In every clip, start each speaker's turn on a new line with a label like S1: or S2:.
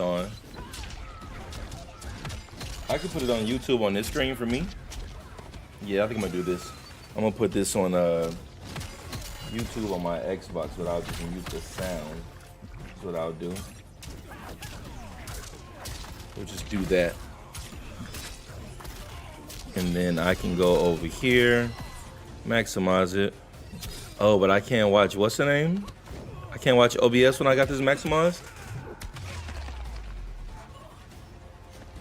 S1: on. I can put it on YouTube on this screen for me. Yeah, I think I'm gonna do this. I'm gonna put this on YouTube on my Xbox, but I'll just use the sound. That's what I'll do. We'll just do that. And then I can go over here, maximize it. Oh, but I can't watch, what's the name? I can't watch OBS when I got this maximized?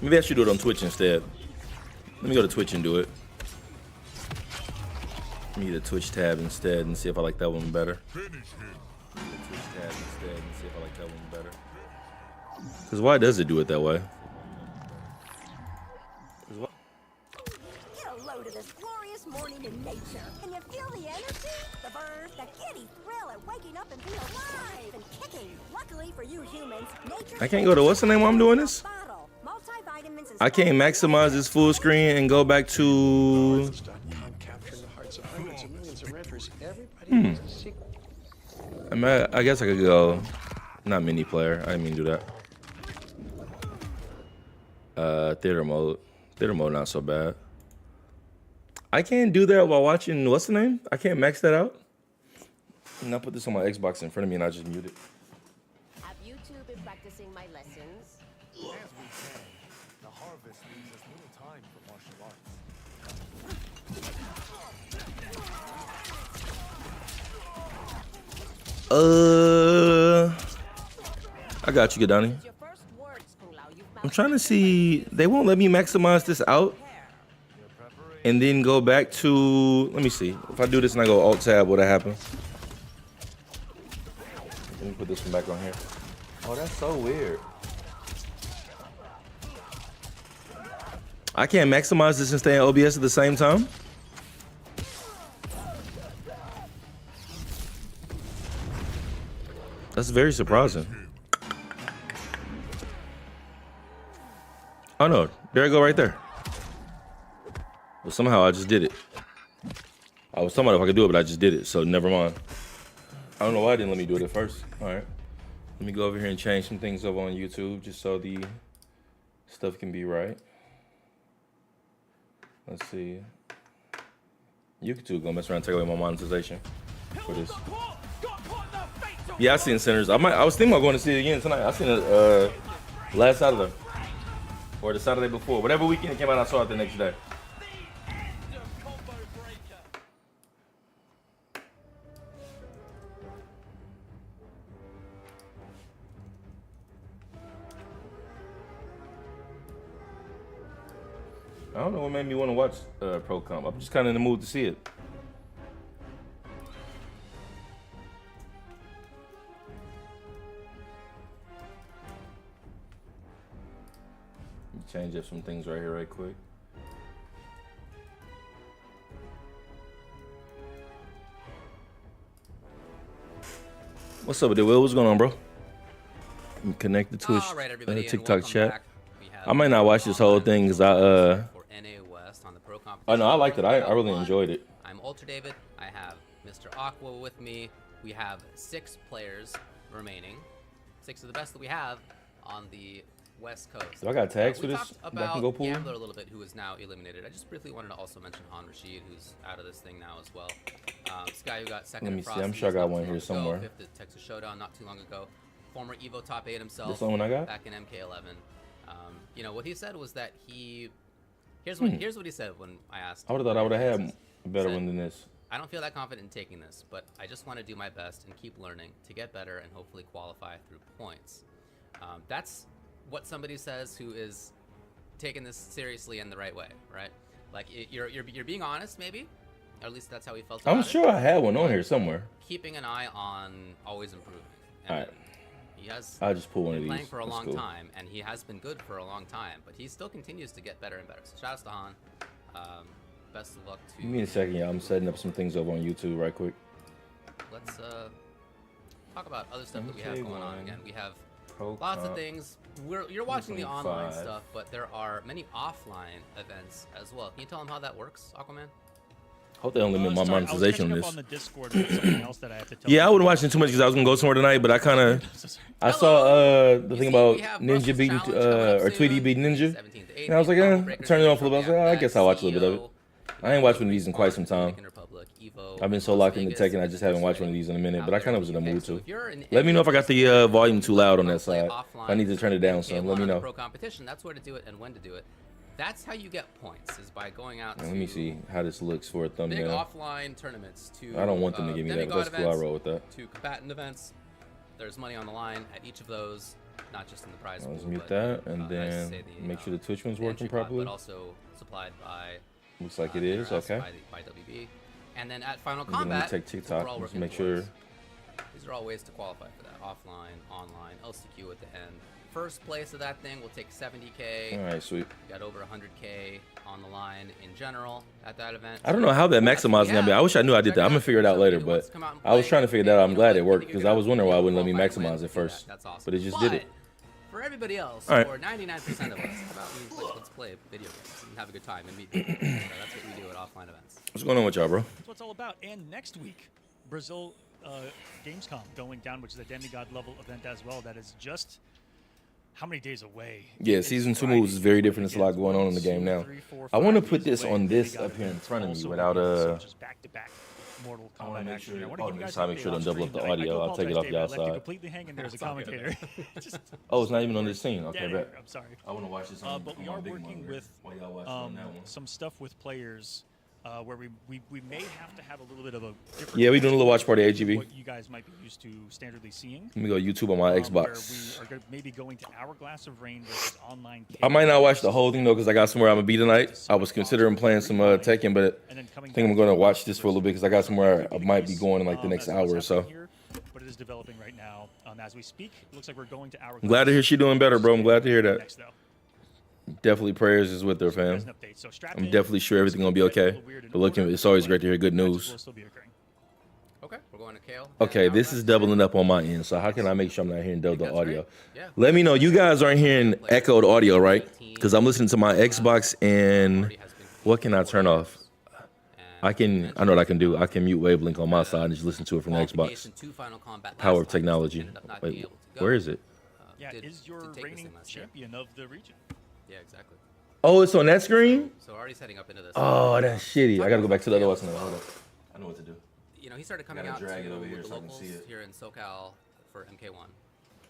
S1: Maybe I should do it on Twitch instead. Let me go to Twitch and do it. Let me get a Twitch tab instead and see if I like that one better. Because why does it do it that way?
S2: Get a load of this glorious morning in nature. Can you feel the energy? The birds, the giddy thrill at waking up and being alive and kicking. Luckily for you humans, nature.
S1: I can't go to what's the name while I'm doing this? I can't maximize this full screen and go back to. I guess I could go. Not mini player. I didn't mean to do that. Theater mode. Theater mode not so bad. I can't do that while watching. What's the name? I can't max that out. And I'll put this on my Xbox in front of me and I just mute it.
S2: Have you two been practicing my lessons?
S3: As we can. The harvest leaves us little time for martial
S1: arts. I got you, Gadani. I'm trying to see. They won't let me maximize this out and then go back to. Let me see. If I do this and I go Alt Tab, what'll happen? Let me put this one back on here. Oh, that's so weird. I can't maximize this and stay in OBS at the same time. That's very surprising. Oh no, there I go right there. Well, somehow I just did it. I was talking about if I could do it, but I just did it, so never mind. I don't know why I didn't let me do it at first. All right, let me go over here and change some things up on YouTube just so the stuff can be right. Let's see. YouTube gonna mess around and take away my monetization for this. Yeah, I seen Sinners. I was thinking about going to see it again tonight. I seen it last Saturday. Or the Saturday before. Whatever weekend it came out, I saw it the next day. I don't know what made me want to watch Pro Comp. I'm just kind of in the mood to see it. Change up some things right here, right quick. What's up with it, Will? What's going on, bro? Connect the Twitch, TikTok chat. I might not watch this whole thing because I oh no, I liked it. I really enjoyed it.
S4: I'm Ultra David. I have Mr. Aqua with me. We have 6 players remaining. 6 of the best that we have on the West Coast.
S1: So I got tags for this.
S4: Talked about Gambler a little bit, who is now eliminated. I just briefly wanted to also mention Han Rashid, who's out of this thing now as well. This guy who got second.
S1: Let me see. I'm sure I got one here somewhere.
S4: Fifth at Texas Showdown not too long ago. Former Evo top 8 himself.
S1: This one I got
S4: back in MK1. You know what he said was that he. Here's what he said when I asked.
S1: I would have thought I would have had a better one than this.
S4: I don't feel that confident in taking this, but I just want to do my best and keep learning to get better and hopefully qualify through points. That's what somebody says who is taking this seriously in the right way, right? Like you're being honest, maybe, or at least that's how he felt.
S1: I'm sure I had one on here somewhere.
S4: Keeping an eye on always improving.
S1: All right.
S4: He has.
S1: I'll just pull one of these.
S4: Playing for a long time, and he has been good for a long time, but he still continues to get better and better. So shout out to Han. Best of luck to.
S1: Give me a second, y'all. I'm setting up some things over on YouTube right quick.
S4: Let's talk about other stuff that we have going on. Again, we have lots of things. You're watching the online stuff, but there are many offline events as well. Can you tell them how that works, Aquaman?
S1: Hope they don't limit my
S5: Sorry,
S1: monetization on
S5: I was catching
S1: this.
S5: up on the Discord with something else that I have to tell
S1: Yeah, I
S5: you.
S1: wasn't watching too much because I was gonna go somewhere tonight, but I kind of I saw the thing about Ninja beating or Tweety beating Ninja, and I was like, I turned it on for a little bit. I was like, I guess I'll watch a little bit of it. I ain't watched one of these in quite some time. I've been so locked into Tekken, I just haven't watched one of these in a minute, but I kind of was in the mood to. Let me know if I got the volume too loud on that side. If I need to turn it down some, let me know.
S4: Pro competition, that's where to do it and when to do it. That's how you get points, is by going out to
S1: Let me see how this looks for a
S4: big
S1: thumbnail.
S4: offline tournaments. To
S1: I don't want them to give me that, but that's cool. I'll roll with that.
S4: To combatant events. There's money on the line at each of those, not just in the prize pool.
S1: Let's mute
S4: but,
S1: that, and then make sure the Twitch one's working
S4: entry pot,
S1: properly.
S4: But also supplied by.
S1: Looks like it is. Okay.
S4: By WB. And then at Final
S1: And then
S4: Combat,
S1: take TikTok.
S4: we're all
S1: Let's
S4: working
S1: make sure.
S4: towards. These are all ways to qualify for that. Offline, online, LCQ at the end. First place of that thing will take 70K.
S1: All right, sweet.
S4: Got over 100K on the line in general at that event.
S1: I don't know how that maximizing that. I wish I knew I did that. I'm gonna figure it out later, but I was trying to figure that out. I'm glad it worked because I was wondering why it wouldn't let me maximize at first.
S4: That's awesome.
S1: But it just did it.
S4: For everybody else,
S1: All right.
S4: or 99% of us, how about let's play video games and have a good time and meet people. So that's what we do at offline events.
S1: What's going on with y'all, bro?
S5: That's what it's all about. And next week, Brazil Gamescom going down, which is a demigod level event as well. That is just how many days away?
S1: Yeah, season 2 moves is very different. There's a lot going on in the game now. I want to put this on this up here in front of me without
S5: back-to-back Mortal
S1: I want
S5: Kombat
S1: to make
S5: action.
S1: sure.
S5: I wanna
S1: Oh,
S5: give you
S1: next
S5: guys
S1: time, make sure
S5: an
S1: don't double
S5: update
S1: up the
S5: on stream.
S1: audio. I'll take it off
S5: Dave,
S1: y'all
S5: I left you
S1: side.
S5: completely hanging there as a commentator. Just-
S1: Oh, it's not even on this scene. Okay,
S5: Yeah,
S1: bet.
S5: I'm sorry.
S1: I want to watch this on
S5: But we
S1: on
S5: are
S1: my big
S5: working
S1: monitor
S5: with
S1: while y'all watch on that one.
S5: some stuff with players where we may have to have a little bit of a different.
S1: Yeah, we doing a little watch party at AGB.
S5: What you guys might be used to standardly seeing.
S1: Let me go YouTube on my
S5: Where
S1: Xbox.
S5: we are maybe going to Hourglass of Rain versus online.
S1: I might not watch the whole thing though because I got somewhere I'm gonna be tonight. I was considering playing some Tekken, but I think I'm gonna watch this for a little bit because I got somewhere I might be going in like the next hour or so.
S5: But it is developing right now as we speak. It looks like we're going to Hourglass.
S1: I'm glad to hear she doing better, bro. I'm glad to hear that.
S5: Next, though.
S1: Definitely prayers is with her, fam. I'm definitely sure everything gonna be okay. But looking, it's always great to hear good news.
S4: Okay, we're going to Kale.
S1: Okay, this is doubling up on my end. So how can I make sure I'm not hearing double the audio?
S4: great. Yeah.
S1: Let me know. You guys aren't hearing echoed audio, right? Because I'm listening to my Xbox and what can I turn off? I know what I can do. I can mute Wavelink on my side and just listen to it from the Xbox. Power of technology. Wait, where is it?
S5: Yeah, is your reigning champion of the region.
S4: Yeah, exactly.
S1: Oh, it's on that screen?
S4: So already setting up into this.
S1: Oh, that's shitty. I gotta go back to the other one. Hold up. I know what to do.
S4: You know, he started coming
S1: Gotta
S4: out
S1: drag
S4: to
S1: it over here
S4: the
S1: so I can
S4: locals
S1: see it.
S4: here in SoCal for MK1.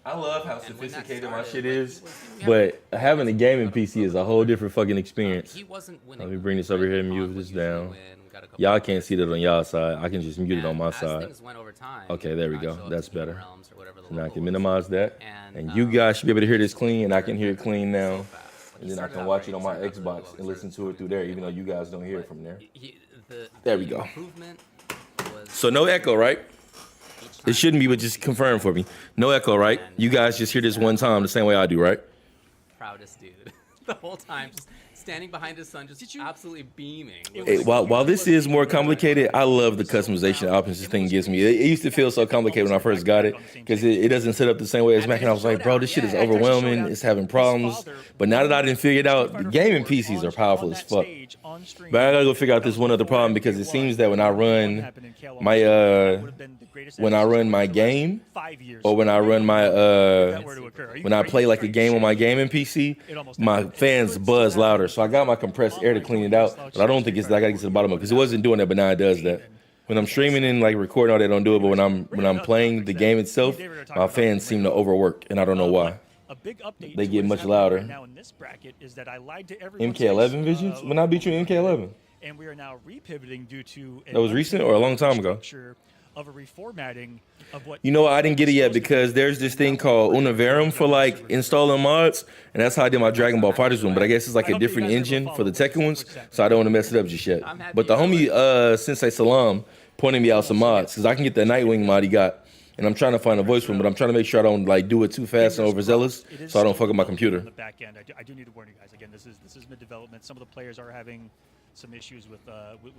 S1: I love how
S4: And when that
S1: sophisticated my
S4: started,
S1: shit
S4: like,
S1: is,
S4: he
S1: but having a gaming PC is a whole different fucking experience.
S4: He wasn't winning.
S1: Let me bring this over here and mute this down.
S4: We got a couple
S1: Y'all
S4: of
S1: can't see that on y'all side. I can just mute it on my
S4: as
S1: side.
S4: things went over time,
S1: Okay, there we
S4: not
S1: go.
S4: show up
S1: That's
S4: to Human
S1: better.
S4: Realms or whatever the
S1: And I
S4: local
S1: can
S4: was.
S1: minimize that.
S4: And,
S1: And you guys should be able to hear this clean, and I can hear it
S4: so
S1: clean now.
S4: fast. Like,
S1: And
S4: he
S1: then I
S4: started
S1: can
S4: out
S1: watch
S4: great,
S1: it on my
S4: started out really
S1: Xbox
S4: well,
S1: and listen to
S4: started
S1: it through there, even though you guys don't hear it from there.
S4: There
S1: we go.
S4: Improvement was
S1: So no echo, right? It shouldn't be, but just confirm for me. No echo, right? You guys just hear this one time the same way I do, right?
S4: proudest dude the whole time, just standing behind his son, just absolutely beaming.
S1: Hey, while this is more complicated, I love the customization options this thing gives me. It used to feel so complicated when I first got it because it doesn't set up the same way as Mac, and I was like, bro, this shit is overwhelming. It's having problems. But now that I didn't figure it out, the gaming PCs are powerful as fuck. But I gotta go figure out this one other problem because it seems that when I run my game or when I run my when I play like a game on my gaming PC, my fans buzz louder. So I got my compressed air to clean it out, but I don't think it's that. I gotta get to the bottom of it because it wasn't doing that, but now it does that. When I'm streaming and like recording all that, I don't do it. But when I'm playing the game itself, my fans seem to overwork, and I don't know why. They get much louder. MK11 visions? When I beat you in MK11.
S5: And we are now repivoting due to
S1: that was recent or a long time ago.
S5: Of a reformatting of what
S1: you know, I didn't get it yet because there's this thing called Univerum for like installing mods, and that's how I did my Dragon Ball FighterZ one. But I guess it's like a different engine for the Tekken ones, so I don't want to mess it up just yet. But the homie Sensei Salam pointed me out some mods because I can get the Nightwing mod he got, and I'm trying to find a voice one, but I'm trying to make sure I don't like do it too fast and overzealous, so I don't fuck up my computer.
S5: On the back end, I do need to warn you guys again. This is mid development. Some of the players are having some issues with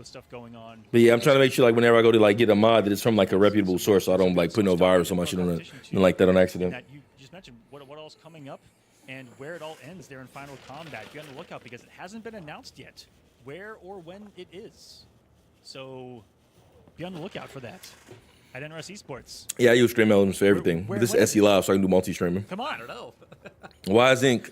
S5: stuff going on.
S1: But yeah, I'm trying to make sure like whenever I go to like get a mod that it's from like a reputable source, so I don't like put no virus on my shit on like that on accident.
S5: That you just mentioned what all's coming up and where it all ends there in Final Combat. Be on the lookout because it hasn't been announced yet where or when it is. So be on the lookout for that at NRS Esports.
S1: Yeah, I use stream elements for everything.
S5: where-
S1: This
S5: when
S1: is SE Live, so I can do multi-streaming.
S5: Come on.
S4: I don't know.
S1: Wise Inc.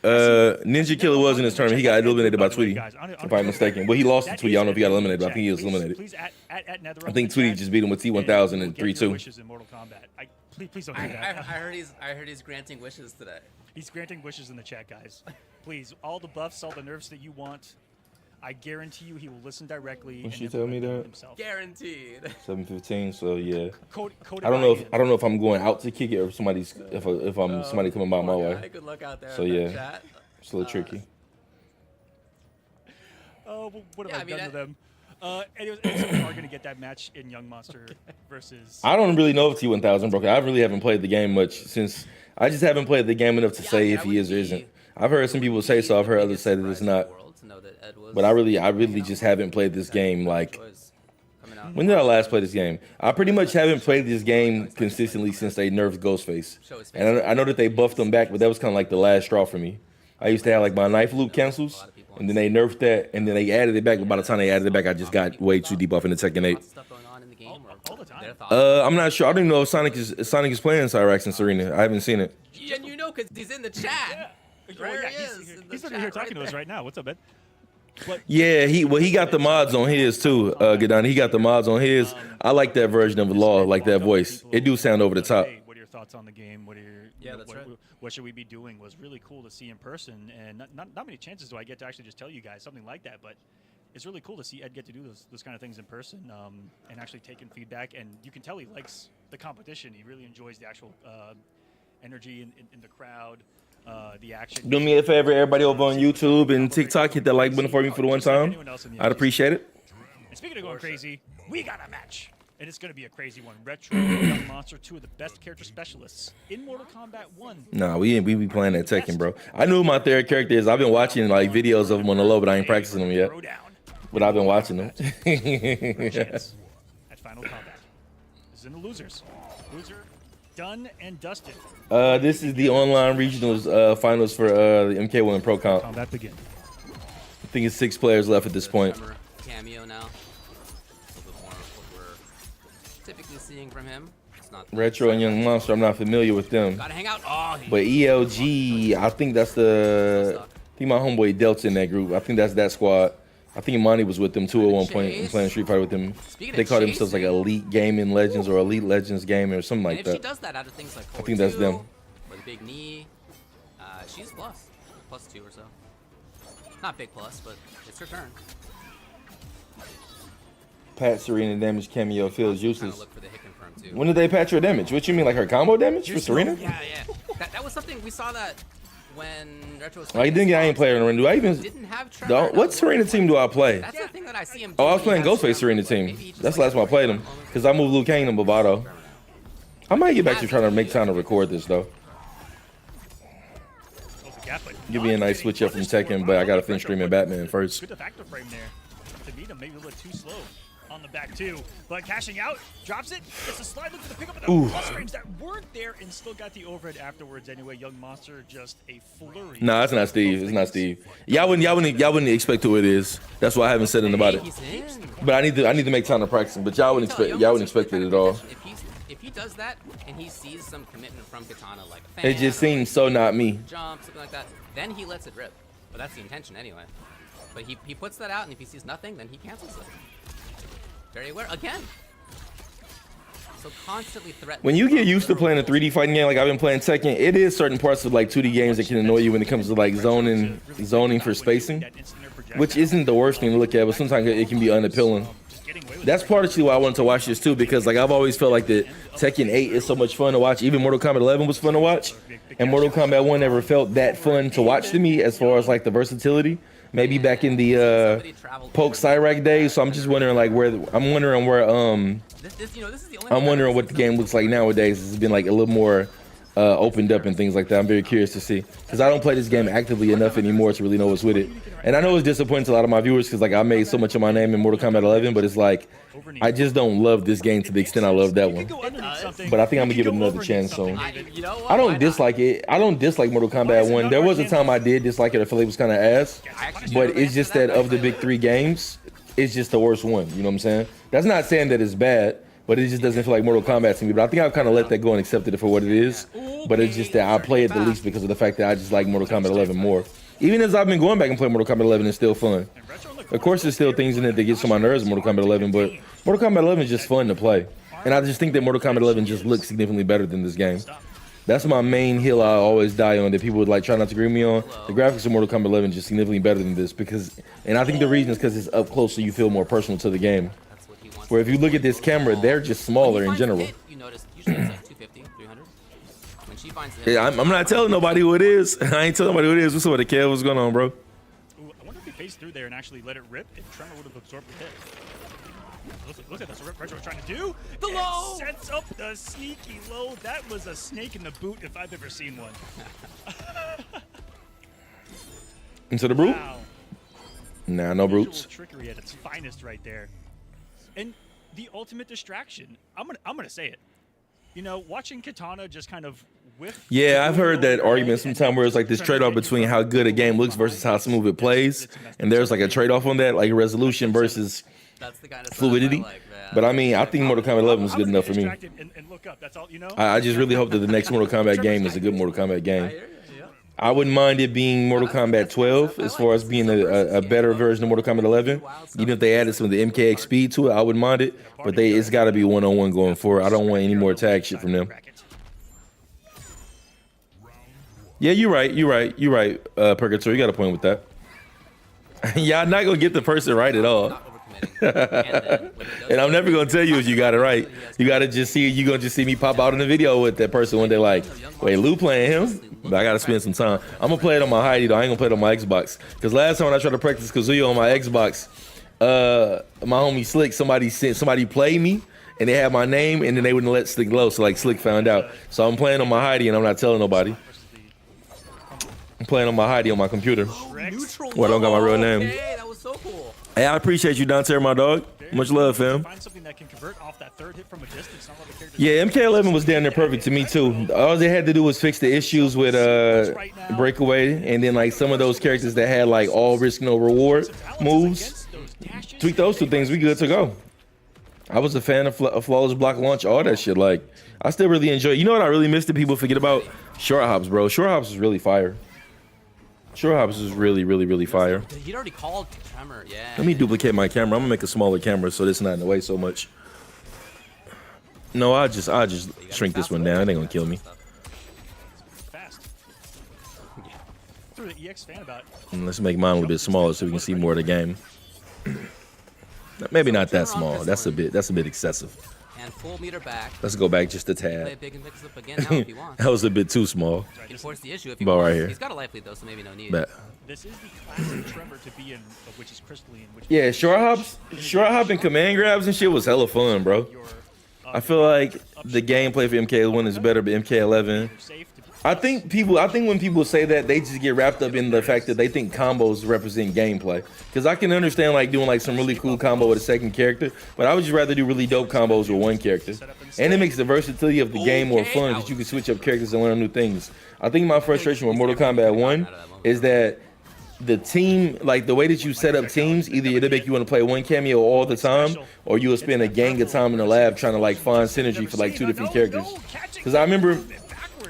S1: Ninja Killer was in this tournament. He got eliminated by Tweety, if I'm mistaken. Well, he lost to Tweety. I don't know if he got eliminated, but I think he was eliminated.
S5: Please at Nether
S1: I think Tweety just beat him with T1000 and 3-2.
S5: Wishes in Mortal Kombat. Please don't do
S4: I
S5: that.
S4: heard he's granting wishes today.
S5: He's granting wishes in the chat, guys. Please, all the buffs, all the nerfs that you want. I guarantee you he will listen directly.
S1: When
S5: and
S1: she
S5: implement
S1: tell me
S5: them
S1: that?
S5: himself.
S4: Guaranteed.
S1: 7:15. So yeah.
S5: Cody
S1: I don't know if
S5: Ryan.
S1: I'm going out to kick it or if I'm somebody coming by my way.
S4: Good luck out there.
S1: So
S4: in that
S1: yeah,
S4: chat.
S1: it's a little tricky.
S5: Oh, what have
S4: Yeah,
S5: I
S4: I mean,
S5: done to them? Anyways, so we are going to get that match in Young Monster versus.
S1: I don't really know if T1000 broke. I really haven't played the game much since. I just haven't played the game enough to say if he is or isn't. I've heard some people say so. I've heard others say that it's not. But I really just haven't played this game. Like, when did I last play this game? I pretty much haven't played this game consistently since they nerfed Ghostface. And I know that they buffed him back, but that was kind of like the last straw for me. I used to have like my knife loop cancels, and then they nerfed that, and then they added it back. But by the time they added it back, I just got way too deep off into Tekken 8.
S5: All the time.
S1: I'm not sure. I don't even know if Sonic is playing Cyrax and Serena. I haven't seen it.
S4: And you know, because he's in the chat.
S5: Well, yeah,
S4: he is in the
S5: he's
S4: chat
S5: here talking
S4: right
S5: to us
S4: there.
S5: right now. What's up, man? But
S1: Yeah, he got the mods on his too. Gadani, he got the mods on his. I like that version of Law, like that voice. It do sound over the top.
S5: Hey, what are your thoughts on the game? What are your
S4: that's right.
S5: what should we be doing? Was really cool to see in person, and not many chances do I get to actually just tell you guys something like that. But it's really cool to see Ed get to do those kind of things in person, and actually taking feedback. And you can tell he likes the competition. He really enjoys the actual energy in the crowd. The action.
S1: Do me a favor, everybody over on YouTube and TikTok, hit that like button for me for the one time. I'd appreciate it.
S5: And speaking of going crazy, we got a match. And it's going to be a crazy one. Retro and Young Monster, two of the best character specialists in Mortal Kombat 1.
S1: Nah, we be playing that Tekken, bro. I knew who my third character is. I've been watching like videos of them on the low, but I ain't practicing them yet. But I've been watching them.
S5: Chance at Final Combat. This is in the losers. Loser, done and dusted.
S1: This is the online regionals finals for the MK1 Pro Comp.
S5: Combat begin.
S1: I think it's 6 players left at this point.
S4: Cameo now. A little bit more of what we're typically seeing from him. It's not
S1: Retro and Young Monster, I'm not familiar with them.
S4: Gotta hang out. Oh,
S1: But ELG, I think that's I think my homeboy Delta in that group. I think that's that squad. I think Monty was with them too at one point and playing Street Fighter with them.
S4: Speaking
S1: They
S4: of
S1: call themselves like
S4: chasing-
S1: Elite Gaming Legends or Elite Legends Gaming or something
S4: and
S1: like
S4: if she
S1: that.
S4: does that out of things like
S1: I think that's them.
S4: or the big knee, she's +2 or so. Not big plus, but it's her turn.
S1: Pat Serena damage cameo feels
S4: Trying to
S1: useless.
S4: look for the hit confirm too.
S1: When did they patch her damage? What you mean, like her combo damage for Serena?
S4: Yeah. That was something we saw that when Retro was
S1: I didn't. I ain't playing her. Do I even?
S4: didn't have Trevor.
S1: What Serena team do I play?
S4: That's the thing that I see him.
S1: Oh, I was
S4: doing.
S1: playing
S4: He has
S1: Ghostface Serena
S4: Trevor,
S1: team.
S4: maybe he just,
S1: That's the
S4: like,
S1: last one I played him because I moved Liu Kang and Bravado. I might get back to trying to make time to record this though. Give me a nice switch up from Tekken, but I gotta finish streaming Batman first.
S5: Good factor frame there to beat him. Maybe a little too slow on the back too. But cashing out, drops it. It's a slide look for the pickup of the plus frames that weren't there and still got the overhead afterwards. Anyway, Young Monster just a flurry.
S1: Nah, it's not Steve. It's not Steve. Y'all wouldn't expect who it is. That's why I haven't said anything about it.
S4: He's in.
S1: But I need to make time to practice. But y'all wouldn't expect it at all.
S4: If he does that and he sees some commitment from Katana, like a fan,
S1: It just seems so not me.
S4: jump, something like that, then he lets it rip. But that's the intention anyway. But he puts that out, and if he sees nothing, then he cancels it. Very aware again. So constantly threatening.
S1: When you get used to playing a 3D fighting game like I've been playing Tekken, it is certain parts of like 2D games that can annoy you when it comes to like zoning for spacing, which isn't the worst thing to look at, but sometimes it can be unappealing. That's partially why I wanted to watch this too, because like I've always felt like the Tekken 8 is so much fun to watch. Even Mortal Kombat 11 was fun to watch, and Mortal Kombat 1 never felt that fun to watch to me as far as like the versatility. Maybe back in the Poke Cyrax days. So I'm just wondering like where I'm wondering what the game looks like nowadays. It's been like a little more opened up and things like that. I'm very curious to see, because I don't play this game actively enough anymore to really know what's with it. And I know it's disappointing to a lot of my viewers because like I made so much of my name in Mortal Kombat 11, but it's like I just don't love this game to the extent I love that one. But I think I'm gonna give it another chance soon. I don't dislike it. I don't dislike Mortal Kombat 1. There was a time I did dislike it. I feel like it was kind of ass. But it's just that of the big 3 games, it's just the worst one. You know what I'm saying? That's not saying that it's bad, but it just doesn't feel like Mortal Kombat to me. But I think I've kind of let that go and accepted it for what it is. But it's just that I play it the least because of the fact that I just like Mortal Kombat 11 more. Even as I've been going back and playing Mortal Kombat 11, it's still fun. Of course, there's still things in it that gets on my nerves in Mortal Kombat 11, but Mortal Kombat 11 is just fun to play. And I just think that Mortal Kombat 11 just looks significantly better than this game. That's my main hill I always die on that people would like try not to agree with me on. The graphics of Mortal Kombat 11 is just significantly better than this because, and I think the reason is because it's up close so you feel more personal to the game. Where if you look at this camera, they're just smaller in general.
S4: You notice usually it's like 250, 300. When she finds it,
S1: Yeah, I'm not telling nobody who it is. I ain't telling nobody who it is. What's up with the Kale? What's going on, bro?
S5: Ooh, I wonder if he phased through there and actually let it rip, if Tremor would have absorbed the hit. Look at this, what Retro was trying to do.
S4: The low!
S5: Sets up the sneaky low. That was a snake in the boot if I've ever seen one.
S1: Into the brute?
S5: Wow.
S1: Nah, no brutes.
S5: Visual trickery at its finest right there. And the ultimate distraction. I'm gonna say it. You know, watching Katana just kind of whiff.
S1: Yeah, I've heard that argument sometime where it's like this trade-off between how good a game looks versus how smooth it plays. And there's like a trade-off on that, like resolution versus
S4: that's the kind of
S1: fluidity.
S4: stuff I like, man.
S1: But I mean, I think Mortal Kombat 11 is good enough for me.
S5: And look up. That's all, you know?
S1: I just really hope that the next Mortal Kombat game is a good Mortal Kombat game.
S4: Yeah.
S1: I wouldn't mind it being Mortal Kombat 12 as far as being a better version of Mortal Kombat 11. Even if they added some of the MKX speed to it, I wouldn't mind it. But it's got to be one-on-one going forward. I don't want any more tag shit from them. Yeah, you're right, Purgatory. You got a point with that. Y'all not going to get the person right at all. And I'm never gonna tell you if you got it right. You gotta just see. You gonna just see me pop out in the video with that person one day. Like, wait, Lou playing him? But I gotta spend some time. I'm gonna play it on my Heidi though. I ain't gonna play it on my Xbox. Cause last time when I tried to practice Kazuya on my Xbox, my homie Slick, somebody played me, and they had my name, and then they wouldn't let Slick go. So like Slick found out. So I'm playing on my Heidi, and I'm not telling nobody. I'm playing on my Heidi on my computer. Well, I don't got my real name.
S4: Okay, that was so cool.
S1: Hey, I appreciate you, Dante, my dog. Much love, fam.
S5: Find something that can convert off that third hit from a distance. Not a lot of characters.
S1: Yeah, MK11 was down there perfect to me too. All they had to do was fix the issues with Breakaway, and then like some of those characters that had like all risk no reward moves. Tweak those two things, we good to go. I was a fan of flawless block launch, all that shit. Like, I still really enjoy it. You know what I really missed that people forget about? Short hops, bro. Short hops is really fire. Short hops is really fire.
S4: He'd already called Tremor, yeah.
S1: Let me duplicate my camera. I'm gonna make a smaller camera so it's not in the way so much. No, I'll just shrink this one down. It ain't gonna kill me.
S5: Fast. Through the EX fan about.
S1: And let's make mine a little bit smaller so we can see more of the game. Maybe not that small. That's a bit excessive.
S4: And full meter back.
S1: Let's go back just a
S4: Play
S1: tad.
S4: big and mix up again now if you want.
S1: That was a bit too small.
S4: You can force the issue if you
S1: Ball
S4: want.
S1: right here.
S4: He's got a life lead though, so maybe no need.
S1: Bet.
S5: This is the classic Tremor to be in, which is crystalline. Which
S1: Yeah, short hop and command grabs and shit was hella fun, bro. I feel like the gameplay for MK1 is better, but MK11. I think when people say that, they just get wrapped up in the fact that they think combos represent gameplay. Because I can understand like doing like some really cool combo with a second character, but I would just rather do really dope combos with one character. And it makes the versatility of the game more fun because you can switch up characters and learn new things. I think my frustration with Mortal Kombat 1 is that the team, like the way that you set up teams, either it'll make you want to play one cameo all the time, or you'll spend a gang of time in the lab trying to like find synergy for like two different characters. Because I remember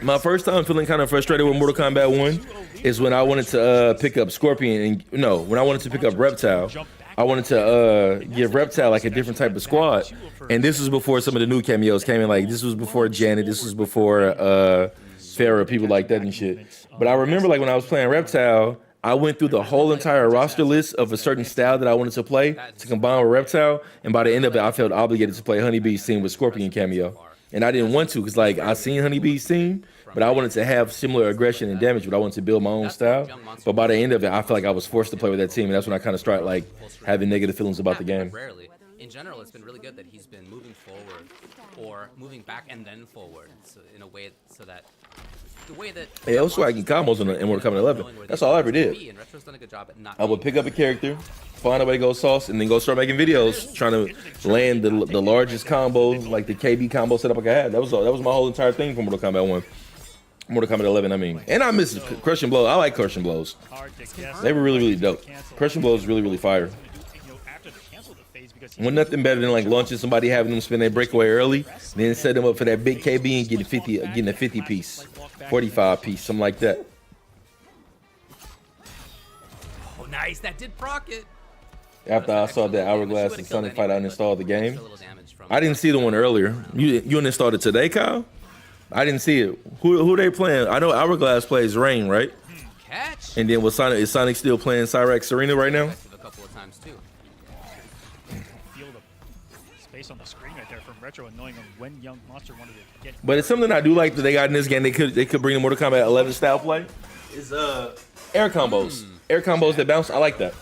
S1: my first time feeling kind of frustrated with Mortal Kombat 1 is when I wanted to pick up Scorpion, and when I wanted to pick up Reptile. I wanted to give Reptile like a different type of squad, and this was before some of the new cameos came in. Like this was before Janet, this was before Farrah, people like that and shit. But I remember like when I was playing Reptile, I went through the whole entire roster list of a certain style that I wanted to play to combine with Reptile, and by the end of it, I felt obligated to play Honeybee's team with Scorpion cameo. And I didn't want to because like I seen Honeybee's team, but I wanted to have similar aggression and damage, but I wanted to build my own style. But by the end of it, I feel like I was forced to play with that team, and that's when I kind of started like having negative feelings about the game.
S4: Rarely. In general, it's been really good that he's been moving forward or moving back and then forward, so in a way so that the way that
S1: Yeah, also I can combos in Mortal Kombat 11. That's all I ever did.
S4: And Retro's done a good job at not
S1: I would pick up a character, find a way to go sauce, and then go start making videos trying to land the largest combo, like the KB combo setup I could have. That was my whole entire thing for Mortal Kombat 1. Mortal Kombat 11, I mean. And I miss Crushing Blows. I like Crushing Blows. They were really dope. Crushing Blows is really fire.
S5: because
S1: Well, nothing better than like launching somebody, having them spin their breakaway early, then set them up for that big KB and getting a 50 piece, 45 piece, something like that.
S4: Oh, nice. That did proc it.
S1: After I saw that Hourglass and Sonic fight, I uninstalled the game. I didn't see the one earlier. You uninstalled it today, Kyle? I didn't see it. Who they playing? I know Hourglass plays Rain, right?
S4: Catch.
S1: And then is Sonic still playing Cyrax Serena right now?
S4: A couple of times too.
S5: Feel the space on the screen right there from Retro and knowing when Young Monster wanted to get.
S1: But it's something I do like that they got in this game. They could bring the Mortal Kombat 11 style play. Is air combos. Air combos that bounce. I like that.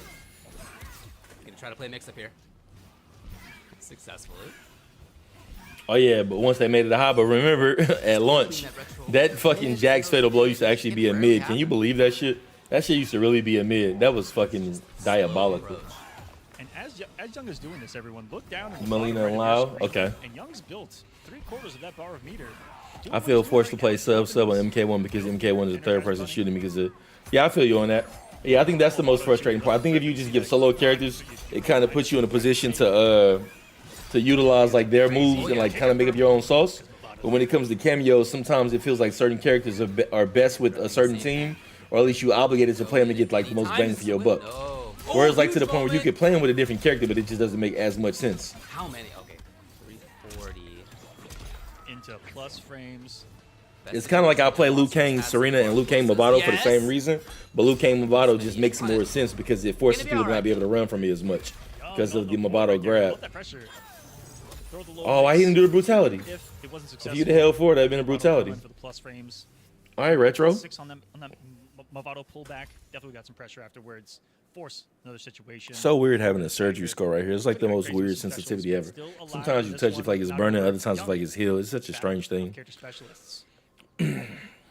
S4: Gonna try to play mix up here. Successfully.
S1: Oh yeah, but once they made it a high, but remember at launch, that fucking Jack's Fatal Blow used to actually be a mid. Can you believe that shit? That shit used to really be a mid. That was fucking diabolical.
S5: And as Young is doing this, everyone look down. And
S1: Melina and Lau. Okay.
S5: And Young's built 3/4 of that bar of meter.
S1: I feel forced to play sub on MK1 because MK1 is a third person shooting because of. Yeah, I feel you on that. Yeah, I think that's the most frustrating part. I think if you just give solo characters, it kind of puts you in a position to utilize like their moves and like kind of make up your own sauce. But when it comes to cameos, sometimes it feels like certain characters are best with a certain team, or at least you obligated to play them to get like the most bang for your buck. Whereas like to the point where you could play them with a different character, but it just doesn't make as much sense.
S4: How many? Okay, 340
S5: into plus frames.
S1: It's kind of like I play Liu Kang Serena and Liu Kang Movado for the same reason, but Liu Kang Movado just makes more sense because it forces people to not be able to run from me as much because of the Movado grab. Oh, I didn't do the brutality. If you'd held for it, that'd been a brutality. All right, Retro.
S5: 6 on that Movado pullback. Definitely got some pressure afterwards. Force another situation.
S1: So weird having a surgery score right here. It's like the most weird sensitivity ever. Sometimes you touch it like it's burning, other times it's like it's healed. It's such a strange thing.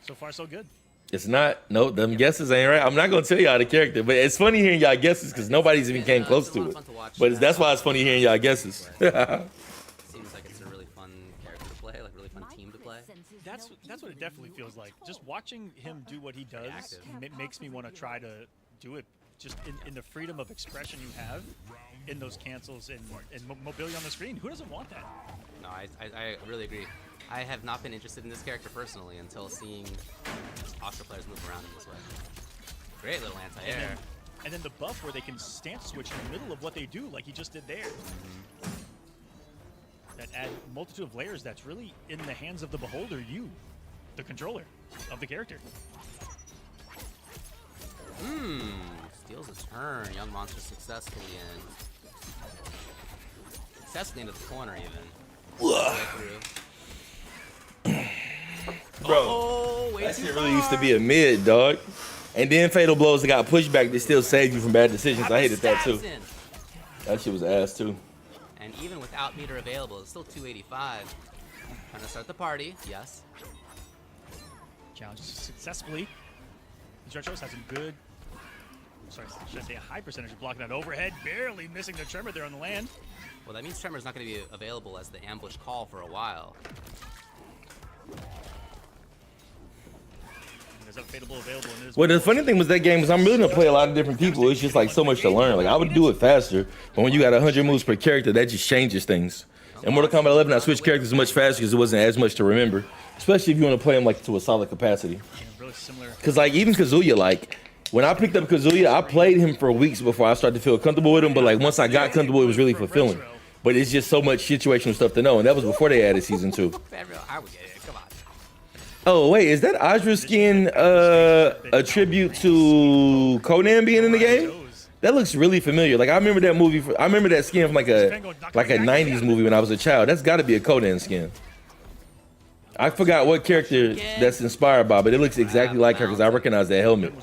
S5: So far, so good.
S1: It's not. No, them guesses ain't right. I'm not gonna tell y'all the character, but it's funny hearing y'all guesses because nobody's even came close to it. But that's why it's funny hearing y'all guesses.
S4: Seems like it's a really fun character to play, like really fun team to play.
S5: That's what it definitely feels like. Just watching him do what he does makes me want to try to do it. Just in the freedom of expression you have in those cancels and mobility on the screen. Who doesn't want that?
S4: No, I really agree. I have not been interested in this character personally until seeing Oscar players move around in this way. Great little anti-air.
S5: And then the buff where they can stance switch in the middle of what they do, like he just did there. That add multitude of layers that's really in the hands of the beholder, you, the controller of the character.
S4: Steals a turn. Young Monster successfully into the corner even.
S1: Bro, that shit really used to be a mid, dog. And then fatal blows that got pushed back, they still saved you from bad decisions. I hated that too. That shit was ass too.
S4: And even without meter available, it's still 285. Trying to start the party, yes.
S5: Challenges successfully. Retros has some good, sorry, should I say a high percentage of blocking that overhead, barely missing the tremor there on the land.
S4: Well, that means Tremor's not going to be available as the ambush call for a while.
S1: Well, the funny thing was that game is I'm really gonna play a lot of different people. It's just like so much to learn. Like I would do it faster, but when you got 100 moves per character, that just changes things. In Mortal Kombat 11, I switched characters much faster because it wasn't as much to remember, especially if you want to play them like to a solid capacity. Because like even Kazuya, like when I picked up Kazuya, I played him for weeks before I started to feel comfortable with him. But like once I got comfortable, it was really fulfilling. But it's just so much situational stuff to know, and that was before they added season 2.
S4: I would get it. Come on.
S1: Oh wait, is that Ajra skin a tribute to Conan being in the game? That looks really familiar. Like I remember that movie. I remember that skin from like a 90s movie when I was a child. That's got to be a Conan skin. I forgot what character that's inspired by, but it looks exactly like her because I recognize that helmet.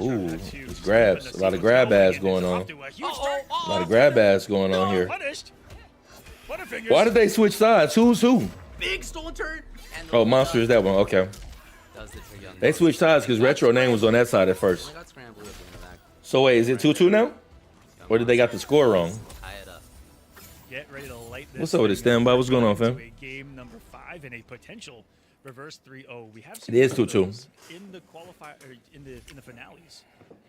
S1: Ooh, it's grabs. A lot of grab ass going on. A lot of grab ass going on here. Why did they switch sides? Who's who?
S4: Big stolen turn.
S1: Oh, Monster is that one. Okay. They switched sides because Retro name was on that side at first. So wait, is it 2-2 now? Or did they got the score wrong?
S5: Get ready to light this.
S1: What's up with this standby? What's going on, fam?
S5: Game number 5 and a potential reverse 3-0. We have
S1: it is 2-2
S5: in the qualifier in the finales.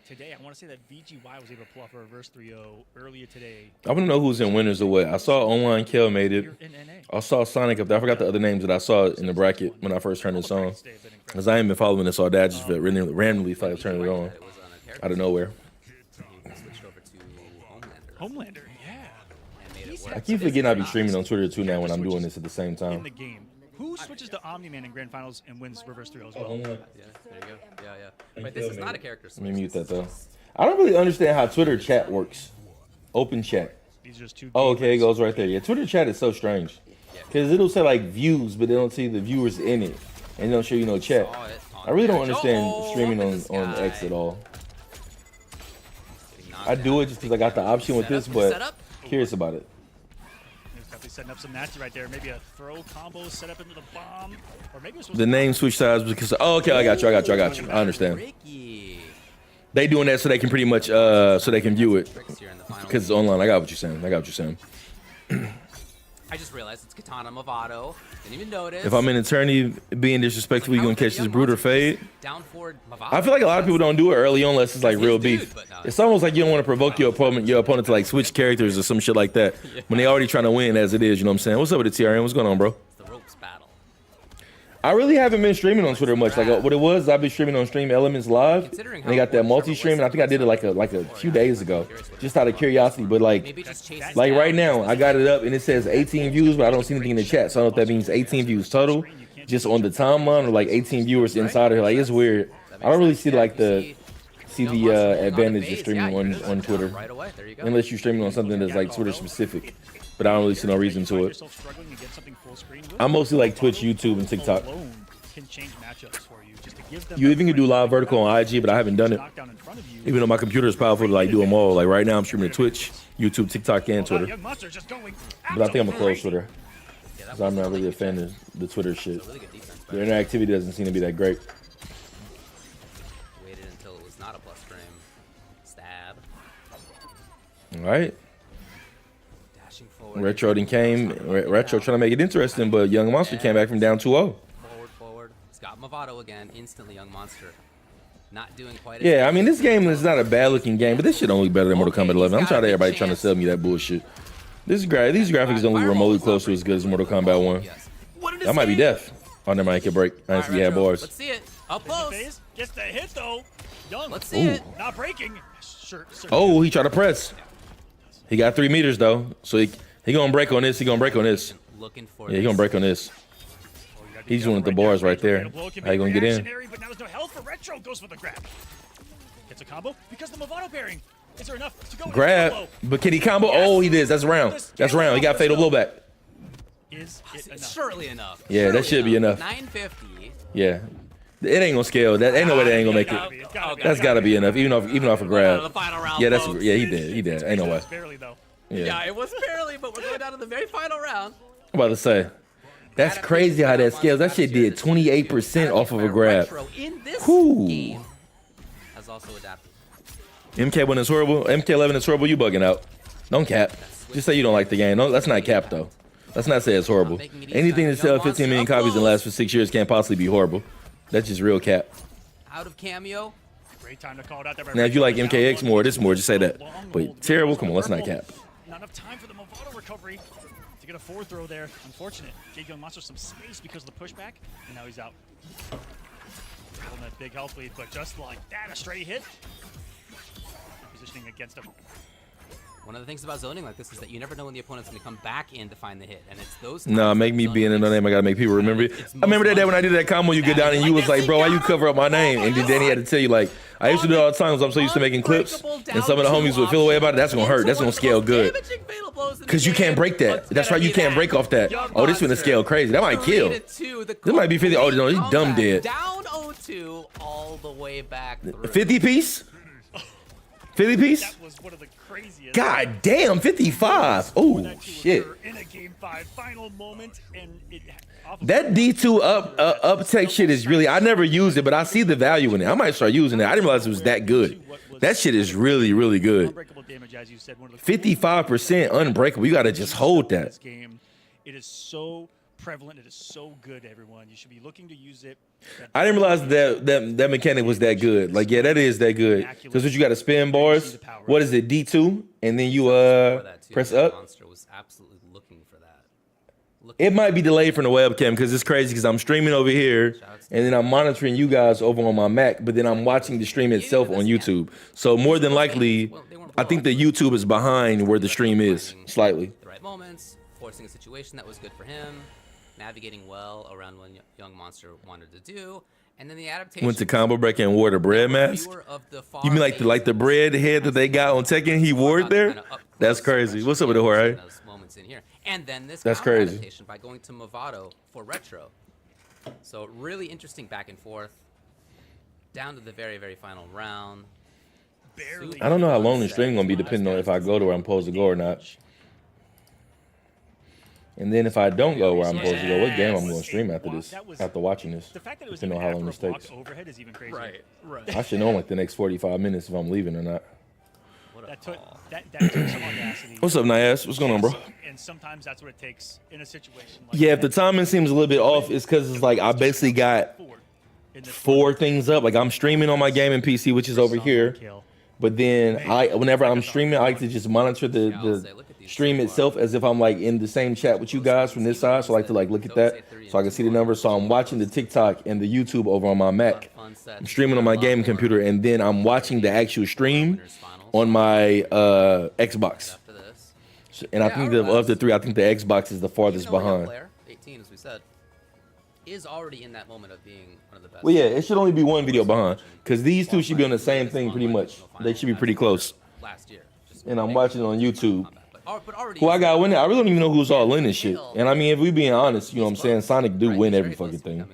S5: today, I want to say that VGY was able to pull off a reverse 3-0 earlier today.
S1: I want to know who's in winners or what. I saw online Kale made it.
S5: Here in NA.
S1: I saw Sonic up there. I forgot the other names that I saw in the bracket when I first turned this on. Because I ain't been following this all day. I just randomly felt like turning it on
S4: It was on a character.
S1: out of nowhere.
S4: He switched over to Homelander.
S5: Homelander, yeah.
S4: And made it work.
S1: I keep forgetting I be streaming on Twitter too now when I'm doing this at the same
S5: In
S1: time.
S5: the game. Who switches to Omni-Man in Grand Finals and wins reverse 3-0 as well?
S4: Yeah, there you go. Yeah. But this is not a character
S1: Let me
S4: switch.
S1: mute that though. I don't really understand how Twitter chat works. Open chat.
S5: These are just two
S1: Oh, okay, it
S5: gamers.
S1: goes right there. Yeah, Twitter chat is so strange. Because it'll say like views, but they don't see the viewers in it. And they don't show you no chat.
S4: Saw it on
S1: I really don't
S4: the bench.
S1: understand
S4: Oh,
S1: streaming
S4: look
S1: on,
S4: at this
S1: on
S4: guy.
S1: X at all.
S4: Getting knocked
S1: I do
S4: down.
S1: it just because I got the option with this,
S4: Set
S1: but
S4: up.
S1: curious about it.
S5: He's definitely setting up some nasty right there. Maybe a throw combo set up into the bomb. Or maybe it's
S1: The name switch sides because, oh, okay, I got you. I understand.
S4: Ricky.
S1: They doing that so they can pretty much, so they can view it.
S4: Tricks here in the final.
S1: Because it's online. I got what you're saying.
S4: I just realized it's Katana Movado. Didn't even notice.
S1: If I'm in attorney being disrespectful, you gonna catch this brute fade?
S4: Down forward Movado.
S1: I feel like a lot of people don't do it early on unless it's like
S4: That's
S1: real
S4: his
S1: beef.
S4: dude, but no.
S1: It's almost like you don't want to provoke your opponent to like switch characters or some shit like that when they already trying to win as it is. You know what I'm saying? What's up with the TRN? What's going on, bro?
S4: It's the ropes battle.
S1: I really haven't been streaming on Twitter much. Like what it was, I've been streaming on Stream Elements Live,
S4: Considering
S1: and they
S4: how
S1: got that
S4: important
S1: multi-stream, and I think I did it like a few days ago, just out of curiosity. But like
S4: Maybe just chase his
S1: right
S4: down.
S1: now, I got it up and it says 18 views, but I don't see anything in the chat. So I don't know if that means 18 views total, just on the timeline, or like 18 viewers inside of here. Like it's weird. I don't really see like the advantage of streaming on Twitter,
S4: Right away. There you go.
S1: unless you're streaming on something that's like Twitter specific. But I don't really see no reason to it. I'm mostly like Twitch, YouTube, and TikTok.
S5: Can change matchups for you just to give them
S1: You even can do live vertical on IG, but I haven't done it.
S5: knockdown in front of you.
S1: Even though my computer is powerful to like do them all. Like right now I'm streaming to Twitch, YouTube, TikTok, and Twitter.
S5: Young Monster just going
S1: But I think I'm gonna close Twitter.
S4: Yeah, that
S1: Because I'm
S4: was
S1: not really a
S4: really
S1: fan
S4: good
S1: of the Twitter shit.
S4: really good defense.
S1: The interactivity doesn't seem to be that great.
S4: Waited until it was not a plus frame. Stab.
S1: Alright.
S4: Dashing forward.
S1: Retro then came. Retro trying to make it interesting, but Young Monster came back from down 2-0.
S4: Forward. It's got Movado again. Instantly, Young Monster. Not doing quite as
S1: Yeah, I mean this game is not a bad looking game, but this shit don't look better than Mortal
S4: Okay,
S1: Kombat 11. I'm
S4: he's got
S1: tired of
S4: a
S1: everybody
S4: chance.
S1: trying to sell me that bullshit. These graphics don't look remotely close to as good as Mortal Kombat 1.
S4: Yes. What did it
S1: That might be
S4: say?
S1: death. Oh, never mind, I can break. I
S4: All
S1: didn't
S4: right,
S1: see you had
S4: Retro,
S1: bars.
S4: Let's see it. Up close.
S5: Phase gets the hit though. Young.
S4: Let's see it.
S5: Not breaking. Sure.
S1: Oh, he tried to press. He got 3 meters though, so he gonna break on this. He gonna break on this.
S4: Looking for
S1: Yeah, he gonna break on this. He's one of the bars right there. How you gonna get in?
S5: But now there's no health for Retro. Goes for the grab. Gets a combo because the Movado pairing. Is there enough to go?
S1: Grab, but can he combo? Oh, he did. That's round. That's round. He got fatal blowback.
S5: Is it enough?
S4: Surely enough.
S1: Yeah, that
S4: Surely
S1: should be enough.
S4: 950.
S1: Yeah, it ain't gonna scale. That ain't no way that ain't gonna make it.
S5: It's gotta be.
S1: That's gotta be enough, even off a
S4: The
S1: grab.
S4: final round.
S1: Yeah, that's
S4: folks.
S1: yeah. He did. Ain't no way.
S5: Barely though.
S4: Yeah,
S1: Yeah,
S4: it was barely, but we're going down to the very final round.
S1: I'm about to say. That's crazy how that scales. That shit did 28% off of a grab.
S4: Retro in this
S1: Whew.
S4: game has also adapted.
S1: MK1 is horrible. MK11 is horrible. You bugging out. Don't cap. Just say you don't like the game. No, let's not cap though. Let's not say it's horrible. Anything that sells 15 million copies and lasts for 6 years can't possibly be horrible. That's just real cap.
S4: Out of cameo.
S5: Great time to call it out there. by
S1: Now, if you like
S5: Retro.
S1: MKX more, this more, just say that.
S5: Long
S1: But
S5: hold
S1: terrible,
S5: goes
S1: come on,
S5: for
S1: let's not
S5: purple.
S1: cap.
S5: Not enough time for the Movado recovery to get a forward throw there. Unfortunate. Jade Young Monster some space because of the pushback, and now he's out. Holding that big health lead, but just like that, a straight hit. Positioning against him.
S4: One of the things about zoning like this is that you never know when the opponent's going to come back in to find the hit, and it's those.
S1: Nah,
S4: times
S1: make
S4: that
S1: me be in
S4: zoning
S1: no name. I gotta make people remember it.
S4: It's
S1: I remember that day when I did that combo. You get down and you was like, bro, why you cover up my name? And then he had to tell you like, I used to do it all the time because I'm so used to making clips, and some of the homies would feel away about it. That's gonna hurt. That's gonna scale good. Because you can't break that. That's right. You can't break off that. Oh, this finna scale crazy. That might kill. This might be 50. Oh no, he's dumb dead.
S4: Down 0-2 all the way back through.
S1: 50 piece. 50 piece.
S5: That was one of the craziest.
S1: God damn, 55. Oh
S5: That two
S1: shit.
S5: were in a game 5 final moment, and it off of
S1: That D2 up tech shit is really, I never used it, but I see the value in it. I might start using it. I didn't realize it was that good. That shit is really, really good.
S5: unbreakable damage, as you said. One of the
S1: 55% unbreakable. You gotta just hold that.
S5: This game, it is so prevalent. It is so good, everyone. You should be looking to use it.
S1: I didn't realize that mechanic was that good. Like, yeah, that is that good. Because what you got to spin bars. What is it, D2? And then you press up.
S4: Monster was absolutely looking for that.
S1: It might be delayed from the webcam because it's crazy because I'm streaming over here and then I'm monitoring you guys over on my Mac, but then I'm watching the stream itself on YouTube. So more than likely, I think the YouTube is behind where the stream is slightly.
S4: The right moments, forcing a situation that was good for him, navigating well around what young monster wanted to do, and then the adaptation.
S1: Went to combo break and wore the bread mask. You mean like the bread head that they got on Tekken? He wore it there. That's crazy. What's up with the Jorge?
S4: In here. And then this
S1: That's crazy.
S4: Adaptation by going to Movado for retro. So really interesting back and forth. Down to the very, very final round.
S5: Barely.
S1: I don't know how long the stream gonna be depending on if I go to where I'm supposed to go or not. And then if I don't go where I'm supposed to go, what game I'm gonna stream after this? After watching this,
S5: The fact that it was
S1: depending on how long this takes.
S5: Overhead is even crazier.
S4: Right.
S1: I should know in like the next 45 minutes if I'm leaving or not.
S5: That took some audacity.
S1: What's up, Nias? What's going on, bro?
S5: And sometimes that's what it takes in a situation like
S1: Yeah, if
S5: that.
S1: the timing seems a little bit off, it's because it's like I basically got four things up. Like I'm streaming on my gaming PC, which is over here. But then whenever I'm streaming, I like to just monitor the stream itself as if I'm like in the same chat with you guys from this side. So I like to like look at that so I can see the numbers. So I'm watching the TikTok and the YouTube over on my Mac. I'm streaming on my gaming computer, and then I'm watching the actual stream on my Xbox. And I think of the three, I think the Xbox is the farthest behind.
S4: 18, as we said, is already in that moment of being one of the best.
S1: Well, yeah, it should only be one video behind because these two should be on the same thing pretty much. They should be pretty close.
S4: Last year.
S1: And I'm watching it on YouTube.
S4: But already
S1: Who I got winning? I really don't even know who's all in this shit. And I mean, if we being honest, you know what I'm saying? Sonic do win every fucking thing.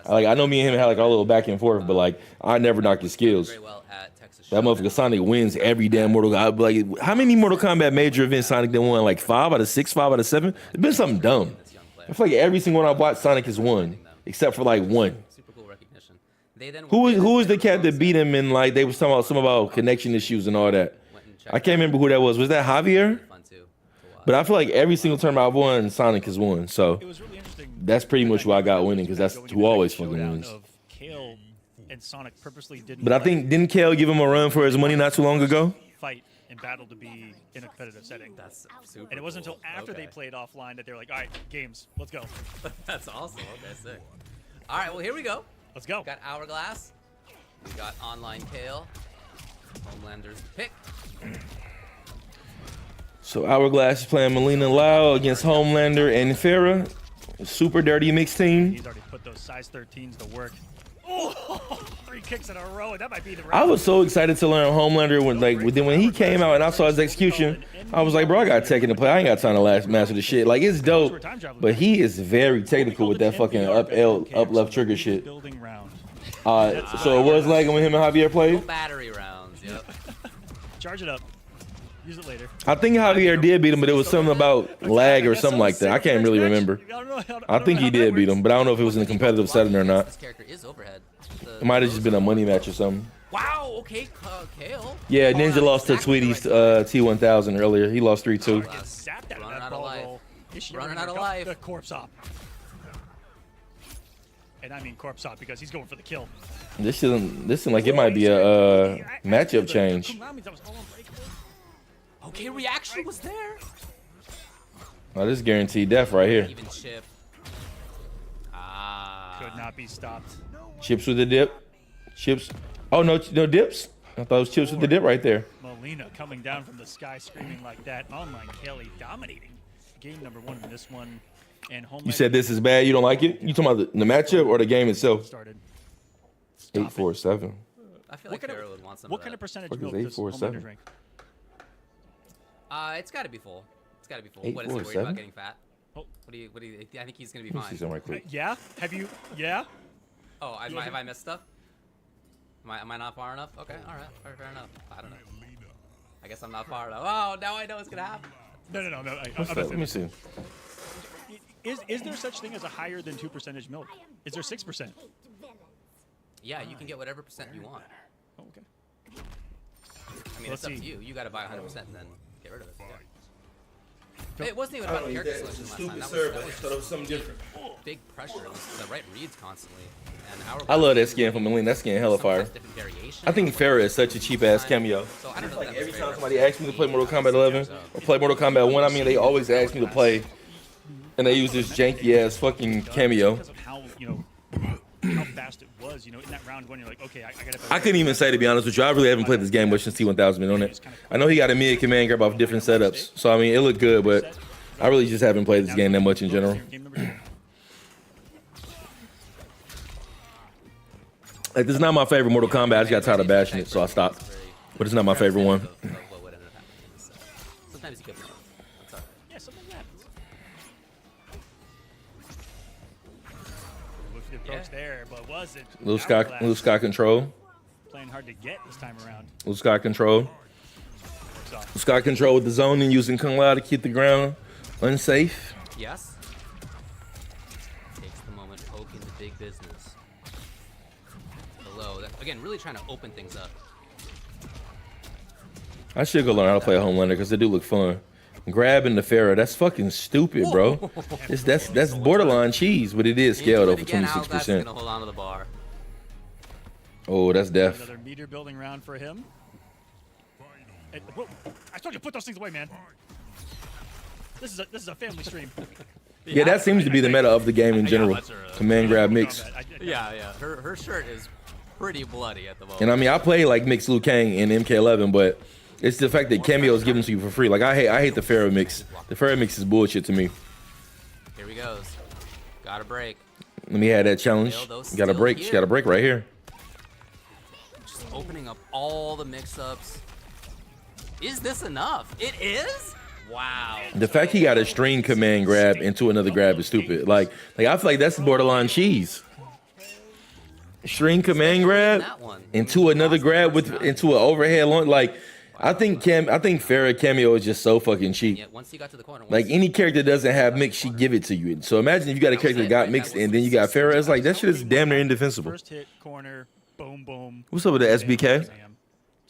S1: Like I know me and him had like our little back and forth, but like I never knocked his skills. That motherfucker Sonic wins every damn Mortal Kombat. Like, how many Mortal Kombat major events Sonic done won? Like 5 out of 6, 5 out of 7? It's been something dumb. I feel like every single one I've watched, Sonic has won, except for like one.
S4: Super cool recognition. They then
S1: Who was the cat that beat him and like they was talking about some about connection issues and all that? I can't remember who that was. Was that Javier? But I feel like every single tournament I've won, Sonic has won. So
S5: It was really interesting.
S1: that's pretty much who I got winning because that's who always fucking
S5: Showdown
S1: wins.
S5: of Kale and Sonic purposely didn't.
S1: But I think didn't Kale give him a run for his money not too long ago?
S5: Fight and battle to be in a competitive setting.
S4: That's super
S5: And it wasn't until
S4: cool.
S5: after they played offline that they were like, all right, games, let's go.
S4: That's awesome. Okay, sick. All right, well, here we go.
S5: Let's go.
S4: We got Hourglass. We got Online Kale. Homelander's pick.
S1: So Hourglass is playing Melina Lau against Homelander and Farah. Super dirty mixed team.
S5: He's already put those size 13s to work. Oh, 3 kicks in a row, and that might be the
S1: I was so excited to learn Homelander when he came out and I saw his execution. I was like, bro, I got Tekken to play. I ain't got time to master the shit. Like it's dope, but he is very technical with that fucking up left trigger shit.
S5: Building round.
S1: So it was like when him and Javier played.
S4: Battery rounds, yep.
S5: Charge it up. Use it later.
S1: I think Javier did beat him, but it was something about lag or something like that. I can't really remember. I think he did beat him, but I don't know if it was in a competitive setting or not.
S4: This character is overhead.
S1: It might have just been a money match or something.
S4: Wow, okay, Kale.
S1: Yeah, Ninja lost to Tweety's T1000 earlier. He lost 3-2.
S4: Running out of life. Running out of life.
S5: The corpse op. And I mean corpse op because he's going for the kill.
S1: This seems like it might be a matchup change.
S4: Okay, reaction was there.
S1: Oh, this is guaranteed death right here.
S4: Even chip.
S5: Could not be stopped.
S1: Chips with the dip. Chips. Oh, no dips? I thought it was chips with the dip right there.
S5: Molina coming down from the sky screaming like that. Online Kale dominating. Game number 1 in this one. And
S1: You said this is bad? You don't like it? You talking about the matchup or the game itself?
S5: Started.
S1: 8-4-7.
S4: I feel like Farah would want some
S5: What
S4: of
S5: kind
S4: that.
S5: of percentage
S1: Fuck is
S5: milk does
S1: 8-4-7?
S5: Homelander drink?
S4: It's got to be full. It's got to be full.
S1: 8,
S4: What is he
S1: 4,
S4: worried
S1: 7?
S4: about getting fat?
S5: Oh.
S4: What do you? I think he's gonna be
S1: Let me see
S4: fine.
S1: something right quick.
S5: Yeah? Have you? Yeah?
S4: Oh, have I missed stuff? Am I not far enough? Okay, all right, fair enough. I don't know. I guess I'm not far enough. Oh, now I know what's gonna happen.
S5: No.
S1: What's that? Let me see.
S5: Is there such thing as a higher than 2% milk? Is there 6%?
S4: Yeah, you can get whatever percent you want.
S5: Oh, okay.
S4: I mean,
S5: Let's
S4: it's up to
S5: see.
S4: you. You got to buy 100% and then get rid of it. Yeah. It wasn't even about character selection last time. That was
S1: something different.
S4: big pressure. It was the right reads constantly. And
S1: I love that skin from Malene. That skin hella fire. I think Farrah is such a cheap ass cameo.
S4: So I don't know.
S1: Like every time somebody asks me to play Mortal Kombat 11 or play Mortal Kombat 1, I mean they always ask me to play, and they use this janky ass fucking cameo.
S5: Because of how, you know, how fast it was, you know, in that round when you're like, okay, I gotta.
S1: I couldn't even say, to be honest with you, I really haven't played this game much since T1000 been on it. I know he got a mid command grab off different setups, so I mean it looked good, but I really just haven't played this game that much in general. Like, this is not my favorite Mortal Kombat. I just got tired of bashing it, so I stopped. But it's not my favorite one.
S4: Sometimes you get wrong. That's all right.
S5: Yeah, something happens. Look at the approach there, but was it?
S1: Blue Sky control.
S5: Playing hard to get this time around.
S1: Blue Sky control. Blue Sky control with the zoning, using Kung Lao to keep the ground unsafe.
S4: Yes. Takes the moment, poking the big business. Below. Again, really trying to open things up.
S1: I should go learn how to play a Homelander because they do look fun. Grabbing the Farrah, that's fucking stupid, bro. That's borderline cheese, but it is scale though for 26%.
S4: Hold on to the bar.
S1: Oh, that's death.
S5: Another meter building round for him. And, whoa, I told you to put those things away, man. This is a family stream.
S1: Yeah, that seems to be the meta of the game in general. Command grab mix.
S4: Yeah. Her shirt is pretty bloody at the moment.
S1: And I mean, I play like mixed Liu Kang in MK11, but it's the fact that cameo is given to you for free. Like I hate the Farrah mix. The Farrah mix is bullshit to me.
S4: Here he goes. Got a break.
S1: Let me have that challenge. Got a break. She got a break right here.
S4: Just opening up all the mix-ups. Is this enough? It is? Wow.
S1: The fact he got a string command grab into another grab is stupid. Like I feel like that's borderline cheese. String command grab into another grab into an overhead launch. Like I think Farrah cameo is just so fucking cheap.
S4: Yeah, once he got to the corner,
S1: like any character that doesn't have mix, she give it to you. So imagine if you got a character that got mixed and then you got Farrah. It's like that shit is damn near indefensible.
S5: First hit, corner, boom, boom.
S1: What's up with the SBK?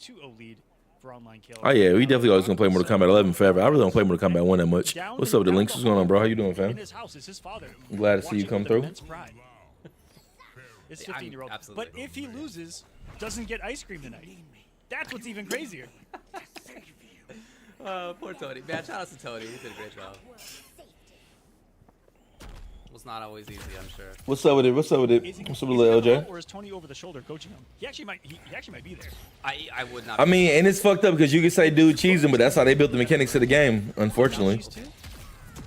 S5: 2-0 lead for online kill.
S1: Oh yeah, we definitely always gonna play Mortal Kombat 11 forever. I really don't play Mortal Kombat 1 that much. What's up with the links? What's going on, bro? How you doing, fam?
S5: In his house is his father.
S1: I'm glad to see you come through.
S5: It's 15-year-old. But if he loses, doesn't get ice cream tonight. That's what's even crazier.
S4: Poor Tony. Man, shout out to Tony. He did a great job. Was not always easy, I'm sure.
S1: What's up with it? What's up with it? What's up with little LJ?
S5: Or is Tony over the shoulder coaching him? He actually might be there.
S4: I would not.
S1: I mean, and it's fucked up because you can say dude cheesing, but that's how they built the mechanics of the game, unfortunately.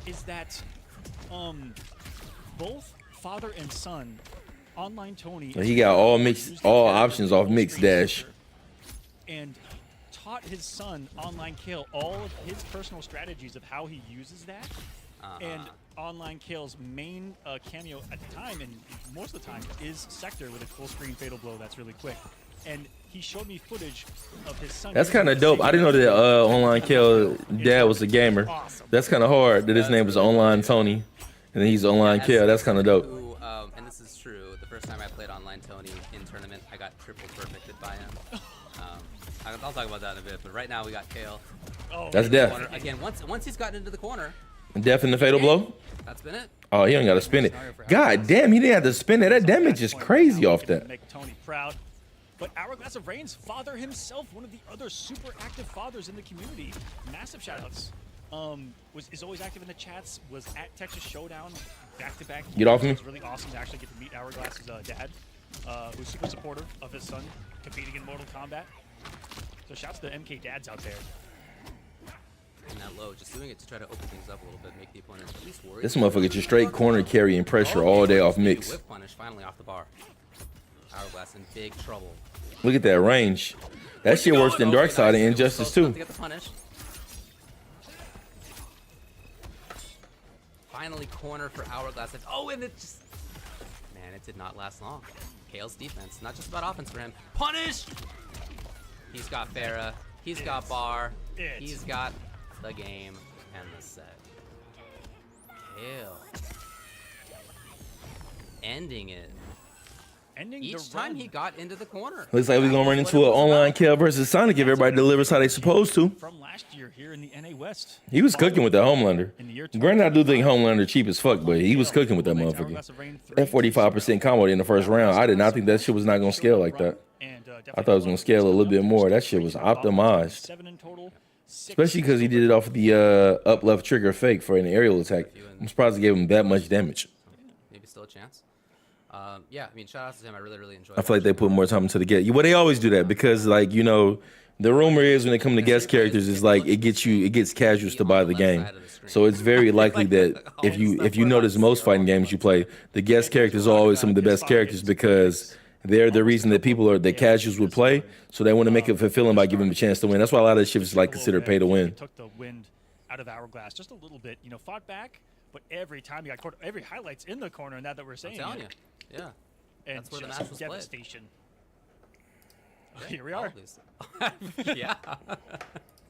S5: Is that both father and son, online Tony.
S1: He got all options off mix dash.
S5: And taught his son, online Kale, all of his personal strategies of how he uses that. And online Kale's main cameo at the time, and most of the time, is Sector with a full screen fatal blow that's really quick. And he showed me footage of his son.
S1: That's kind of dope. I didn't know that online Kale dad was a gamer. That's kind of hard that his name was Online Tony, and he's Online Kale. That's kind of dope.
S4: And this is true. The first time I played online Tony in tournament, I got triple perfected by him. I'll talk about that in a bit, but right now we got Kale.
S1: That's death.
S4: Again, once he's gotten into the corner.
S1: Death in the fatal blow?
S4: That's been it.
S1: Oh, he don't got to spin it. God damn, he didn't have to spin it. That damage is crazy off that.
S5: Make Tony proud. But Hourglass of Rain's father himself, one of the other super active fathers in the community. Massive shoutouts. Is always active in the chats, was at Texas Showdown back-to-back.
S1: Get off me.
S5: It was really awesome to actually get to meet Hourglass's dad, who's super supportive of his son competing in Mortal Kombat. So shouts to the MK dads out there.
S4: And that low, just doing it to try to open things up a little bit, make the opponent at least worried.
S1: This motherfucker just straight corner carrying pressure all day off mix.
S4: Whip punish finally off the bar. Hourglass in big trouble.
S1: Look at that range. That shit worse than Darkseid and Injustice too.
S4: To get the punish. Finally corner for Hourglass. Oh, and it just... Man, it did not last long. Kale's defense, not just about offense for him. Punish! He's got Farrah. He's got Bar. He's got the game and the set. Kale. Ending it.
S5: ending
S4: each
S5: the
S4: time
S5: run.
S4: he got into the corner.
S1: Looks like we're
S4: That
S1: gonna run
S4: was
S1: into
S4: what
S1: an
S4: it was
S1: online
S4: about.
S1: Kale versus Sonic if everybody delivers how they supposed to.
S5: From last year here in the NA West.
S1: He was cooking with that Homelander.
S5: In the year
S1: Granted, I do think
S5: 2025,
S1: Homelander cheap as fuck, but he was cooking with that motherfucker.
S5: Hourglass of Rain 3
S1: That 45% combo in the first round, I did not think that shit was not gonna scale like that. I thought it was gonna scale a little bit more. That shit was optimized.
S5: 7 in total, 6
S1: Especially because he did it off of the up left trigger fake for an aerial attack. I'm surprised he gave him that much damage.
S4: Maybe still a chance. Yeah, I mean, shout out to him. I really enjoyed.
S1: I feel like they put more time into the get. Well, they always do that because, like, you know, the rumor is when it comes to guest characters, it's like it gets casuals to buy the game. So it's very likely that if you notice most fighting games you play, the guest characters are always some of the best characters because they're the reason that the casuals would play. So they want to make it fulfilling by giving them a chance to win. That's why a lot of this shit is like considered pay to win.
S5: Took the wind out of Hourglass just a little bit. You know, fought back, but every time he got caught, every highlight's in the corner. Now that we're saying
S4: I'm telling
S5: it.
S4: you, yeah.
S5: And
S4: That's where the
S5: just
S4: match was played.
S5: devastation.
S4: Yeah,
S5: Here we are.
S4: Yeah.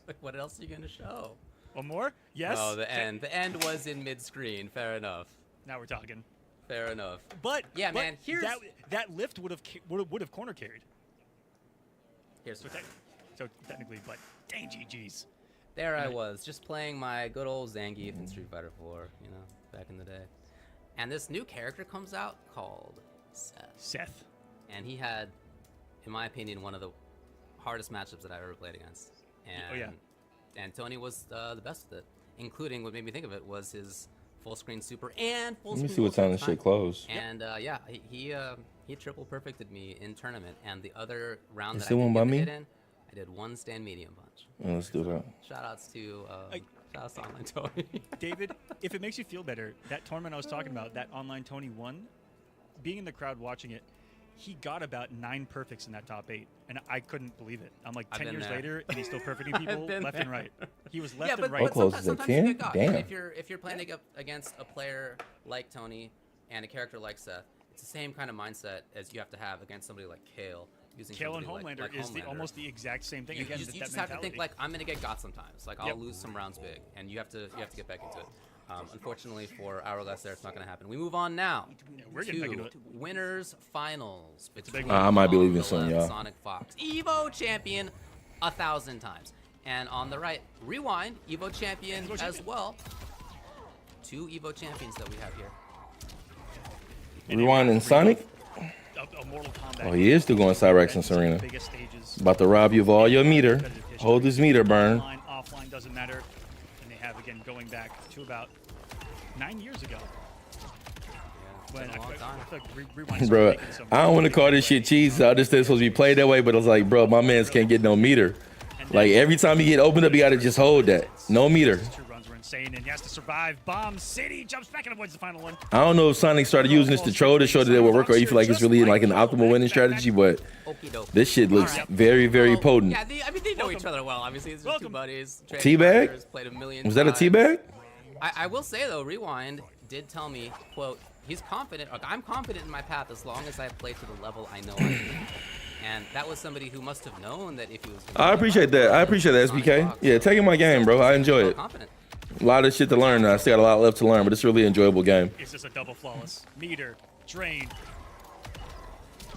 S4: Like, what else are you gonna show?
S5: One more? Yes.
S4: Oh, the end. The end was in mid-screen. Fair enough.
S5: Now we're talking.
S4: Fair enough.
S5: But
S4: yeah, man. Here's
S5: that lift would have corner carried.
S4: Here's
S5: So technically, but dang GGs.
S4: there I was, just playing my good old Zangief in Street Fighter 4, you know, back in the day. And this new character comes out called Seth. And he had, in my opinion, one of the hardest matchups that I've ever played against. And, and Tony was the best with it, including what made me think of it was his full screen super and full
S1: Let
S4: screen.
S1: me see what time this shit closed.
S4: And yeah, he triple perfected me in tournament. And the other round
S1: Is
S4: that
S1: the
S4: I
S1: one
S4: didn't
S1: by
S4: get the
S1: me?
S4: hit in, I did one stand medium punch.
S1: Yeah, let's do that.
S4: Shout outs to Online Tony.
S5: David, if it makes you feel better, that tournament I was talking about, that online Tony won, being in the crowd watching it, he got about 9 perfects in that top 8, and I couldn't believe it. I'm like 10 years later, and he's still perfecting people left and right. He was left and right.
S1: How close is that, 10? Damn.
S4: If you're playing against a player like Tony and a character like Seth, it's the same kind of mindset as you have to have against somebody like Kale.
S5: Kale and Homelander is almost the exact same thing.
S4: You
S5: Again,
S4: just
S5: that
S4: have to think like I'm gonna get got sometimes. Like I'll lose some rounds big, and you have to get back into it. Unfortunately for Hourglass, there it's not gonna happen. We move on now to winners finals between
S1: I might be leaving soon, y'all.
S4: SonicFox, Evo champion 1,000 times, and on the right, Rewind, Evo champion as well. 2 Evo champions that we have here.
S1: Rewind and Sonic. Oh, he is still going Cyrex and Serena. About to rob you of all your meter. Hold his meter burn.
S5: Offline doesn't matter. And they have, again, going back to about 9 years ago.
S4: When
S1: Bro, I don't want to call this shit cheese. I understand it's supposed to be played that way, but I was like, bro, my mans can't get no meter. Like, every time you get opened up, you got to just hold that. No meter.
S5: Insane, and he has to survive. Bomb City jumps back and avoids the final one.
S1: I don't know if Sonic started using this to troll to show that it would work, or you feel like it's really like an optimal winning strategy, but this shit looks very, very potent.
S4: Yeah, I mean, they know each other well. Obviously, it's just 2 buddies.
S1: Teabag?
S4: Played a million
S1: Was that a
S4: times.
S1: teabag?
S4: I will say, though, Rewind did tell me, quote, he's confident, like, I'm confident in my path as long as I play to the level I know I can. And that was somebody who must have known that if he was
S1: I appreciate that. I appreciate that, SBK. Yeah, taking my game, bro. I enjoy it. A lot of shit to learn. I still got a lot left to learn, but it's a really enjoyable game.
S5: Is this a double flawless? Meter, drain.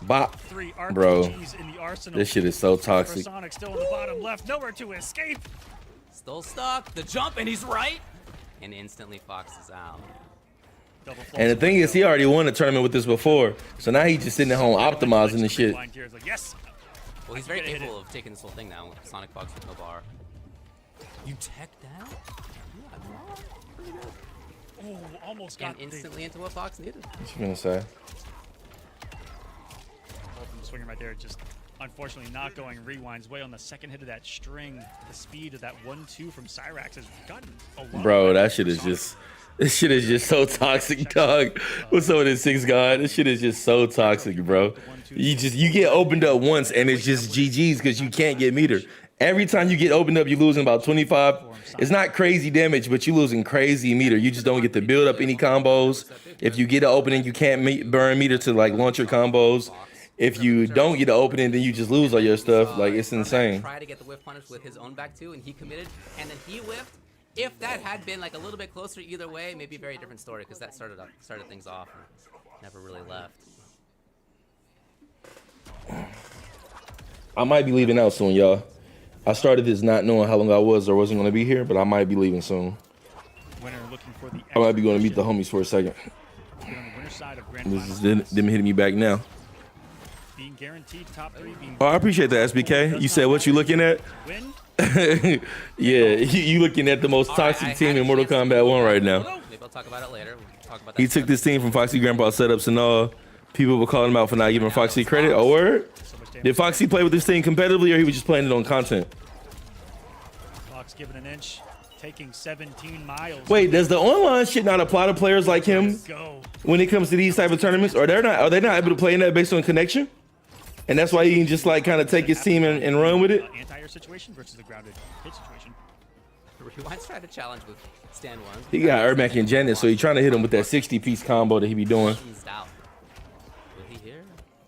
S1: Bop.
S5: 3
S1: bro.
S5: RPGs in the arsenal.
S1: This shit is so toxic.
S5: Sonic still on the bottom left, nowhere to escape.
S4: Still stuck. The jump, and he's right. And instantly Fox is out.
S1: And the thing is, he already won a tournament with this before, so now he's just sitting at home optimizing the shit.
S5: Yes.
S4: Well, he's very capable of taking this whole thing now with SonicFox with no bar. You tech that?
S5: Oh, almost got
S4: and instantly into what Fox needed.
S1: What you gonna say?
S5: Swinging right there, just unfortunately not going. Rewinds way on the second hit of that string. The speed of that 1-2 from Cyrax has gotten a lot.
S1: Bro, that shit is just. This shit is just so toxic, dog. With some of this 6 God, this shit is just so toxic, bro. You get opened up once and it's just GG's because you can't get meter. Every time you get opened up, you're losing about 25. It's not crazy damage, but you're losing crazy meter. You just don't get to build up any combos. If you get an opening, you can't burn meter to like launch your combos. If you don't get an opening, then you just lose all your stuff. Like, it's insane.
S4: Try to get the whiff punish with his own back too, and he committed, and then he whiffed. If that had been like a little bit closer either way, maybe a very different story, because that started things off and never really left.
S1: I might be leaving out soon, y'all. I started this not knowing how long I was or wasn't going to be here, but I might be leaving soon.
S5: Winner looking for the
S1: I might be going to meet the homies for a second.
S5: on the winner's side of Grand
S1: This is
S5: Finals.
S1: them hitting me back now.
S5: Being guaranteed top 3. Being
S1: Oh, I appreciate that, SBK. You said what you looking at?
S5: win.
S1: Yeah, you looking at the most toxic team in Mortal Kombat 1 right now.
S4: Maybe I'll talk about it later. We'll talk about that
S1: He took this team from Foxy Grandpa setups and all. People were calling him out for not giving Foxy credit. Oh, word?
S5: So much damage.
S1: Did Foxy play with this team competitively or he was just playing it on content?
S5: Fox giving an inch, taking 17 miles.
S1: Wait, does the online shit not apply to players like him
S5: Go.
S1: when it comes to these type of tournaments? Or are they not able to play in that based on connection? And that's why he can just like kind of take his team and run with it?
S5: Anti-air situation versus the grounded hit situation.
S4: Rewind's trying to challenge with stand 1.
S1: He got Ermac and Janet, so he's trying to hit him with that 60-piece combo that he be doing.
S4: Eased out. Will he hear?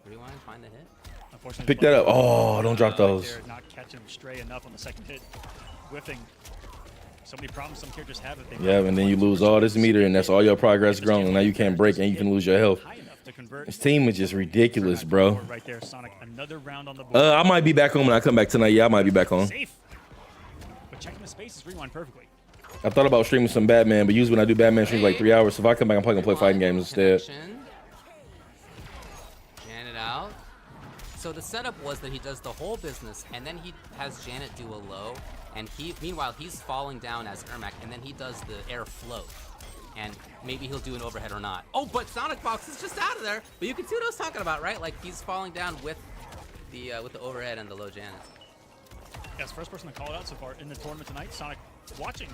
S4: Rewind, find the hit.
S5: Unfortunately,
S1: Pick that up. Oh, don't drop those.
S5: They're not catching him stray enough on the second hit. Whiffing. So many problems some characters have that they
S1: Yeah, and then you lose all this meter, and that's all your progress grown, and now you can't break, and you can lose your health.
S5: high enough to convert.
S1: This team is just ridiculous, bro.
S5: Right there, Sonic. Another round on the board.
S1: I might be back on when I come back tonight. Yeah, I might be back on.
S5: Safe. But checking the spaces, Rewind perfectly.
S1: I thought about streaming some Batman, but usually when I do Batman streams like 3 hours. So if I come back, I'm probably gonna play fighting games instead.
S4: Connection. Janet out. So the setup was that he does the whole business, and then he has Janet do a low, and meanwhile he's falling down as Ermac, and then he does the air float, and maybe he'll do an overhead or not. Oh, but SonicFox is just out of there. But you can see what I was talking about, right? Like he's falling down with the overhead and the low Janet.
S5: Yes, first person to call it out so far in the tournament tonight. Sonic, watching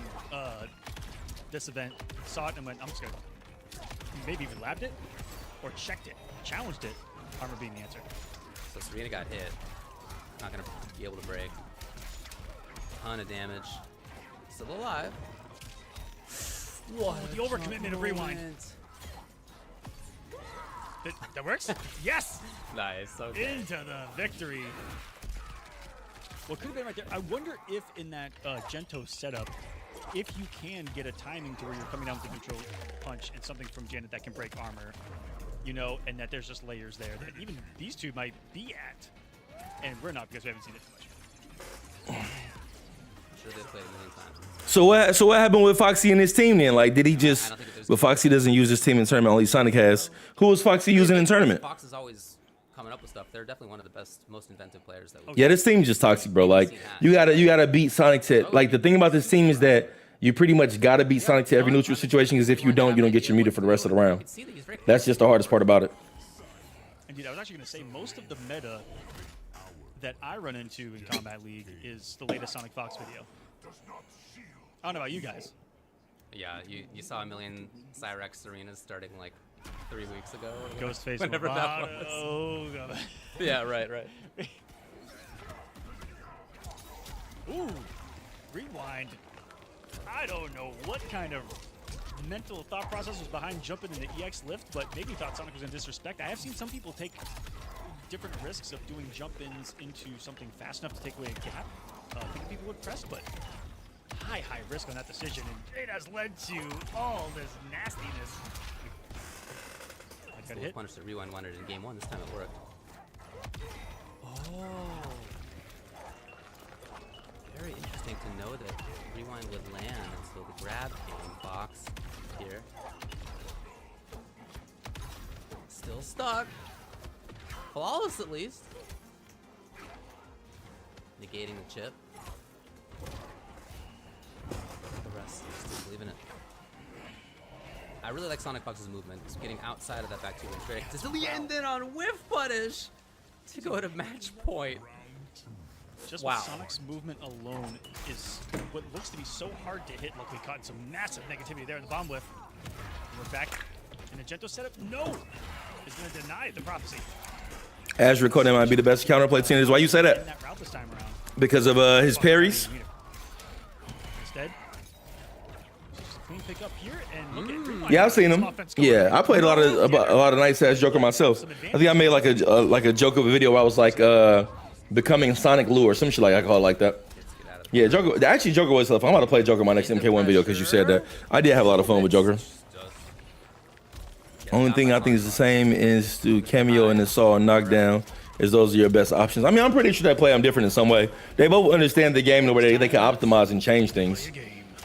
S5: this event, saw it and went, I'm just gonna maybe even labbed it or checked it, challenged it. Armor being the answer.
S4: So Serena got hit. Not gonna be able to break. Ton of damage. Still alive.
S5: What? The overcommitment of Rewind. That works? Yes!
S4: Nice. Okay.
S5: Into the victory. What could have been right there. I wonder if in that Gento setup, if you can get a timing to where you're coming down with the neutral punch and something from Janet that can break armor, you know, and that there's just layers there that even these two might be at. And we're not because we haven't seen it too much.
S4: I'm sure they've played a million times.
S1: So what happened with Foxy and his team then? Like, did he just? But Foxy doesn't use his team in tournament. Only Sonic has. Who was Foxy using in tournament?
S4: Fox is always coming up with stuff. They're definitely one of the best, most inventive players that we.
S1: Yeah, this team's just toxic, bro. Like, you gotta beat Sonic to. Like, the thing about this team is that you pretty much gotta beat Sonic to every neutral situation. Because if you don't get your meter for the rest of the round. That's just the hardest part about it.
S5: Indeed, I was actually going to say most of the meta that I run into in Combat League is the latest SonicFox video. I don't know about you guys.
S4: Yeah, you saw a million Cyrex arenas starting like 3 weeks ago.
S5: Ghostface.
S4: Whenever that was.
S5: Oh, God.
S4: Yeah, right.
S5: Ooh, Rewind. I don't know what kind of mental thought process was behind jumping in the EX lift, but maybe thought Sonic was in disrespect. I have seen some people take different risks of doing jump-ins into something fast enough to take away a gap. I think people would press, but high risk on that decision, and it has led to all this nastiness. I got hit.
S4: Punish that Rewind wanted in game 1. This time it worked. Oh. Very interesting to know that Rewind would land, and so the grab came. Fox here. Still stuck. Flawless at least. Negating the chip. The rest, still believe in it. I really like SonicFox's movement. It's getting outside of that back 2 and trick. Until the end then on whiff punish to go to match point.
S5: Just
S4: wow.
S5: with Sonic's movement alone is what looks to be so hard to hit. Luckily caught in some massive negativity there in the bomb whiff. And we're back in a Gento setup. No! Is going to deny the prophecy.
S1: Azure Conan might be the best counterplay team. Is why you say
S5: In
S1: that?
S5: that route this time around.
S1: Because of his parries?
S5: Instead, just a clean pick up here and look at Rewind.
S1: Yeah, I've seen
S5: Some
S1: him.
S5: offense going.
S1: Yeah, I played a lot of nice ass Joker myself. I think I made like a joke of a video where I was like becoming Sonic Lou or some shit like I call it like that. Yeah, Joker. Actually, Joker was tough. I'm about to play Joker in my next MK1 video because you said that. I did have a lot of fun with Joker. Only thing I think is the same is to cameo in the Saw knockdown. is those are your best options. I mean, I'm pretty sure they play them different in some way. They both understand the game the way they can optimize and change things.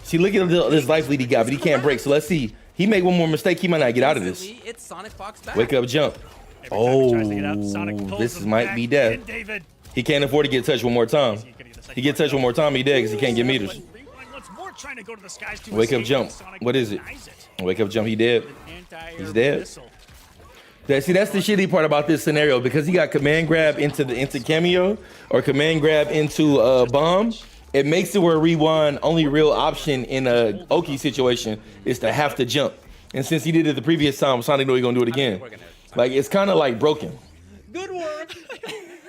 S1: See, look at this life lead he got, but he can't break. So let's see. He make one more mistake, he might not get out of this.
S4: It's SonicFox back.
S1: Wake up, jump. Oh, this might be death. He can't afford to get touched one more time. He get touched one more time, he dead because he can't get meters. Wake up, jump. What is it? Wake up, jump. He dead. He's dead. See, that's the shitty part about this scenario because he got command grab into cameo or command grab into bomb. It makes it where rewind only real option in a Oki situation is to have to jump. And since he did it the previous time, Sonic know he's gonna do it again. Like it's kind of like broken.
S4: Good work.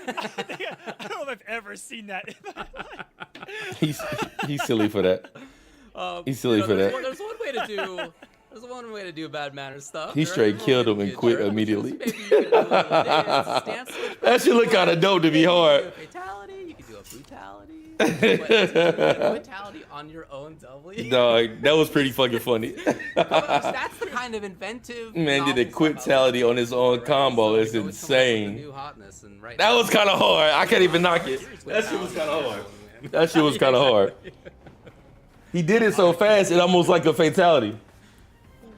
S5: I don't know if I've ever seen that.
S1: He's silly for that. He's silly for that.
S4: There's one way to do. There's one way to do bad manner stuff.
S1: He straight killed him and quit immediately.
S4: Maybe you could do a little dance, stance switch.
S1: That should look kind of dope to be hard.
S4: You could do a fatality. You could do a brutality. Fatality on your own doubly.
S1: Dog, that was pretty fucking funny.
S4: That's the kind of inventive.
S1: Man did a quitality on his own combo. It's insane.
S4: New hotness and right
S1: That
S4: now,
S1: was kind of hard. I can't even knock it. That shit was kind of hard. That shit was kind of hard. He did it so fast, it almost like a fatality.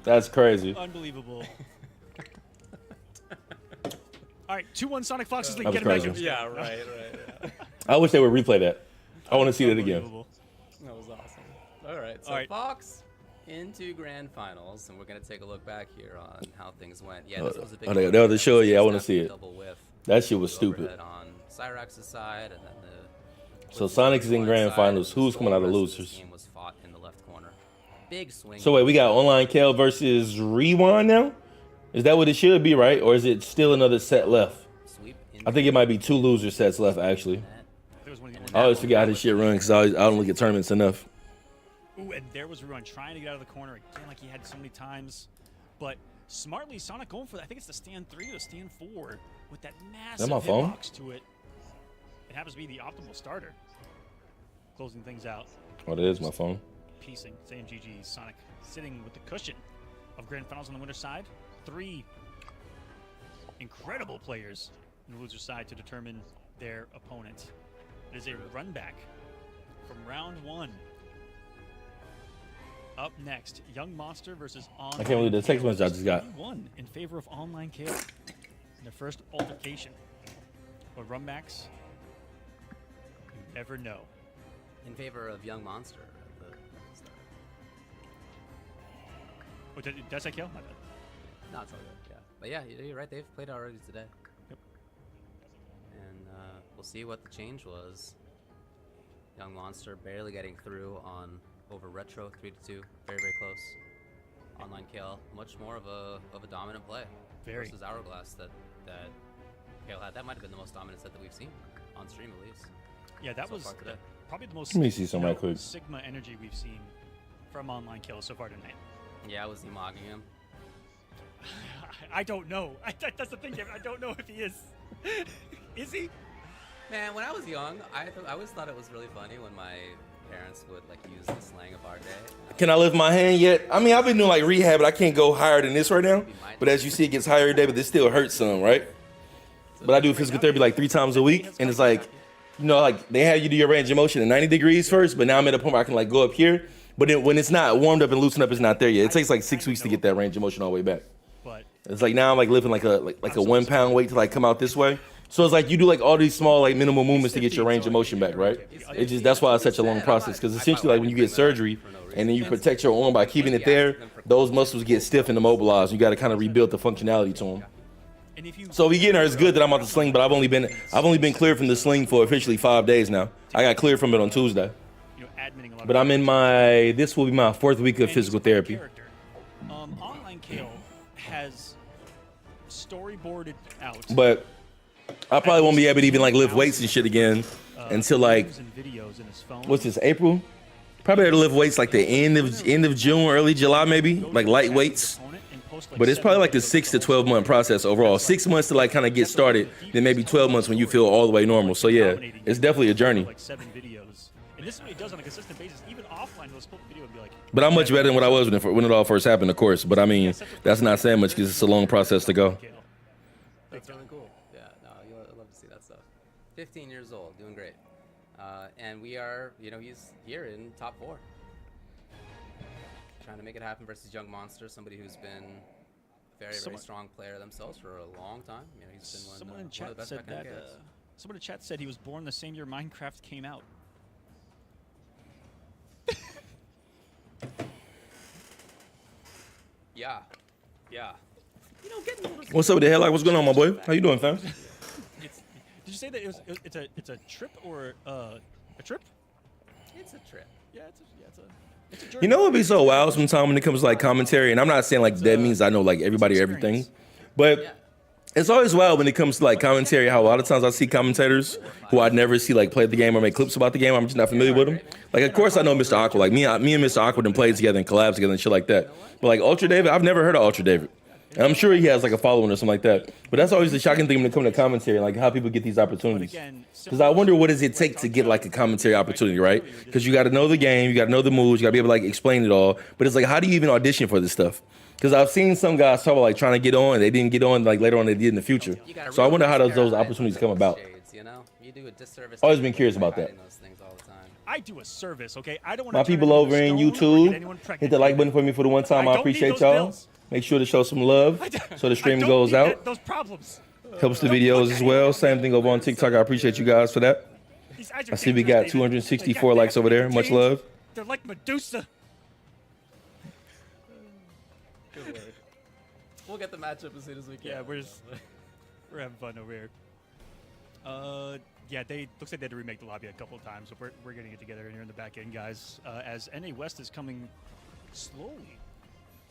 S1: That's crazy.
S5: Unbelievable. All right, 2-1 SonicFox's lead.
S1: That was
S5: Get him back
S1: crazy.
S5: in.
S4: Yeah, right. Yeah.
S1: I wish they would replay that. I want to see that again.
S5: Unbelievable.
S4: That was awesome. All right, so
S5: All right.
S4: Fox into grand finals, and we're gonna take a look back here on how things went. Yeah, this was a big.
S1: That was the show. Yeah, I want to see it.
S4: Double whiff.
S1: That shit was stupid.
S4: Overhead on Cyrax's side, and then the.
S1: So Sonic's in grand finals. Who's coming out of losers?
S4: Game was fought in the left corner. Big swing.
S1: So wait, we got online Kale versus Rewind now? Is that what it should be, right? Or is it still another set left?
S4: Sweep
S1: I think it might be 2 loser sets left, actually.
S5: There was one of
S1: I always forget how this shit runs because I don't look at tournaments enough.
S5: Ooh, and there was Ruan trying to get out of the corner again, like he had so many times. But smartly, Sonic going for, I think it's the stand 3 or the stand 4 with that massive
S1: my phone?
S5: hitbox to it. It happens to be the optimal starter. Closing things out.
S1: Oh, that is my phone.
S5: Piecing, saying GG. Sonic sitting with the cushion of grand finals on the winner's side. 3 incredible players on the loser's side to determine their opponent. It is a run back from round 1. Up next, Young Monster versus Online.
S1: I can't believe the text message I just got.
S5: Won in favor of Online Kale in their first altercation. But run backs, you never know.
S4: in favor of Young Monster. At the start.
S5: Oh, did I say Kale? My bad.
S4: No, it's all good. Yeah, but yeah, you're right. They've played already today.
S5: Yep.
S4: And we'll see what the change was. Young Monster barely getting through on over Retro 3-2, very very close. Online Kale, much more of a dominant play
S5: Very.
S4: versus Hourglass that Kale had. That might have been the most dominant set that we've seen on stream at least.
S5: Yeah, that
S4: so
S5: was
S4: far today.
S5: probably the most
S1: Let me see some right quick.
S5: Sigma energy we've seen from Online Kale so far tonight.
S4: Yeah, was he mocking him?
S5: I don't know. That's the thing, Kevin. I don't know if he is. Is he?
S4: Man, when I was young, I always thought it was really funny when my parents would like use the slang of our day.
S1: Can I lift my hand yet? I mean, I've been doing like rehab, but I can't go higher than this right now. But as you see, it gets higher every day, but this still hurts some, right? But I do physical therapy like 3 times a week, and it's like, you know, like they have you do your range of motion at 90 degrees first, but now I'm at a point where I can like go up here. But then when it's not warmed up and loosened up, it's not there yet. It takes like 6 weeks to get that range of motion all the way back.
S5: But
S1: It's like now I'm like lifting like a 1 pound weight to like come out this way. So it's like you do like all these small like minimal movements to get your range of motion back, right? It just that's why it's such a long process because essentially like when you get surgery and then you protect your arm by keeping it there, those muscles get stiff and immobilized. You got to kind of rebuild the functionality to them.
S5: and if you
S1: So we getting there. It's good that I'm out the sling, but I've only been cleared from the sling for officially 5 days now. I got cleared from it on Tuesday,
S5: admitting a lot
S1: but
S5: of
S1: I'm in this will be my 4th week of
S5: and he's
S1: physical
S5: a great
S1: therapy.
S5: character. Online Kale has storyboarded out.
S1: But I probably won't be able to even like lift weights and shit again until like
S5: and videos in his phone.
S1: what's this, April? Probably able to lift weights like the end of June, early July maybe, like light weights. But it's probably like the 6 to 12 month process overall. 6 months to like kind of get started, then maybe 12 months when you feel all the way normal. So yeah, it's definitely a journey.
S5: Like 7 videos. And this is what he does on a consistent basis, even offline. He'll split the video and be like,
S1: But I'm much better than what I was when it all first happened, of course. But I mean, that's not saying much because it's a long process to go.
S5: Kale.
S4: That's really cool. Yeah, no, I love to see 15 years old, doing great. And we are, you know, he's here in top 4. Trying to make it happen versus Young Monster, somebody who's been a very strong player themselves for a long time. You know, he's been
S5: Someone in
S4: one of
S5: chat
S4: the best
S5: said
S4: back-end
S5: that.
S4: kids.
S5: Someone in chat said he was born the same year Minecraft came out.
S4: Yeah. Yeah. You know, getting a little
S1: What's up with the headlock? What's going on, my boy? How you doing, fam?
S5: Did you say that it's a trip or a trip?
S4: It's a trip.
S5: Yeah, it's a journey.
S1: You know what would be so wild sometimes when it comes to like commentary, and I'm not saying like that means I know like everybody or everything, but
S4: Yeah.
S1: it's always wild when it comes to like commentary, how a lot of times I see commentators who I'd never see like play the game or make clips about the game. I'm just not familiar with them. Like, of course I know Mr. Aqua. Like me and Mr. Aqua done played together and collabed together and shit like that. But like Ultra David, I've never heard of Ultra David. And I'm sure he has like a following or something like that. But that's always the shocking thing when it comes to commentary, like how people get these opportunities. Because I wonder what does it take to get like a commentary opportunity, right? Because you got to know the game, you got to know the moves, you got to be able to like explain it all. But it's like, how do you even audition for this stuff? Because I've seen some guys talk about like trying to get on, they didn't get on, like later on they did in the future. So I wonder how those opportunities come about.
S4: You know, you do a disservice.
S1: Always been curious about that.
S4: Those things all the time.
S5: I do a service, okay? I don't want
S1: My people over in YouTube, hit the like button for me for the one time. I appreciate y'all. Make sure to show some love so the stream goes out.
S5: Those problems.
S1: Helps the videos as well. Same thing over on TikTok. I appreciate you guys for that. I see we got 264 likes over there. Much love.
S5: They're like Medusa.
S4: Good word. We'll get the matchup as soon as we can.
S5: Yeah, we're having fun over here. Yeah, looks like they had to remake the lobby a couple of times, so we're getting it together here in the back end, guys. As NA West is coming slowly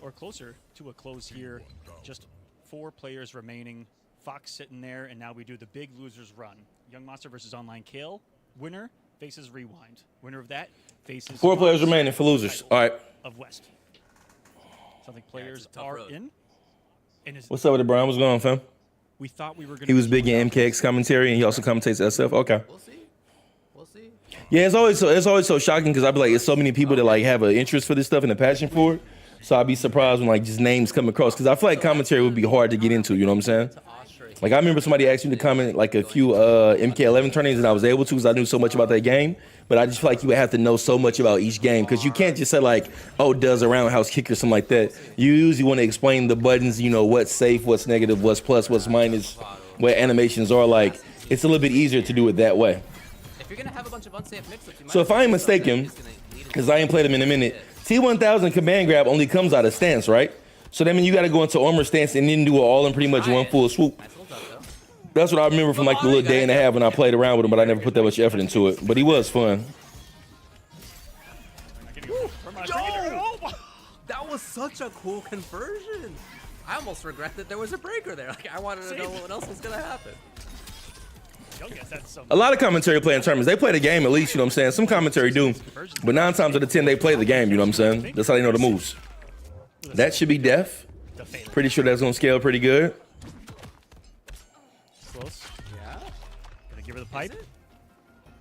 S5: or closer to a close here. Just 4 players remaining. Fox sitting there, and now we do the big losers run. Young Monster versus Online Kale. Winner faces Rewind. Winner of that faces
S1: 4 players remaining for losers. All right.
S5: Of West. Something
S4: it's
S5: players
S4: a tough
S5: are
S4: road.
S5: in. And
S1: What's up with it, Brian? What's going on, fam?
S5: we thought we were going to.
S1: He was big in MKX commentary, and he also commentates SF. Okay.
S4: We'll see. We'll see.
S1: Yeah, it's always so shocking because I be like, it's so many people that like have an interest for this stuff and a passion for it. So I'd be surprised when like just names come across because I feel like commentary would be hard to get into. You know what I'm saying? Like I remember somebody asked me to comment like a few MK11 tournaments, and I was able to because I knew so much about that game. But I just feel like you would have to know so much about each game because you can't just say like, oh, does a roundhouse kick or something like that. You usually want to explain the buttons, you know, what's safe, what's negative, what's plus, what's minus, what animations are like. It's a little bit easier to do it that way.
S4: If you're gonna have a bunch of unsafe mix-ups, you might
S1: So if I ain't mistaken, because I ain't played them in a minute, T1000 command grab only comes out of stance, right? So that means you got to go into armor stance and then do it all in pretty much one full swoop. That's what I remember from like the little day and a half when I played around with him, but I never put that much effort into it. But he was fun.
S4: That was such a cool conversion. I almost regret that there was a breaker there. Like I wanted to know what else was gonna happen.
S1: A lot of commentary play in tournaments. They play the game at least, you know what I'm saying? Some commentary do. But 9 times out of 10, they play the game, you know what I'm saying? That's how they know the moves. That should be def. Pretty sure that's gonna scale pretty good.
S5: Close.
S4: Yeah.
S5: Gonna give her the pipe.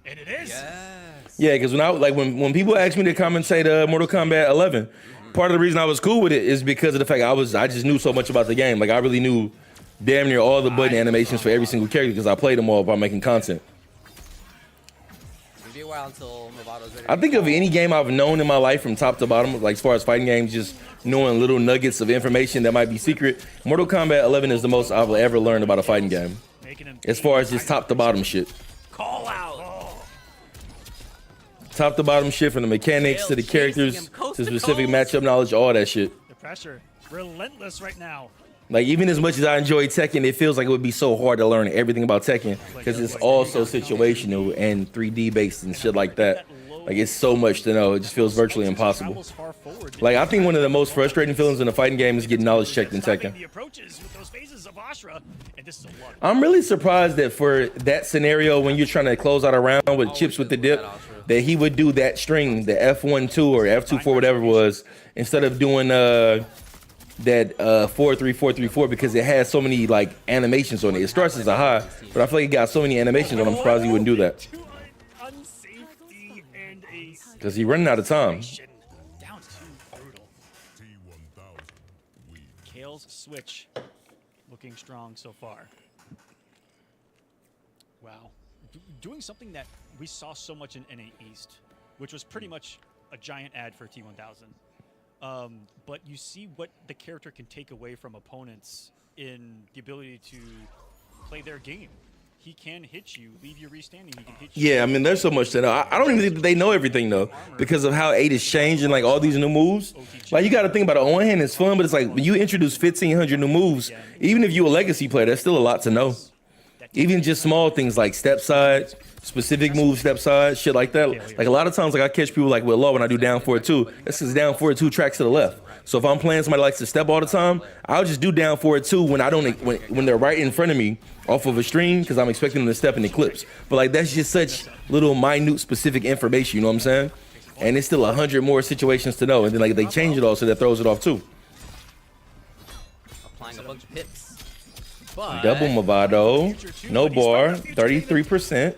S5: And it is.
S4: Yes.
S1: Yeah, because when people ask me to commentate Mortal Kombat 11, part of the reason I was cool with it is because of the fact I just knew so much about the game. Like I really knew damn near all the button animations for every single character because I played them all by making content.
S4: It'll be a while until Movato's ready.
S1: I think of any game I've known in my life from top to bottom, like as far as fighting games, just knowing little nuggets of information that might be secret. Mortal Kombat 11 is the most I've ever learned about a fighting game. As far as just top to bottom shit.
S4: Call out.
S1: Top to bottom shit from the mechanics to the characters to specific matchup knowledge, all that shit.
S5: The pressure, relentless right now.
S1: Like even as much as I enjoy Tekken, it feels like it would be so hard to learn everything about Tekken because it's all so situational and 3D based and shit like that. Like it's so much to know. It just feels virtually impossible. Like I think one of the most frustrating feelings in a fighting game is getting knowledge checked in Tekken. I'm really surprised that for that scenario when you're trying to close out a round with chips with the dip, that he would do that string, the F1-2 or F2-4, whatever it was, instead of doing that 4-3-4-3-4 because it has so many like animations on it. It starts as a high, but I feel like it got so many animations on it. I'm surprised he wouldn't do that. Because he's running out of time.
S5: Down too brutal. Kale's switch looking strong so far. Wow. doing something that we saw so much in NA East, which was pretty much a giant ad for T1000. But you see what the character can take away from opponents in the ability to play their game. He can hit you, leave you restanding. He can hit you.
S1: Yeah, I mean, there's so much to know. I don't even think that they know everything though, because of how 8 is changing, like all these new moves. Like you got to think about it. On one hand, it's fun, but it's like when you introduce 1,500 new moves, even if you're a legacy player, that's still a lot to know. Even just small things like step side, specific moves, step side, shit like that. Like a lot of times, like I catch people like with low when I do down forward 2. This is down forward 2 tracks to the left. So if I'm playing somebody likes to step all the time, I'll just do down forward 2 when I don't when they're right in front of me off of a stream because I'm expecting them to step in the clips. But like that's just such little minute specific information, you know what I'm saying? And it's still 100 more situations to know, and then like they change it all, so that throws it off too.
S4: Applying a bunch of hits. But
S1: Double Movado, no bar, 33%.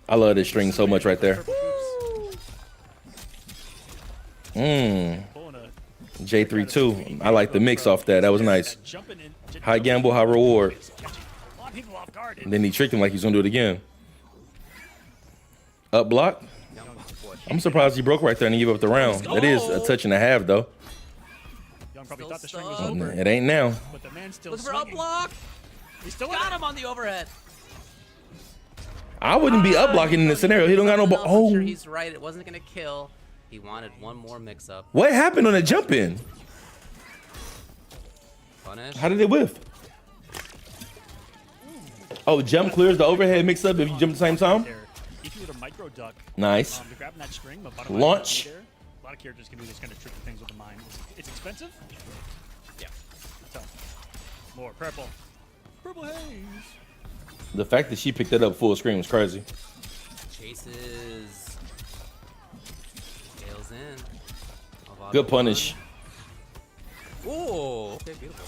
S1: I love this string so much right there. J32. I like the mix off that. That was nice. High gamble, high reward. And then he tricked him like he's gonna do it again. Up block. I'm surprised he broke right there and he gave up the round. That is a touch and a half though.
S5: Young probably thought the string was over.
S1: It ain't now.
S5: But the man's still
S4: look for up block.
S5: He's still
S4: Got him on the overhead.
S1: I wouldn't be up blocking in this scenario. He don't got no ball.
S4: I'm
S1: Oh,
S4: sure he's right. It wasn't gonna kill. He wanted one more mix-up.
S1: what happened on the jump in?
S4: Punish.
S1: How did it whiff? Oh, jump clears the overhead mix up if you jump at the same time.
S5: If you were to micro duck,
S1: Nice.
S5: to grabbing that string, but
S1: Launch.
S5: there, a lot of characters can do this kind of tricky things with the mind. It's expensive. Yeah. So, more purple. Purple haze.
S1: The fact that she picked that up full screen was crazy.
S4: Chases. Kale's in. Movado
S1: Good punish.
S4: Ooh. Okay, beautiful.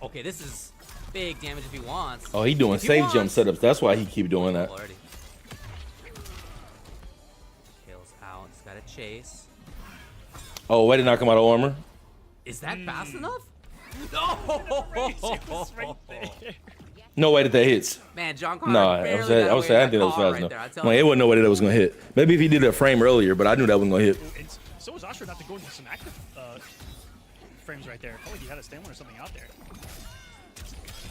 S4: Okay, this is big damage if he wants.
S1: Oh, he doing
S4: If he
S1: safe
S4: wants.
S1: jump setups. That's why he keep doing that.
S4: Already. Kale's out. He's got a chase.
S1: Oh, way to knock him out of armor.
S4: Is that fast enough?
S1: No way that hits.
S4: Man, John Connor.
S1: No, I was saying I didn't think that was fast enough. Well, it wasn't no way that was gonna hit. Maybe if he did a frame earlier, but I knew that wasn't gonna hit.
S5: And so was Oscar not to go into some active frames right there. Felt like he had a stamina or something out there.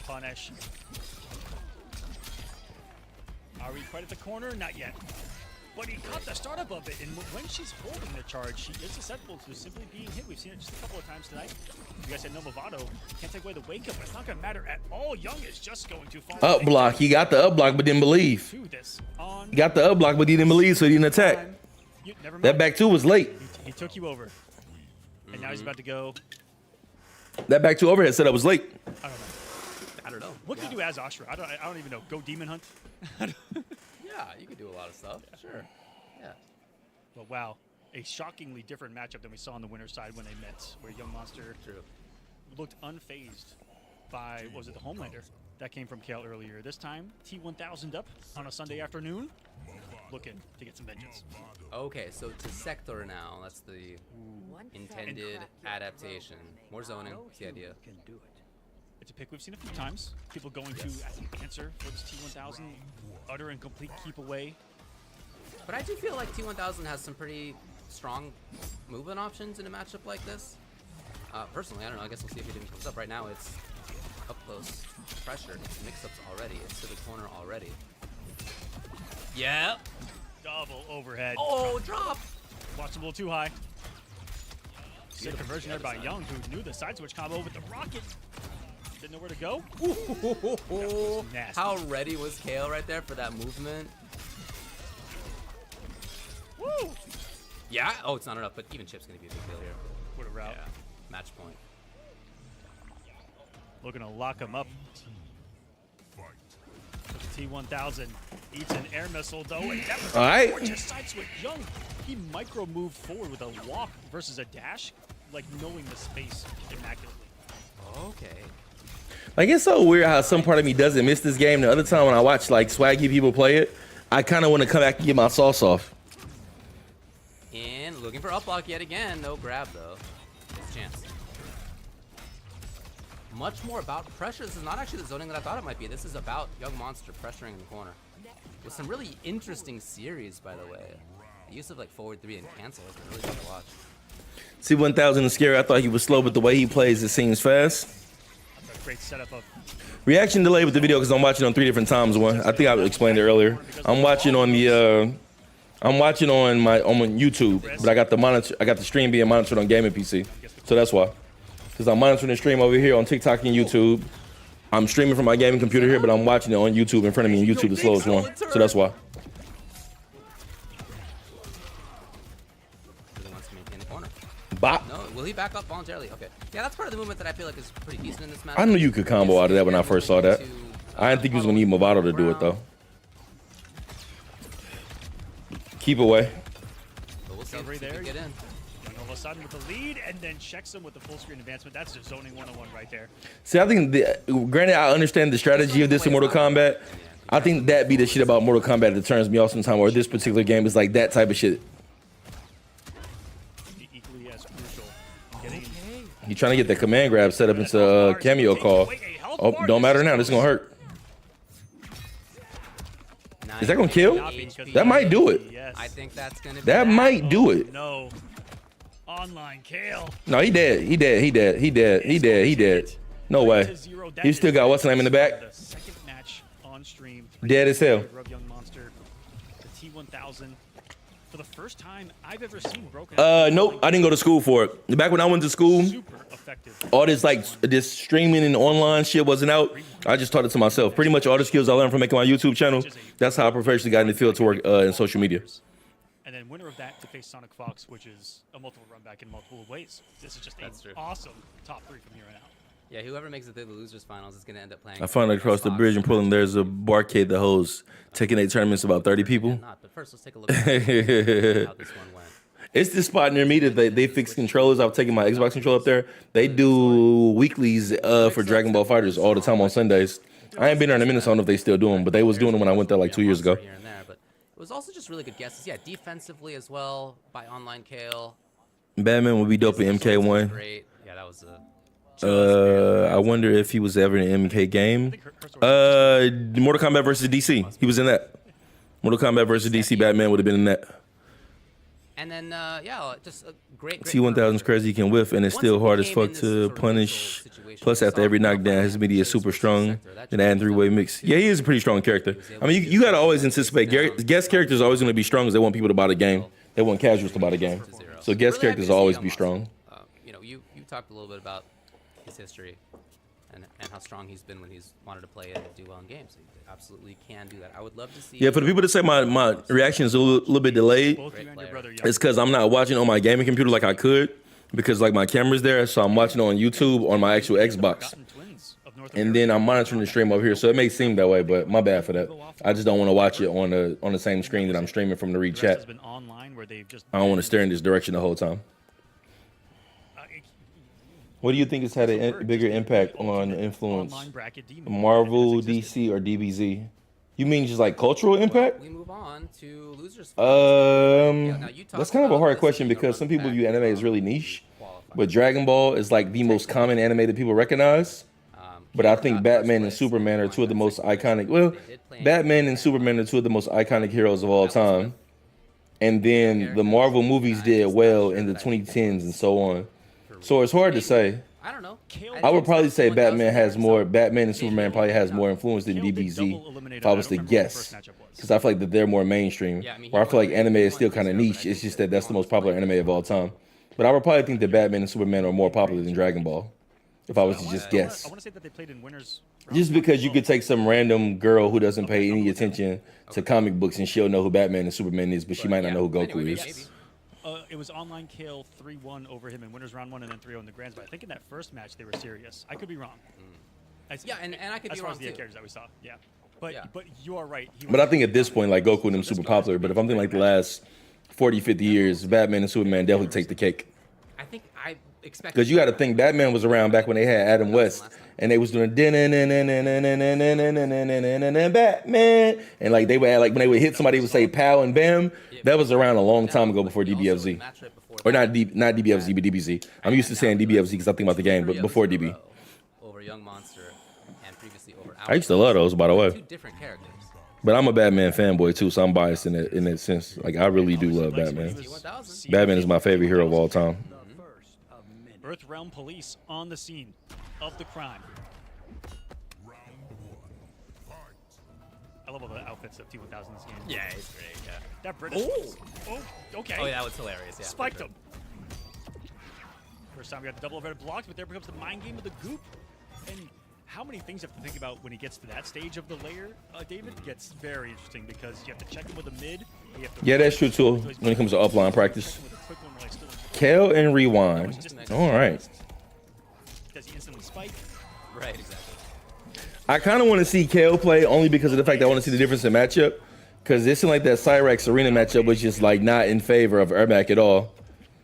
S5: Punish. Are we quite at the corner? Not yet. But he caught the startup of it, and when she's holding the charge, she is susceptible to simply being hit. We've seen it just a couple of times tonight. You guys said no Movado. Can't take away the wake up, but it's not going to matter at all. Young is just going to fall.
S1: Up block. He got the up block, but didn't believe.
S5: To this on
S1: He got the up block, but he didn't believe, so he didn't attack.
S5: never mind.
S1: That back two was late.
S5: He took you over, and now he's about to go.
S1: That back two overhead setup was late.
S4: I don't know.
S5: What can you do as Oscar? I don't even know. Go demon hunt.
S4: Yeah, you could do a lot of stuff. Sure. Yeah.
S5: But wow, a shockingly different matchup than we saw on the winner's side when they met, where Young Monster looked unfazed by, what was it, the Homelander that came from Kale earlier. This time, T1000 up on a Sunday afternoon, looking to get some vengeance.
S4: Okay, so to sector now. That's the intended adaptation. More zoning. What's the idea?
S5: It's a pick we've seen a few times. People going to, as an answer for this T1000, utter and complete keep away.
S4: But I do feel like T1000 has some pretty strong movement options in a matchup like this. Personally, I don't know. I guess we'll see if it even comes up. Right now, it's up close pressure. Mix-ups already. It's to the corner already. Yeah.
S5: Double overhead.
S4: Oh, drop.
S5: Watched a little too high. Sick conversion there by Young, who knew the side switch combo with the rocket. Didn't know where to go.
S4: Ooh.
S5: Nasty.
S4: How ready was Kale right there for that movement?
S5: Woo!
S4: Yeah. Oh, it's not enough, but even Chip's gonna be a big deal here.
S5: What a route.
S4: Yeah. Match point.
S5: Looking to lock him up. T1000 eats an air missile though, and that was
S1: All right.
S5: gorgeous side switch. Young, he micro moved forward with a walk versus a dash, like knowing the space immaculately.
S4: Okay.
S1: Like it's so weird how some part of me doesn't miss this game. The other time when I watch like swaggy people play it, I kind of want to come back and get my sauce off.
S4: And looking for up block yet again. No grab though. It's a chance. much more about pressure. This is not actually the zoning that I thought it might be. This is about Young Monster pressuring in the corner. With some really interesting series, by the way. The use of like forward 3 and cancel has been really fun to watch.
S1: C1000 is scary. I thought he was slow, but the way he plays, it seems fast.
S5: That's a great setup of.
S1: Reaction delay with the video because I'm watching on 3 different times. One, I think I explained it earlier. I'm watching on the, I'm watching on YouTube, but I got the monitor. I got the stream being monitored on gaming PC, so that's why. Because I'm monitoring the stream over here on TikTok and YouTube. I'm streaming from my gaming computer here, but I'm watching it on YouTube in front of me, and YouTube the slowest one, so that's why.
S4: Really wants to maintain the corner.
S1: Bop.
S4: No, will he back up voluntarily? Okay. Yeah, that's part of the movement that I feel like is pretty decent in this match.
S1: I knew you could combo out of that when I first saw that. I didn't think he was gonna need Movado to do it though. Keep away.
S4: But we'll see if he can get in.
S5: All of a sudden with the lead, and then checks him with the full screen advancement. That's just zoning 101 right there.
S1: See, I think, granted, I understand the strategy of this in Mortal Kombat. I think that be the shit about Mortal Kombat that turns me off sometimes, or this particular game is like that type of shit.
S5: Equally as crucial. Getting
S1: He trying to get that command grab set up into a cameo call. Oh, don't matter now. This is gonna hurt. Is that gonna kill? That might do it.
S5: Yes.
S4: I think that's gonna be
S1: That might do it.
S5: No. Online Kale.
S1: No, he dead. He dead. He dead. He dead. He dead. He dead. No way. He still got what's the name in the back?
S5: The second match on stream.
S1: Dead as hell.
S5: Young Monster, the T1000. For the first time I've ever seen broken.
S1: Nope. I didn't go to school for it. Back when I went to school,
S5: Super effective.
S1: all this like this streaming and online shit wasn't out. I just taught it to myself. Pretty much all the skills I learned from making my YouTube channel. That's how I professionally got in the field to work in social media.
S5: And then winner of that to face SonicFox, which is a multiple run back in multiple ways. This is just an awesome top 3 from here on out.
S4: Yeah, whoever makes it through the losers finals is gonna end up playing.
S1: I found across the bridge in Portland, there's a barcade that holds Tekken 8 tournaments, about 30 people.
S4: Not, but first let's take a look at how this one went.
S1: It's this spot near me that they fix controllers. I've taken my Xbox controller up there. They do weeklies for Dragon Ball Fighters all the time on Sundays. I ain't been there in a minute, so I don't know if they still do them, but they was doing them when I went there like 2 years ago.
S4: Here and there, but it was also just really good guesses. Yeah, defensively as well by Online Kale.
S1: Batman would be dope in MK1.
S4: Great. Yeah, that was a.
S1: I wonder if he was ever in an MK game. Mortal Kombat versus DC. He was in that. Mortal Kombat versus DC. Batman would have been in that.
S4: And then, yeah, just a great.
S1: T1000 is crazy. He can whiff, and it's still hard as fuck to punish. Plus, after every knockdown, his media is super strong. Then add 3-way mix. Yeah, he is a pretty strong character. I mean, you got to always anticipate. Guest characters are always going to be strong because they want people to buy the game. They want casuals to buy the game. So guest characters will always be strong.
S4: You know, you talked a little bit about his history and how strong he's been when he's wanted to play and do well in games. He absolutely can do that. I would love to see.
S1: Yeah, for the people that say my reaction is a little bit delayed, it's because I'm not watching on my gaming computer like I could, because like my camera's there, so I'm watching on YouTube on my actual Xbox, and then I'm monitoring the stream over here, so it may seem that way, but my bad for that. I just don't want to watch it on the same screen that I'm streaming from to read chat. I don't want to stare in this direction the whole time. What do you think has had a bigger impact on influence? Marvel, DC, or DBZ? You mean just like cultural impact?
S4: We move on to losers.
S1: That's kind of a hard question because some people view anime as really niche, but Dragon Ball is like the most common anime that people recognize. But I think Batman and Superman are two of the most iconic. Well, Batman and Superman are two of the most iconic heroes of all time. And then the Marvel movies did well in the 2010s and so on. So it's hard to say.
S4: I don't know.
S1: I would probably say Batman and Superman probably has more influence than DBZ if I was to guess. Because I feel like that they're more mainstream. Where I feel like anime is still kind of niche. It's just that that's the most popular anime of all time. But I would probably think that Batman and Superman are more popular than Dragon Ball. If I was to just guess.
S5: I want to say that they played in winners.
S1: Just because you could take some random girl who doesn't pay any attention to comic books and she'll know who Batman and Superman is, but she might not know who Goku is.
S5: It was Online Kale 3-1 over him in winners round 1 and then 3-0 in the grands. But I think in that first match they were serious. I could be wrong.
S4: Yeah, and I could be wrong
S5: as far as the characters that we saw. Yeah, but you are right.
S1: But I think at this point, like Goku and them super popular. But if I'm thinking like the last 40, 50 years, Batman and Superman definitely take the cake.
S4: I think I expect
S1: because you got to think Batman was around back when they had Adam West and they was doing Batman and like they would add, like when they would hit somebody, they would say pow and bam. That was around a long time ago before DBFZ, or not DBFZ but DBZ. I'm used to saying DBFZ because I think about the game, but before DB.
S4: over Young Monster and previously over
S1: I used to love those, by the way.
S4: Two different characters.
S1: But I'm a Batman fanboy too, so I'm biased in that sense. Like I really do love Batman.
S4: T1000.
S1: Batman is my favorite hero of all time.
S5: Earthrealm police on the scene of the crime. I love all the outfits of T1000 in this game.
S4: Yeah, he's great. Yeah.
S5: That British. Oh, okay.
S4: Oh, yeah, that was hilarious. Yeah.
S5: Spiked him. First time we got the double overhead blocks, but there becomes the mind game of the goop. And how many things you have to think about when he gets to that stage of the layer, David, gets very interesting because you have to check him with a mid. You have to
S1: Yeah, that's true too when it comes to upline practice. Kale and rewind. All right.
S5: Does he instantly spike?
S4: Right, exactly.
S1: I kind of want to see Kale play only because of the fact that I want to see the difference in matchup. Because it seemed like that Cyrax Arena matchup was just like not in favor of Ermac at all.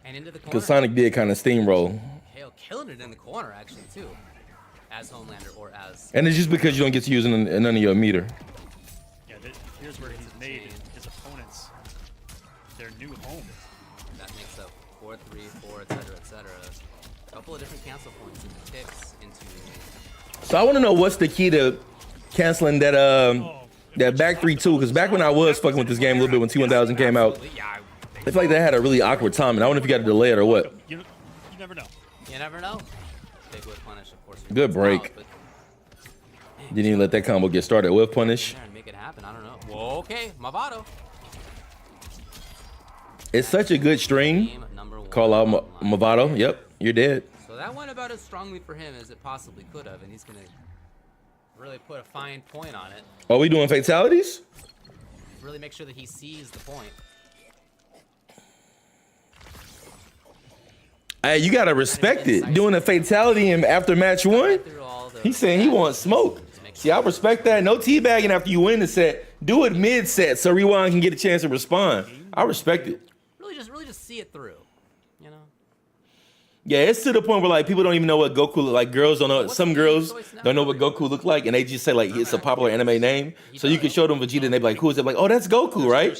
S4: And into the corner.
S1: Because Sonic did kind of steamroll.
S4: Kale killing it in the corner, actually, too. As Homelander or as...
S1: And it's just because you don't get to use none of your meter.
S5: Yeah, here's where he's made his opponents their new home.
S4: That makes up 4, 3, 4, etc., etc. A couple of different cancel points into ticks, into...
S1: So I want to know what's the key to canceling that back 3-2, because back when I was fucking with this game a little bit when T1000 came out, I feel like they had a really awkward time, and I wonder if you got to delay it or what.
S5: You never know.
S4: You never know. Big whip punish, of course.
S1: Good break. Didn't even let that combo get started with punish.
S4: And make it happen. I don't know. Whoa, okay, Mavado.
S1: It's such a good string.
S4: Game number 1.
S1: Call out Mavado. Yep, you're dead.
S4: So that went about as strongly for him as it possibly could have, and he's gonna really put a fine point on it.
S1: Are we doing fatalities?
S4: Really make sure that he sees the point.
S1: Hey, you gotta respect it. Doing a fatality in after match 1. He's saying he wants smoke. See, I respect that. No teabagging after you win the set. Do it mid set so Rewind can get a chance to respond. I respect it.
S4: Really just see it through. You know?
S1: Yeah, it's to the point where like people don't even know what Goku look like. Girls don't know. Some girls don't know what Goku look like, and they just say like it's a popular anime name. So you can show them Vegeta, and they be like, "Who is it?" Like, "Oh, that's Goku, right?"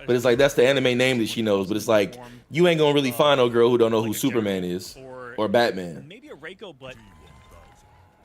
S1: But it's like that's the anime name that she knows. But it's like you ain't gonna really find no girl who don't know who Superman is or Batman.
S5: Maybe a Reiko, but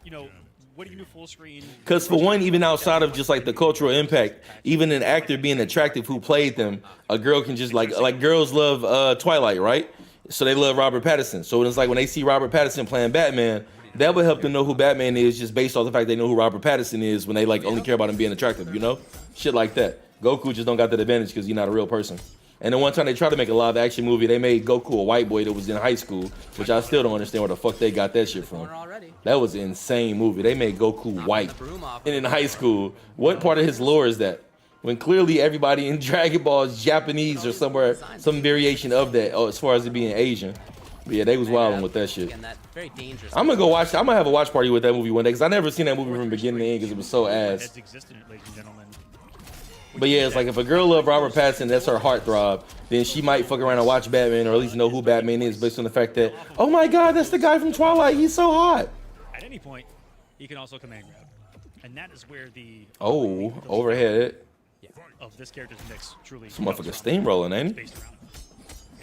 S5: you know, what do you do full screen?
S1: Because for one, even outside of just like the cultural impact, even an actor being attractive who played them, a girl can just like girls love Twilight, right? So they love Robert Pattinson. So it's like when they see Robert Pattinson playing Batman, that would help them know who Batman is just based off the fact they know who Robert Pattinson is when they like only care about him being attractive, you know? Shit like that. Goku just don't got that advantage because he's not a real person. And the one time they tried to make a live action movie, they made Goku a white boy that was in high school, which I still don't understand where the fuck they got that shit from. That was an insane movie. They made Goku white and in high school. What part of his lore is that? When clearly everybody in Dragon Ball is Japanese or somewhere, some variation of that, as far as it being Asian. But yeah, they was wilding with that shit. I'm gonna go watch. I'm gonna have a watch party with that movie one day because I never seen that movie from beginning to end because it was so ass. But yeah, it's like if a girl love Robert Pattinson, that's her heartthrob, then she might fuck around and watch Batman or at least know who Batman is based on the fact that, oh my God, that's the guy from Twilight. He's so hot.
S5: At any point, he can also command grab, and that is where the
S1: overhead
S5: of this character's mix truly.
S1: Some motherfucker steamrolling, ain't he?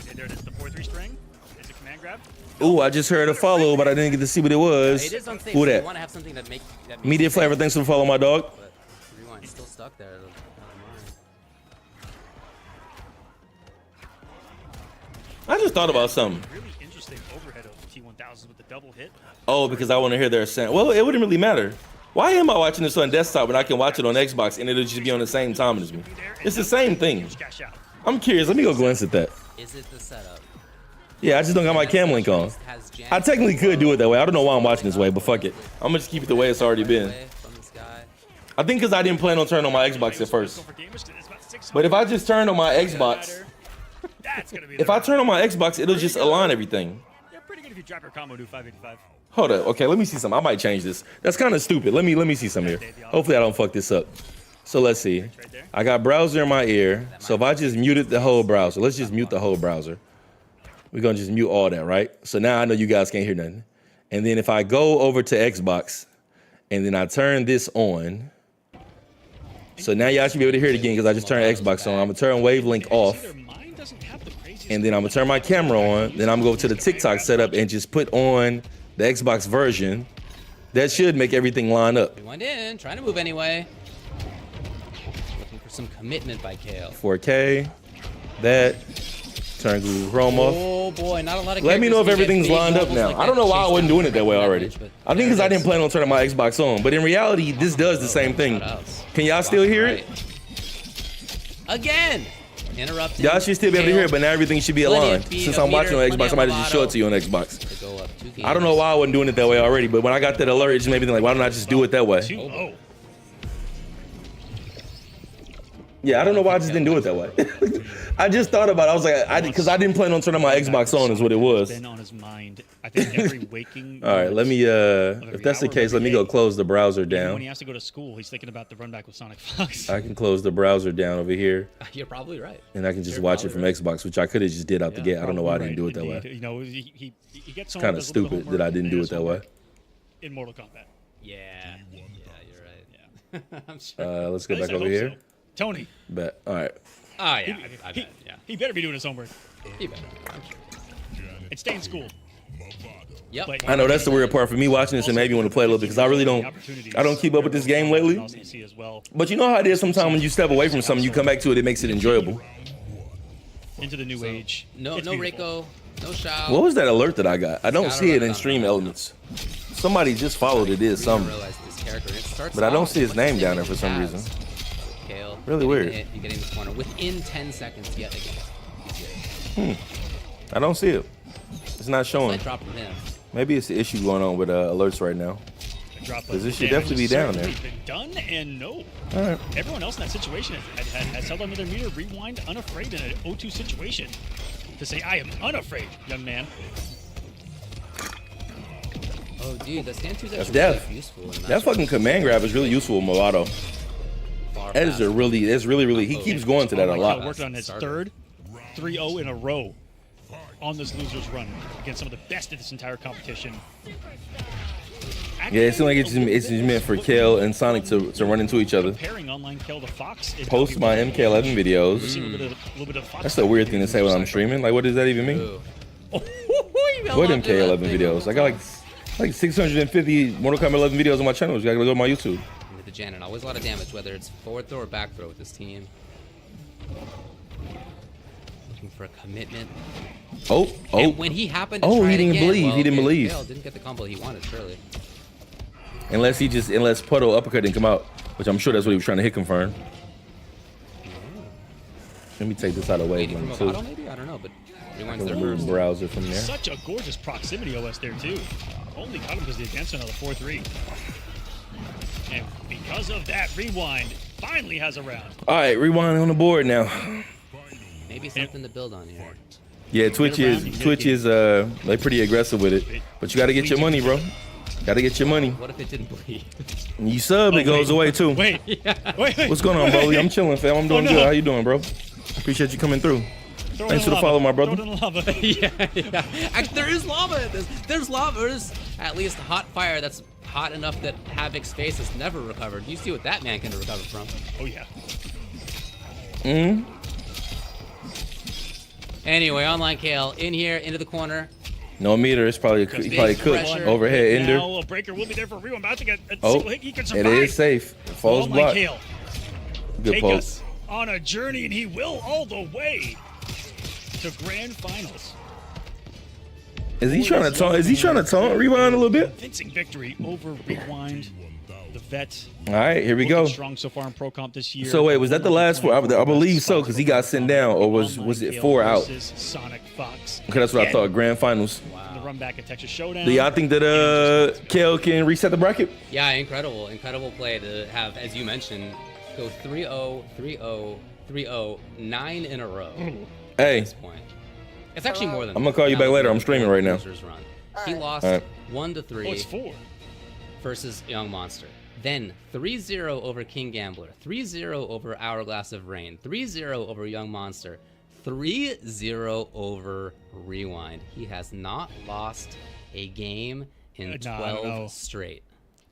S5: And there it is, the 4-3 string. Is it command grab?
S1: Ooh, I just heard a follow, but I didn't get to see what it was.
S4: It is unsafe.
S1: Who that?
S4: You want to have something that makes
S1: Media Flavor, thanks for the follow, my dog.
S4: But Rewind still stuck there.
S1: I just thought about something.
S5: Really interesting overhead of T1000s with the double hit.
S1: Oh, because I want to hear their sound. Well, it wouldn't really matter. Why am I watching this on desktop when I can watch it on Xbox and it'll just be on the same time as me? It's the same thing. I'm curious. Let me go glance at that.
S4: Is it the setup?
S1: Yeah, I just don't got my cam link on. I technically could do it that way. I don't know why I'm watching this way, but fuck it. I'm gonna just keep it the way it's already been. I think because I didn't plan on turning on my Xbox at first. But if I just turn on my Xbox, if I turn on my Xbox, it'll just align everything.
S5: Yeah, pretty good if you drop your combo to 585.
S1: Hold up. Okay, let me see something. I might change this. That's kind of stupid. Let me see something here. Hopefully I don't fuck this up. So let's see. I got browser in my ear. So if I just muted the whole browser, let's just mute the whole browser. We're going to just mute all that, right? So now I know you guys can't hear nothing. And then if I go over to Xbox and then I turn this on. So now y'all should be able to hear it again because I just turned Xbox on. I'm going to turn Wavelink off. And then I'm going to turn my camera on. Then I'm going to go to the TikTok setup and just put on the Xbox version. That should make everything line up.
S4: Rewind in, trying to move anyway. Looking for some commitment by Kale.
S1: 4K. That. Turn glue Chrome off.
S4: Oh boy, not a lot of.
S1: Let me know if
S4: characters can
S1: everything's
S4: get big
S1: lined up
S4: levels
S1: now.
S4: like
S1: I don't know why I
S4: chase
S1: wasn't
S4: down
S1: doing it that way
S4: from
S1: already.
S4: damage, but
S1: I think
S4: there
S1: because
S4: it
S1: I didn't
S4: is.
S1: plan on turning my Xbox on. But in reality, this does the same thing.
S4: Shoutouts.
S1: Can y'all still hear it?
S4: Again, interrupted.
S1: Y'all should still be able to hear it, but now everything should be aligned.
S4: Plenty of
S1: Since I'm watching on
S4: meter,
S1: Xbox, I might
S4: plenty
S1: just
S4: of
S1: show it to you on Xbox.
S4: To go up 2 games.
S1: I don't know why I wasn't doing it that way already, but when I got that alert, it just made me think, like, why don't I just do it that way?
S5: 2-0.
S1: Yeah, I don't know why I just didn't do it that way. I just thought about it. I was like, because I didn't plan on turning my Xbox on is what it was.
S5: Been on his mind. I think every waking.
S1: All right, let me, if that's the case, let me go close the browser
S5: Even when
S1: down.
S5: he has to go to school, he's thinking about the run back with SonicFox.
S1: I can close the browser down over here,
S4: You're probably right.
S1: and I can just
S4: You're
S1: watch it
S4: probably
S1: from Xbox, which I could have just did out the gate. I don't know why I didn't do it that way.
S5: Indeed. You know, he gets home.
S1: Kind of
S5: does a little bit
S1: stupid
S5: of
S1: that I
S5: homework,
S1: didn't
S5: and
S1: do it
S5: does
S1: that way.
S5: homework in Mortal Kombat.
S4: Yeah, you're right.
S5: Yeah.
S4: I'm sure.
S1: Let's go
S5: At least
S1: back
S5: I
S1: over
S5: hope
S1: here.
S5: so. Tony,
S1: Bet. All right.
S4: Oh yeah, I bet. Yeah,
S5: he better be doing his homework
S4: he better. I'm sure.
S5: and stay in school.
S4: Yep.
S5: But-
S1: I know that's the weird part for me watching this and maybe want to play a little bit because I really don't. I don't keep up with this game lately.
S5: As well.
S1: But you know how it is sometimes when you step away from something, you come back to it, it makes it enjoyable.
S5: Into the new age.
S4: No,
S5: It's
S4: no
S5: beautiful.
S4: Reiko, no Shao.
S1: What was that alert that I got? I don't
S4: Gotta
S1: see it
S4: run
S1: in
S4: it
S1: stream
S4: on.
S1: elements. Somebody just followed it, did
S4: We didn't
S1: something.
S4: realize this character. And it starts
S1: But I don't
S4: off
S1: see his
S4: with
S1: name
S4: the
S1: down there
S4: thing
S1: for some
S4: he has.
S1: reason.
S4: Kale.
S1: Really
S4: getting
S1: weird.
S4: it, you're getting this corner within 10 seconds yet again.
S1: I don't see it. It's not showing.
S4: Slight drop from him.
S1: Maybe it's an issue going on with alerts right now.
S5: Drop
S1: Because this
S5: of
S1: should
S5: damage
S1: definitely be
S5: has
S1: down there.
S5: certainly been done, and no.
S1: All right.
S5: Everyone else in that situation has held under their meter, rewind, unafraid in an 0-2 situation. To say, I am unafraid, young man.
S4: Oh, dude, the stand 2 is
S1: That's
S4: actually
S1: death.
S4: really useful. In a
S1: That
S4: matchup.
S1: fucking command grab is really useful with Movado.
S4: Far
S1: That is
S4: faster.
S1: that's really, he keeps going to that a
S5: Kale
S1: lot.
S5: worked on his third 3-0 in a row on this loser's run against some of the best in this entire competition.
S1: Yeah, it seems like it's just meant for Kale and Sonic to run into each other.
S5: Comparing online Kale to Fox. is
S1: Post my
S5: how we
S1: MK11
S5: We're
S1: videos.
S5: seeing a little bit of Fox.
S1: That's a weird thing to say when I'm streaming. Like, what does that even mean?
S4: Ooh.
S1: What MK11 videos? I got like 650 Mortal Kombat 11 videos on my channel. You gotta go to my YouTube.
S4: With the Janet, always a lot of damage, whether it's forward throw or back throw with this team. Looking for a commitment.
S1: Oh,
S4: And when he happened to
S1: Oh,
S4: try
S1: he
S4: it
S1: didn't
S4: again,
S1: believe.
S4: well,
S1: He didn't
S4: okay,
S1: believe.
S4: Kale didn't get the combo he wanted, surely.
S1: unless Puddle uppercut didn't come out, which I'm sure that's what he was trying to hit confirm. Let me take this out of the way
S4: Waiting
S1: one
S4: for Movado,
S1: too.
S4: maybe? I don't know, but
S1: I
S4: rewinds
S1: can
S4: their
S1: remove
S4: moves.
S1: browser from there.
S5: Such a gorgeous proximity OS there, too. Only got him because the advancement of the 4-3. And because of that, Rewind finally has a round.
S1: All right, rewind on the board now.
S4: Maybe something to build on here.
S1: Yeah, Twitch is they pretty aggressive with it, but you gotta get your money, bro. Gotta get your money.
S4: What if it didn't bleed?
S1: You sub, it goes away too.
S5: Wait, wait.
S1: What's going on, Broly? I'm chilling, fam. I'm doing
S5: no.
S1: good. How you doing, bro? Appreciate you coming through.
S5: Throw it
S1: Thanks
S5: in
S1: for the
S5: lava.
S1: follow, my brother.
S5: Throw it in the lava.
S4: yeah. Actually, there is lava in this. There's lava. There's at least hot fire that's hot enough that Havoc's face has never recovered. You see what that man can recover from.
S5: Oh, yeah.
S4: Anyway, online Kale in here, into the corner.
S1: No meter. It's probably
S4: Big
S1: cooked.
S4: pressure.
S1: Overhead ender.
S5: Now a breaker will be there for Rewind. About to get a
S1: Oh,
S5: single hit. He can survive.
S1: it is safe. Falls
S5: Online
S1: block.
S5: Kale.
S1: Good
S5: Take
S1: poke.
S5: us on a journey, and he will all the way to grand finals.
S1: Is he trying to taunt? Is he trying to taunt Rewind a little bit?
S5: Convincing victory over Rewind, the vet.
S1: All right, here we go.
S5: Looking strong so far in Pro Comp this year.
S1: So wait, was that the last four? I believe so, because he got sent down, or was it 4 out?
S5: SonicFox.
S1: Okay, that's what I thought. Grand finals.
S5: The run back at Texas Showdown.
S1: Do y'all think that Kale can reset the bracket?
S4: Yeah, incredible play to have, as you mentioned, go 3-0, 3-0, 3-0, 9 in a row
S1: Hey,
S4: at this point. It's actually more than
S1: I'm gonna call you back later. I'm streaming right now.
S4: Losers run. He lost
S1: All right.
S4: 1-3
S5: Oh, it's 4.
S4: versus Young Monster. Then 3-0 over King Gambler, 3-0 over Hourglass of Rain, 3-0 over Young Monster, 3-0 over Rewind. He has not lost a game in
S5: No, I don't
S4: 12
S5: know.
S4: straight.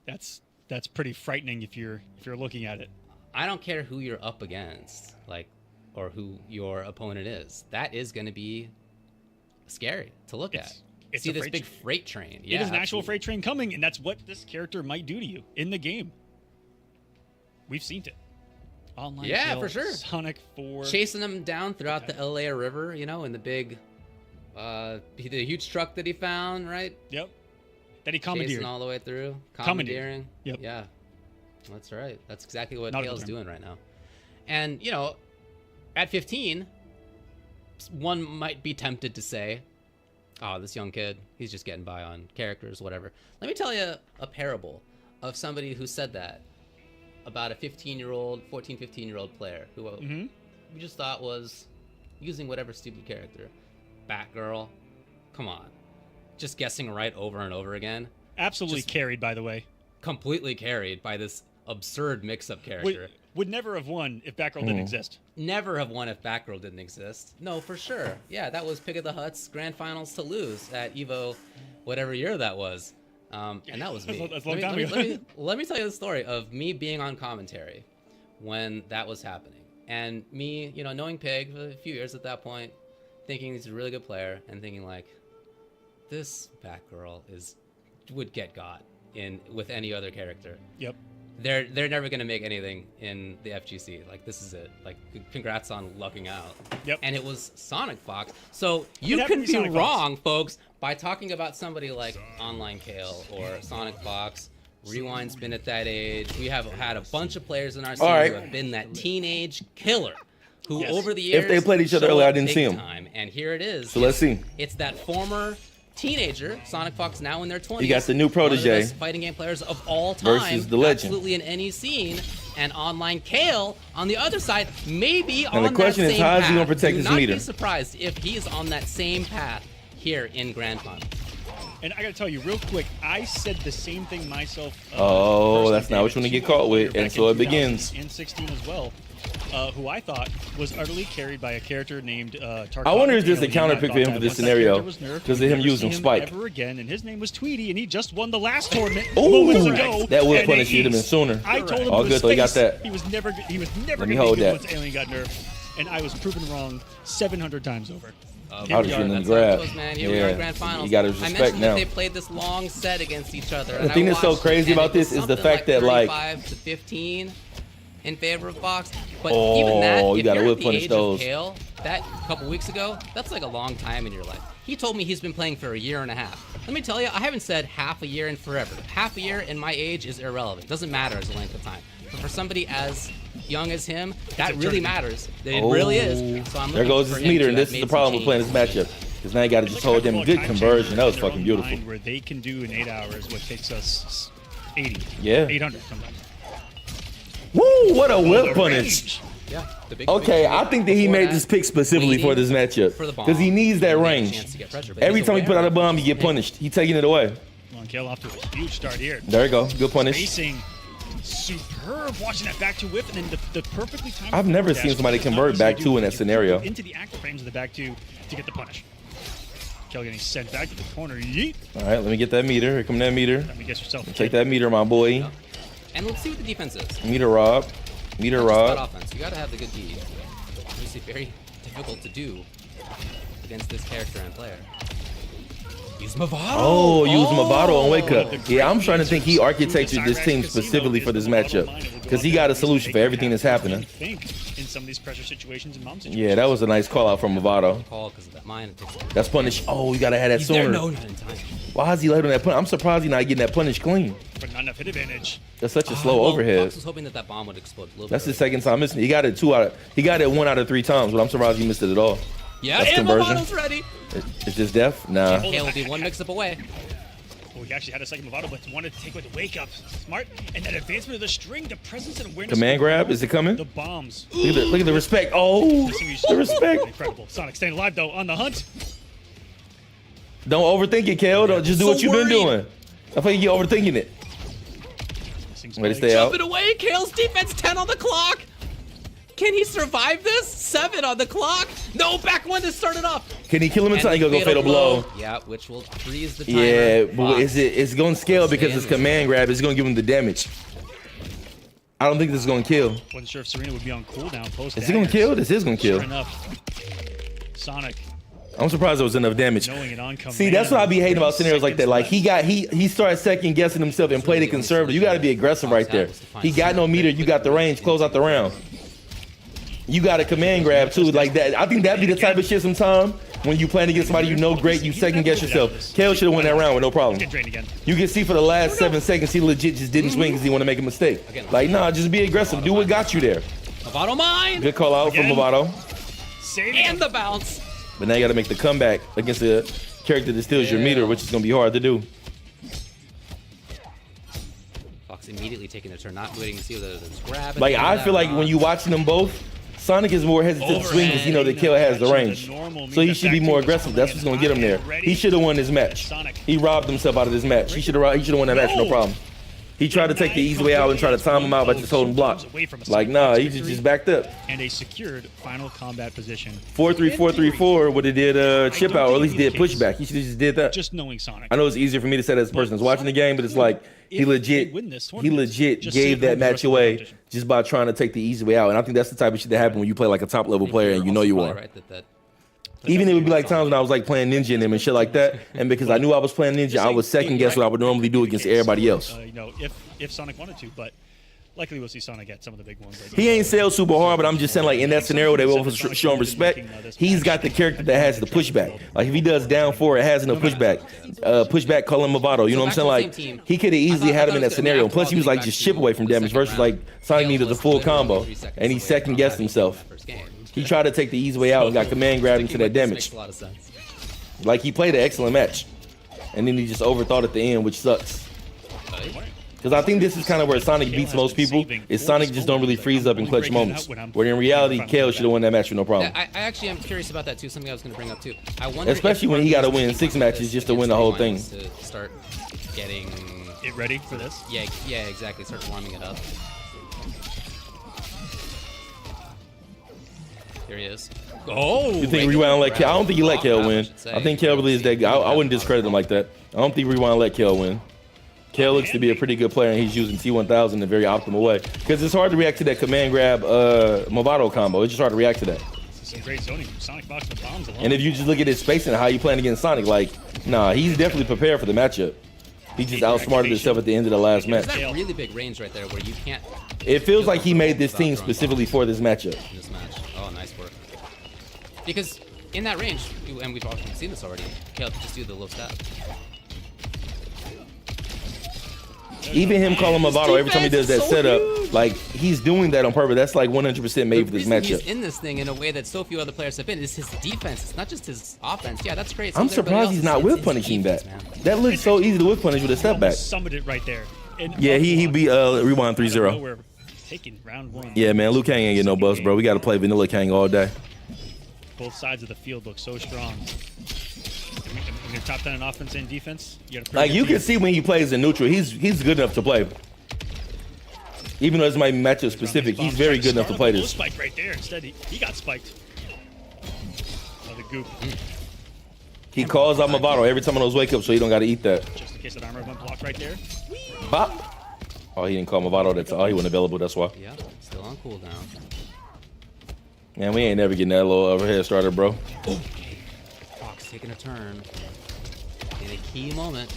S5: That's pretty frightening if you're looking at it.
S4: I don't care who you're up against, or who your opponent is. That is going to be scary to look at.
S5: It's
S4: see
S5: a
S4: this
S5: freight
S4: big
S5: train.
S4: freight train.
S5: It
S4: Yeah,
S5: is an actual
S4: absolutely.
S5: freight train coming, and that's what this character might do to you in the game. We've seen it. Online
S4: Yeah,
S5: kill,
S4: for sure.
S5: Sonic 4.
S4: Chasing them down throughout the LA River, you know, in the big, the huge truck that he found, right?
S5: Yep. That he
S4: Chasing
S5: commandeered.
S4: all the way through.
S5: Commandeering. Yep.
S4: Yeah. That's right. That's exactly what
S5: Not a good
S4: Kale's
S5: term.
S4: doing right now. And, you know, at 15, one might be tempted to say, oh, this young kid, he's just getting by on characters, whatever. Let me tell you a parable of somebody who said that about a 15-year-old, 14, 15-year-old player who we just thought was using whatever stupid character. Batgirl. Come on. Just guessing right over and over again.
S5: Absolutely
S4: Just-
S5: carried, by the way.
S4: Completely carried by this absurd mix-up character.
S5: Would never have won if Batgirl didn't exist.
S4: Never have won if Batgirl didn't exist. No, for sure. Yeah, that was Pick of the Huts grand finals to lose at EVO, whatever year that was. And that was me.
S5: That's a long time ago.
S4: Let me tell you the story of me being on commentary when that was happening. And me, you know, knowing Pig for a few years at that point, thinking he's a really good player and thinking like, this Batgirl would get got with any other character.
S5: Yep.
S4: They're never gonna make anything in the FGC. Like, this is it. Like, congrats on lucking out.
S5: Yep.
S4: And it was SonicFox. So you
S5: happened
S4: can
S5: to be
S4: be
S5: SonicFox.
S4: wrong, folks, by talking about somebody like Online Kale or SonicFox. Rewind's been at that age. We have had a bunch of players in our scene
S1: right.
S4: who have been that teenage killer. Who
S5: Yes.
S4: over the years
S1: If they played each other
S4: show
S1: earlier, I
S4: up
S1: didn't
S4: big
S1: see 'em.
S4: time. And here it is.
S1: So let's see.
S4: It's that former teenager, SonicFox, now in their 20s.
S1: You got the new
S4: one of the
S1: protege
S4: best fighting game players of all time.
S1: versus the legend.
S4: Absolutely in any scene. And Online Kale on the other side, maybe on
S1: the question
S4: that
S1: is,
S4: same
S1: how is he
S4: path.
S1: gonna protect
S4: Do
S1: his
S4: not
S1: meter?
S4: be surprised if he's on that same path here in Grand Final.
S5: And I gotta tell you real quick, I said the same thing myself.
S1: Oh,
S5: personally,
S1: that's not what you wanna
S5: David,
S1: get caught with,
S5: back
S1: and so
S5: in
S1: it begins.
S5: 2016 as well, who I thought was utterly carried by a character named Tarkov.
S1: I wonder if this is a
S5: Alien.
S1: counter
S5: I
S1: pick
S5: thought
S1: for him
S5: that
S1: for this
S5: once that
S1: scenario,
S5: character was nerfed,
S1: 'cause of
S5: we'd
S1: him
S5: never
S1: using
S5: see him
S1: Spike.
S5: ever again, and his name was Tweety, and he just won the last tournament
S1: Ooh,
S5: moments ago.
S1: that would
S5: and
S1: punish
S5: he-
S1: you to been sooner.
S5: I told him
S1: All
S5: to
S1: good,
S5: his
S1: though, he got
S5: face,
S1: that.
S5: He was never
S1: Let
S5: going
S1: me
S5: to
S1: hold
S5: be good
S1: that.
S5: once Alien got nerfed, and I was proven wrong 700 times over.
S1: I
S5: Here
S1: was
S5: we are.
S1: shooting the
S4: That's how it
S1: grab.
S4: goes, man. Here we are in Grand Finals.
S1: You got his
S4: I
S1: respect
S4: mentioned
S1: now.
S4: that they played this long set against each other.
S1: The
S4: and
S1: thing
S4: I
S1: that's so
S4: watched,
S1: crazy
S4: and
S1: about
S4: it was
S1: this is the
S4: something
S1: fact that, like-
S4: 35 to 15 in favor of Fox. But
S1: Oh,
S4: even that,
S1: you
S4: if
S1: gotta
S4: you're
S1: whip
S4: at the
S1: punish
S4: age
S1: those.
S4: of Kale, that couple weeks ago, that's like a long time in your life. He told me he's been playing for a year and a half. Let me tell you, I haven't said half a year in forever. Half a year in my age is irrelevant. Doesn't matter as a length of time. But for somebody as young as him, that really
S5: eternity.
S4: matters. It really is. So I'm
S1: There
S4: looking
S1: goes
S4: for
S1: his
S4: him
S1: meter,
S4: to
S1: and
S4: have
S1: this is
S4: made
S1: the
S4: some
S1: problem with playing this
S4: changes.
S1: matchup. Because now you got to just
S5: Like
S1: hold them
S5: hyperbolic
S1: good
S5: time
S1: conversion.
S5: changers
S1: That was
S5: in their
S1: fucking
S5: own
S1: beautiful.
S5: mind, where they can do in 8 hours what takes us 80,
S1: Yeah.
S5: 800 sometimes.
S1: Woo! What a
S5: The
S1: whip punish.
S5: range.
S4: Yeah, the big
S1: Okay,
S4: big
S1: I think that he
S4: before
S1: made this pick specifically for this matchup
S4: for the bomb.
S1: because he needs that
S4: He made a
S1: range.
S4: chance to get pressure, but
S1: Every
S4: he's
S1: time he put
S4: aware
S1: out a
S4: of
S1: bomb,
S4: it.
S1: he get punished. He taking it away.
S5: Long Kale off to a huge start here.
S1: There you go. Good punish.
S5: Spacing, superb. Watching that back two whip, and then the perfectly timed.
S1: I've never
S5: forward
S1: seen
S5: dash,
S1: somebody
S5: which is not
S1: convert
S5: easy
S1: back
S5: to
S1: two
S5: do.
S1: in that
S5: You
S1: scenario.
S5: go into the active frames of the back two to get the punish. Kale getting sent back to the corner. Yeet.
S1: All right, let me get that meter. Here come that meter.
S5: Let me guess yourself. a
S1: Take
S5: kid.
S1: that meter, my boy.
S4: And let's see what the defense is.
S1: Meter Rob. Meter
S4: Not just about
S1: Rob.
S4: offense. You gotta have the good D. Obviously very difficult to do against this character and player. Use Movado.
S1: Oh, use Movado on wake up.
S5: The great
S1: Yeah, I'm trying to think he
S5: features
S1: architectured this
S5: of
S1: team
S5: Casino
S1: specifically
S5: is
S1: for this
S5: the Movado
S1: matchup
S5: line. It will go
S1: because
S5: out
S1: he
S5: there
S1: got a
S5: and
S1: solution for
S5: make
S1: everything
S5: it
S1: that's
S5: happen.
S1: happening.
S5: Think in some of these pressure situations and bomb situations.
S1: Yeah, that was a nice call out from Movado.
S4: Call because of that mine.
S1: That's punish. Oh, you gotta have that
S4: He's there.
S1: sooner.
S4: No, not in time.
S1: Why is he late on that punish? I'm surprised he's not getting that punish clean.
S5: But not enough hit advantage.
S1: That's such a slow
S4: Well,
S1: overhead.
S4: Fox was hoping that bomb would explode a little
S1: That's
S4: bit
S1: his second time missing. He got it one out of 3 times, but I'm surprised he missed it at all.
S4: Yeah,
S1: That's
S4: and
S1: conversion.
S4: Movado's ready.
S1: Is this death? Nah.
S4: Kale will be one mix-up away.
S5: Oh, he actually had a second Movado, but wanted to take with the wake up. Smart. And that advancement of the string, the presence and awareness.
S1: Command
S5: of
S1: grab, is it coming?
S5: The bombs.
S1: Look at the respect. Oh, the respect.
S5: Incredible. Sonic staying alive though on the hunt.
S1: Don't overthink it, Kale. Don't just do
S4: So
S1: what you've been
S4: worried.
S1: doing. I think you're overthinking it. Way to stay out.
S4: Jump it away. Kale's defense 10 on the clock. Can he survive this? 7 on the clock. No, back one to start it off.
S1: Can he kill him in time? He gonna go fatal blow.
S4: Yeah, which will freeze the timer.
S1: Yeah, but
S4: Fox.
S1: it's gonna scale
S4: Stay
S1: because
S4: in
S1: it's
S4: this.
S1: command grab. It's gonna give him the damage. I don't think this is gonna kill.
S5: Wasn't sure if Serena would be on cooldown post.
S1: Is it gonna kill? This is gonna
S5: Sure
S1: kill.
S5: enough. Sonic.
S1: I'm surprised there was enough damage.
S5: Knowing it on command.
S1: See, that's what I be hating about scenarios like that. Like he started second guessing himself and played it conservative. You got to be aggressive right there. He got no meter. You got the range. Close out the round. You got a command grab too, like that. I think that'd be the type of shit sometime when you playing against somebody you know great, you second guess yourself. Kale should have won that round with no problem. You can see for the last 7 seconds he legit just didn't swing because he want to make a mistake. Like nah, just be aggressive. Do what got you there.
S4: Movado mine.
S1: Good call out from Movado.
S4: And the bounce.
S1: But now you got to make the comeback against a character that steals your meter, which is gonna be hard to do.
S4: Fox immediately taking the turn, not waiting to see whether there's grab.
S1: Like I feel like when you watching them both, Sonic is more hesitant to swing because you know that Kale has the range. So he should be more aggressive. That's what's gonna get him there. He should have won this match. He robbed himself out of this match. He should have won that match, no problem. He tried to take the easy way out and try to time him out by just holding block. Like nah, he just backed up.
S5: And a secured final combat position.
S1: 4-3-4-3-4 would have did chip out or at least did pushback. He should have just did that.
S5: Just knowing Sonic.
S1: I know it's easier for me to say that as a person that's watching the game, but it's like he legit gave that match away just by trying to take the easy way out. And I think that's the type of shit that happens when you play like a top level player and you know you are. Even it would be like times when I was like playing Ninja and them and shit like that, and because I knew I was playing Ninja, I would second guess what I would normally do against everybody else.
S5: You know, if Sonic wanted to, but likely we'll see Sonic get some of the big ones.
S1: He ain't sailed super hard, but I'm just saying like in that scenario they will show him respect. He's got the character that has the pushback. Like if he does down 4, it has no pushback. Pushback, call him Movado. You know what I'm saying? Like he could have easily had him in that scenario. And plus he was like just chip away from damage versus like Sonic needed the full combo, and he second guessed himself. He tried to take the easy way out and got command grabbed into that damage. Like he played an excellent match, and then he just overthought at the end, which sucks. Because I think this is kind of where Sonic beats most people. Is Sonic just don't really freeze up in clutch moments. Where in reality, Kale should have won that match with no problem.
S4: I actually am curious about that too. Something I was going to bring up too. I wonder,
S1: especially when he got to win 6 matches just to win the whole thing.
S4: To start getting
S5: it ready for this.
S4: Yeah, exactly. Start warming it up. Here he is. Oh!
S1: You think Rewind let Kale? I don't think he let Kale win. I think Kale really is that guy. I wouldn't discredit him like that. I don't think Rewind let Kale win. Kale looks to be a pretty good player, and he's using T1000 in a very optimal way. Because it's hard to react to that command grab Movado combo. It's just hard to react to that.
S5: Some great zoning from SonicFox with bombs alone.
S1: And if you just look at his spacing and how you playing against Sonic, like, nah, he's definitely prepared for the matchup. He just outsmarted himself at the end of the last match.
S4: That's really big range right there where you can't...
S1: It feels like he made this team specifically for this matchup.
S4: This match. Oh, nice work. Because in that range, and we've often seen this already, Kale could just do the low step.
S1: Even him calling Movado every time he does that setup, like he's doing that on purpose. That's like 100% made for this matchup.
S4: He's in this thing in a way that so few other players have been. It's his defense. It's not just his offense. Yeah, that's great.
S1: I'm surprised he's not whip punishing that. That looks so easy to whip punish with a step back.
S5: Summoned it right there.
S1: Yeah, he beat Rewind 3-0.
S5: Taking round 1.
S1: Yeah, man, Liu Kang ain't get no buffs, bro. We got to play Vanilla Kang all day.
S5: Both sides of the field look so strong. When you're top 10 in offense and defense,
S1: you can see when he plays in neutral, he's good enough to play. Even though this might be matchup specific, he's very good enough to play this.
S5: Spike right there. Instead, he got spiked. Oh, the goop.
S1: He calls out Movado every time on those wake ups, so he don't got to eat that.
S5: Just in case that armor went blocked right there.
S1: Bop. Oh, he didn't call Movado. That's all. He wasn't available. That's why.
S4: Yeah, still on cooldown.
S1: Man, we ain't never getting that little overhead starter, bro.
S4: Fox taking a turn in a key moment.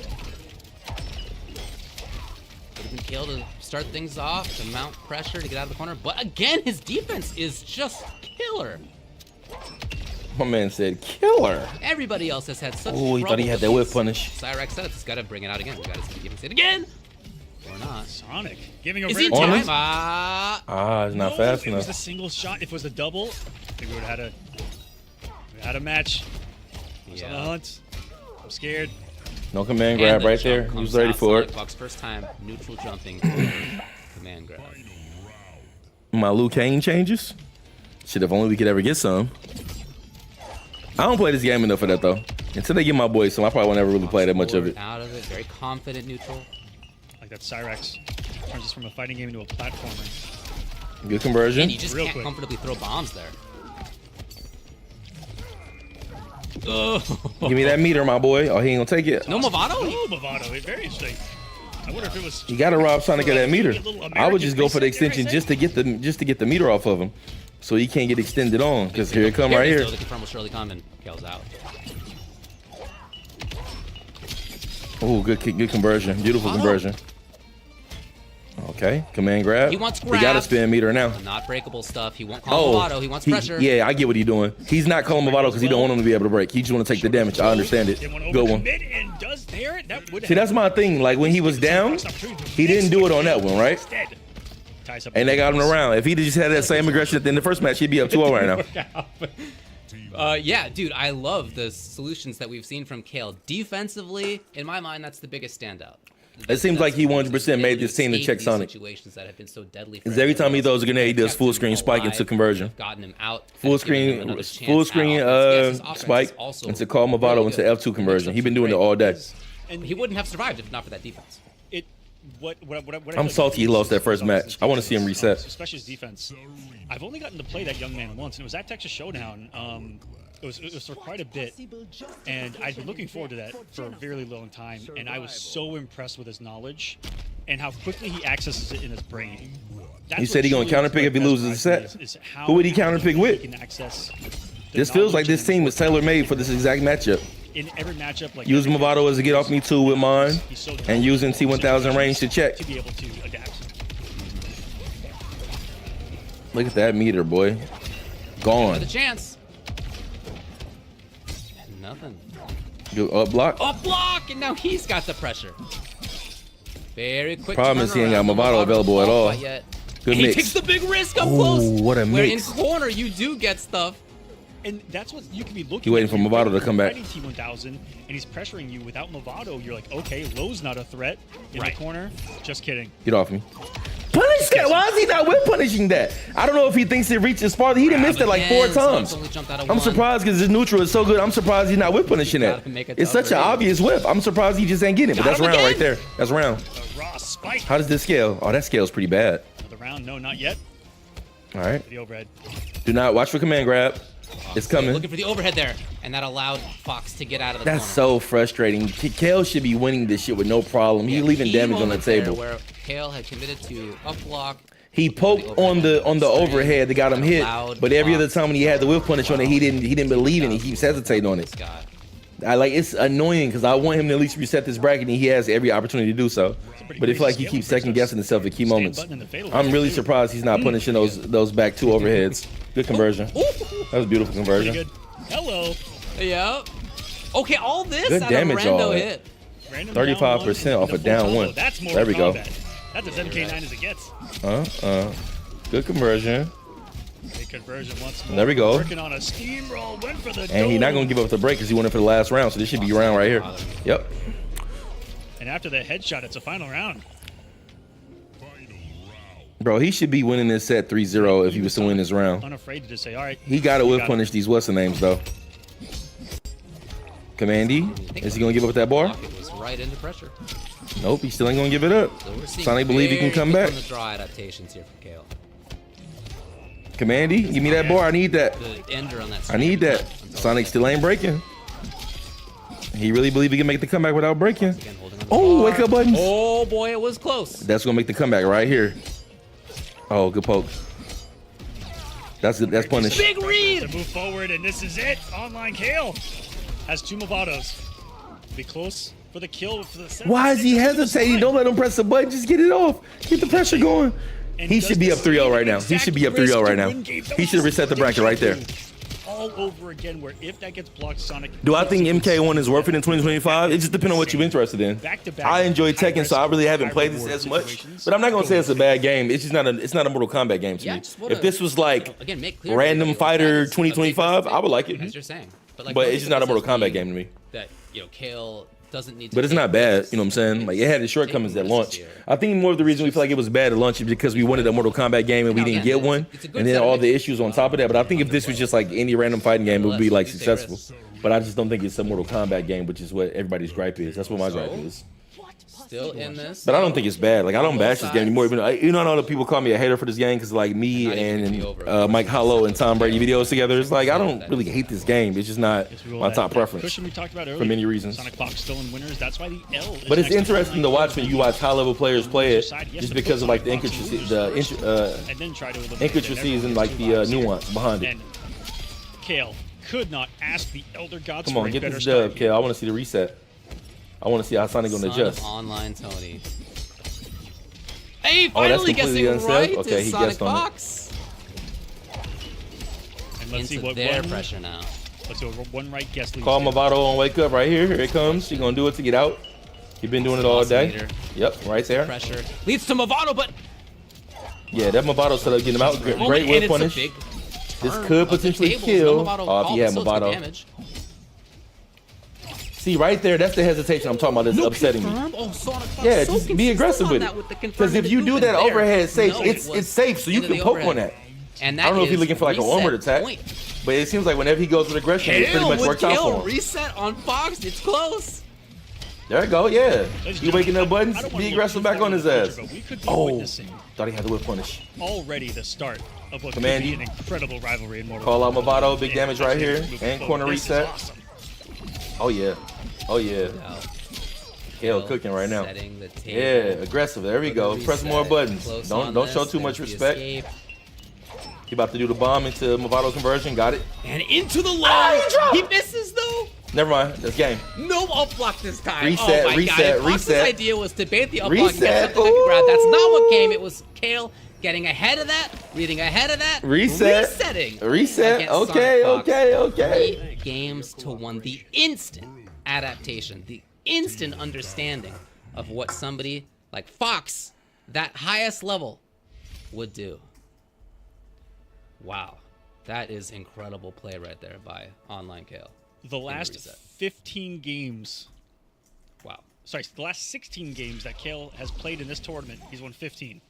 S4: Would have been Kale to start things off, to mount pressure, to get out of the corner. But again, his defense is just killer.
S1: My man said killer.
S4: Everybody else has had such
S1: he thought he had that whip punish.
S4: Cyrex said it's got to bring it out again. We got to see him say it again. Or not.
S5: Sonic giving a
S4: Is he in time?
S1: It's not fast enough.
S5: If it was a single shot, if it was a double, I think we would have had a match.
S4: Yeah.
S5: On the hunt. I'm scared.
S1: No command grab right there. He was ready for it.
S4: SonicFox first time neutral jumping command grab.
S1: My Liu Kang changes. Shit, if only we could ever get some. I don't play this game enough for that though. Until they get my boy some, I probably won't ever really play that much of it.
S4: Out of it, very confident neutral.
S5: Like that Cyrex turns us from a fighting game into a platformer.
S1: Good conversion.
S4: And you just can't comfortably throw bombs there.
S1: Give me that meter, my boy. Oh, he ain't gonna take it.
S4: No Movado?
S5: No Movado. Very interesting. I wonder if it was.
S1: You gotta rob Sonic of that meter. I would just go for the extension just to get the meter off of him. so he can't get extended on. Because here it come right here.
S4: The confirm will surely come, and Kale's out.
S1: Oh, good kick, good conversion. Beautiful conversion. Okay, command grab.
S4: He wants
S1: He got a
S4: grab.
S1: spin meter now.
S4: Not breakable stuff. He won't call Movado. He wants pressure.
S1: Yeah, I get what he's doing. He's not calling Movado because he don't want him to be able to break. He just want to take the damage. I understand it. Good one.
S5: And does there. That would
S1: See, that's my thing. Like when he was down, he didn't do it on that one, right? And they got him around. If he just had that same aggression in the first match, he'd be up 2-0 right now.
S4: Yeah, dude, I love the solutions that we've seen from Kale. Defensively, in my mind, that's the biggest standout.
S1: It seems like he 100% made this team to check Sonic.
S4: Situations that have been so deadly.
S1: Because every time he throws a grenade, he does full screen spike into conversion.
S4: Gotten him out.
S1: Full screen spike into call Movado into F2 conversion. He's been doing it all day.
S4: And he wouldn't have survived if not for that defense.
S1: I'm salty he lost that first match. I want to see him reset.
S5: Especially his defense. I've only gotten to play that young man once, and it was at Texas Showdown. It was for quite a bit, and I'd been looking forward to that for a very long time, and I was so impressed with his knowledge and how quickly he accesses it in his brain.
S1: He said he's going to counterpick if he loses the set. Who would he counterpick with? This feels like this team was tailor-made for this exact matchup.
S5: In every matchup, like
S1: use Movado as a get off me too with mine, and using T1000 range to check.
S5: To be able to adapt.
S1: Look at that meter, boy. Gone.
S4: With a chance. Nothing.
S1: Go up block.
S4: Up block, and now he's got the pressure. Very quick.
S1: Problem is he ain't got Movado available at all. Good
S4: He
S1: mix.
S4: takes the big risk up close.
S1: What a
S4: Where
S1: mix.
S4: in corner you do get stuff.
S5: And that's what you can be looking
S1: You waiting
S5: at.
S1: for Movado to come back.
S5: T1000, and he's pressuring you without Movado. You're like, okay, Low's not a threat in the corner. Just kidding.
S1: Get off me. Punish that. Why is he not whip punishing that? I don't know if he thinks it reaches farther. He done missed it like 4 times. I'm surprised because his neutral is so good. I'm surprised he's not whip punishing that. It's such an obvious whip. I'm surprised he just ain't getting it. But that's round right there. That's round.
S5: Raw spike.
S1: How does this scale? Oh, that scale's pretty bad.
S5: The round, no, not yet.
S1: All right.
S5: The overhead.
S1: Do not watch for command grab. It's coming.
S4: Looking for the overhead there, and that allowed Fox to get out of the
S1: That's
S4: corner.
S1: so frustrating. Kale should be winning this shit with no problem. He's leaving damage on the table.
S4: Where Kale had committed to up block.
S1: He poked on the overhead that got him hit, but every other time when he had the whip punish on it, he didn't believe in it. He keeps hesitating on it. It's annoying because I want him to at least reset this bracket, and he has every opportunity to do so. But I feel like he keeps second guessing himself at key moments. I'm really surprised he's not punishing those back 2 overheads. Good conversion. That was a beautiful conversion.
S5: Pretty good. Hello.
S4: Yep. Okay, all this
S1: Good
S4: out
S1: damage,
S4: of rando
S1: all that.
S4: hit.
S1: 35% off a down 1.
S5: That's more
S1: There we go.
S5: That's as MK9 as it gets.
S1: Good conversion.
S5: Big conversion once more.
S1: There we go.
S5: Working on a steamroll. Went for the
S1: And he's not going to give up the break because he went in for the last round. So this should be round right here. Yep.
S5: And after the headshot, it's a final round.
S1: Bro, he should be winning this set 3-0 if he was to win this round.
S5: Unafraid to just say, all right.
S1: He got to whip punish these what's-the-names, though. Commandy, is he going to give up that bar?
S4: It was right into pressure.
S1: Nope, he still ain't going to give it up.
S4: So we're seeing
S1: Sonic believe he can come back.
S4: On the draw adaptations here from Kale.
S1: Commandy, give me that bar. I need that.
S4: The ender on that.
S1: I need that. Sonic still ain't breaking. He really believe he can make the comeback without breaking. Oh, wake up buttons.
S4: Oh boy, it was close.
S1: That's going to make the comeback right here. Oh, good poke. That's punished.
S4: Big read.
S5: To move forward, and this is it. Online Kale has 2 Movados. Be close for the kill. For the
S1: Why is he hesitating? Don't let him press the button. Just get it off. Keep the pressure going. He should be up 3-0 right now. He should be up 3-0 right now. He should have reset the bracket right there.
S5: All over again, where if that gets blocked, Sonic.
S1: Do I think MK1 is worth it in 2025? It just depends on what you're interested in. I enjoy Tekken, so I really haven't played this as much. But I'm not gonna say it's a bad game. It's just it's not a Mortal Kombat game to me. If this was like Random Fighter 2025, I would like it.
S4: As you're saying,
S1: but it's just not a Mortal Kombat game to me.
S4: That Kale doesn't need to.
S1: But it's not bad, you know what I'm saying? Like it had its shortcomings at launch. I think more of the reason we feel like it was bad at launch is because we wanted a Mortal Kombat game and we didn't get one, and then all the issues on top of that. But I think if this was just like any random fighting game, it would be like successful. But I just don't think it's a Mortal Kombat game, which is what everybody's gripe is. That's what my gripe is.
S4: Still in this.
S1: But I don't think it's bad. Like I don't bash this game anymore. Even you know, I know that people call me a hater for this game because like me and Mike Hollow and Tom Brady videos together. It's like I don't really hate this game. It's just not my top preference
S5: Cushion we talked about earlier,
S1: for many reasons.
S5: SonicFox still in winners. That's why the L.
S1: But it's interesting to watch when you watch high-level players play it, just because of like the intricacies, and like the nuance behind it.
S5: And Kale could not ask the Elder Gods
S1: Come
S5: for
S1: on,
S5: a
S1: get
S5: better
S1: this
S5: start.
S1: dub, Kale. I want to see the reset. I want to see how Sonic gonna adjust.
S4: Online Tony. Hey,
S1: Oh, that's
S4: finally
S1: completely
S4: guessing
S1: unsaid?
S4: right
S1: Okay,
S4: is
S1: he guessed on it.
S4: SonicFox.
S5: And let's see
S4: Into
S5: what
S4: their
S5: one,
S4: pressure now.
S5: let's see what one right guess leads
S1: Call
S5: to.
S1: Movado on wake up right here. Here it comes. She's gonna do it to get out. You've been doing it all day.
S4: Meter.
S1: Yep, right there.
S4: Pressure leads to Movado, but
S1: Yeah, that Movado set up getting him out. Great
S4: and
S1: whip
S4: it's
S1: punish.
S4: a big
S1: This
S4: turn
S1: could
S4: of the
S1: potentially
S4: tables.
S1: kill.
S4: No Movado
S1: Oh, if he had
S4: also took
S1: Movado.
S4: damage.
S1: See, right there, that's the hesitation I'm talking about. That's upsetting me.
S4: Confirm? Oh, SonicFox
S1: Yeah,
S4: so
S1: just be
S4: consistent
S1: aggressive
S4: on
S1: with
S4: that
S1: it.
S4: the
S1: Because if
S4: confirm
S1: you
S4: and
S1: do
S4: the
S1: that
S4: movement
S1: overhead safe,
S4: No,
S1: it's
S4: was
S1: safe, so you
S4: into
S1: can
S4: the
S1: poke on
S4: overhead.
S1: that.
S4: And
S1: I don't know if he's
S4: is
S1: looking for like an armored
S4: reset
S1: attack,
S4: point.
S1: but it seems like whenever he goes with aggression, it pretty
S4: Kale
S1: much
S4: with
S1: works out
S4: Kale
S1: for him.
S4: reset on Fox. It's close.
S1: There you go, yeah.
S5: Ladies
S1: You
S5: and
S1: waking
S5: gentlemen,
S1: up buttons,
S5: I don't wanna
S1: be
S5: look
S1: aggressive
S5: too
S1: back
S5: far
S1: on
S5: in
S1: his
S5: the
S1: ass.
S5: future, but we could be
S1: Oh,
S5: witnessing
S1: thought he had the whip punish.
S5: already the start of what
S1: Command
S5: could be
S1: you.
S5: an incredible rivalry in Mortal
S1: Call out
S5: Kombat.
S1: Movado, big damage right here,
S5: Moving
S1: and
S5: forward.
S1: corner
S5: This is
S1: reset.
S5: awesome.
S1: Oh yeah, oh yeah.
S4: Now,
S1: Kale cooking right now.
S4: setting the table.
S1: Yeah, aggressive. There we go.
S4: Reset.
S1: Press more buttons.
S4: Close
S1: Don't
S4: on
S1: show
S4: this.
S1: too much
S4: There's the
S1: respect.
S4: escape.
S1: He about to do the bomb into Movado conversion. Got it.
S4: And into the low.
S1: Ah, he dropped.
S4: He misses though.
S1: Never mind. That's game.
S4: No up block this time.
S1: Reset,
S4: oh my
S1: reset,
S4: God. Fox's
S1: reset.
S4: idea was to bait the up block and get
S1: Reset.
S4: something that could grab. That's not what came. It was Kale getting ahead of that, reading ahead of that,
S1: Reset.
S4: resetting.
S1: Reset.
S4: against
S1: Okay,
S4: SonicFox.
S1: okay.
S4: 3 games to 1. The instant adaptation, the instant understanding of what somebody like Fox, that highest level, would do. Wow. That is incredible play right there by Online Kale.
S5: The last
S4: reset.
S5: 15 games,
S4: Wow.
S5: sorry, the last 16 games that Kale has played in this tournament, he's won 15.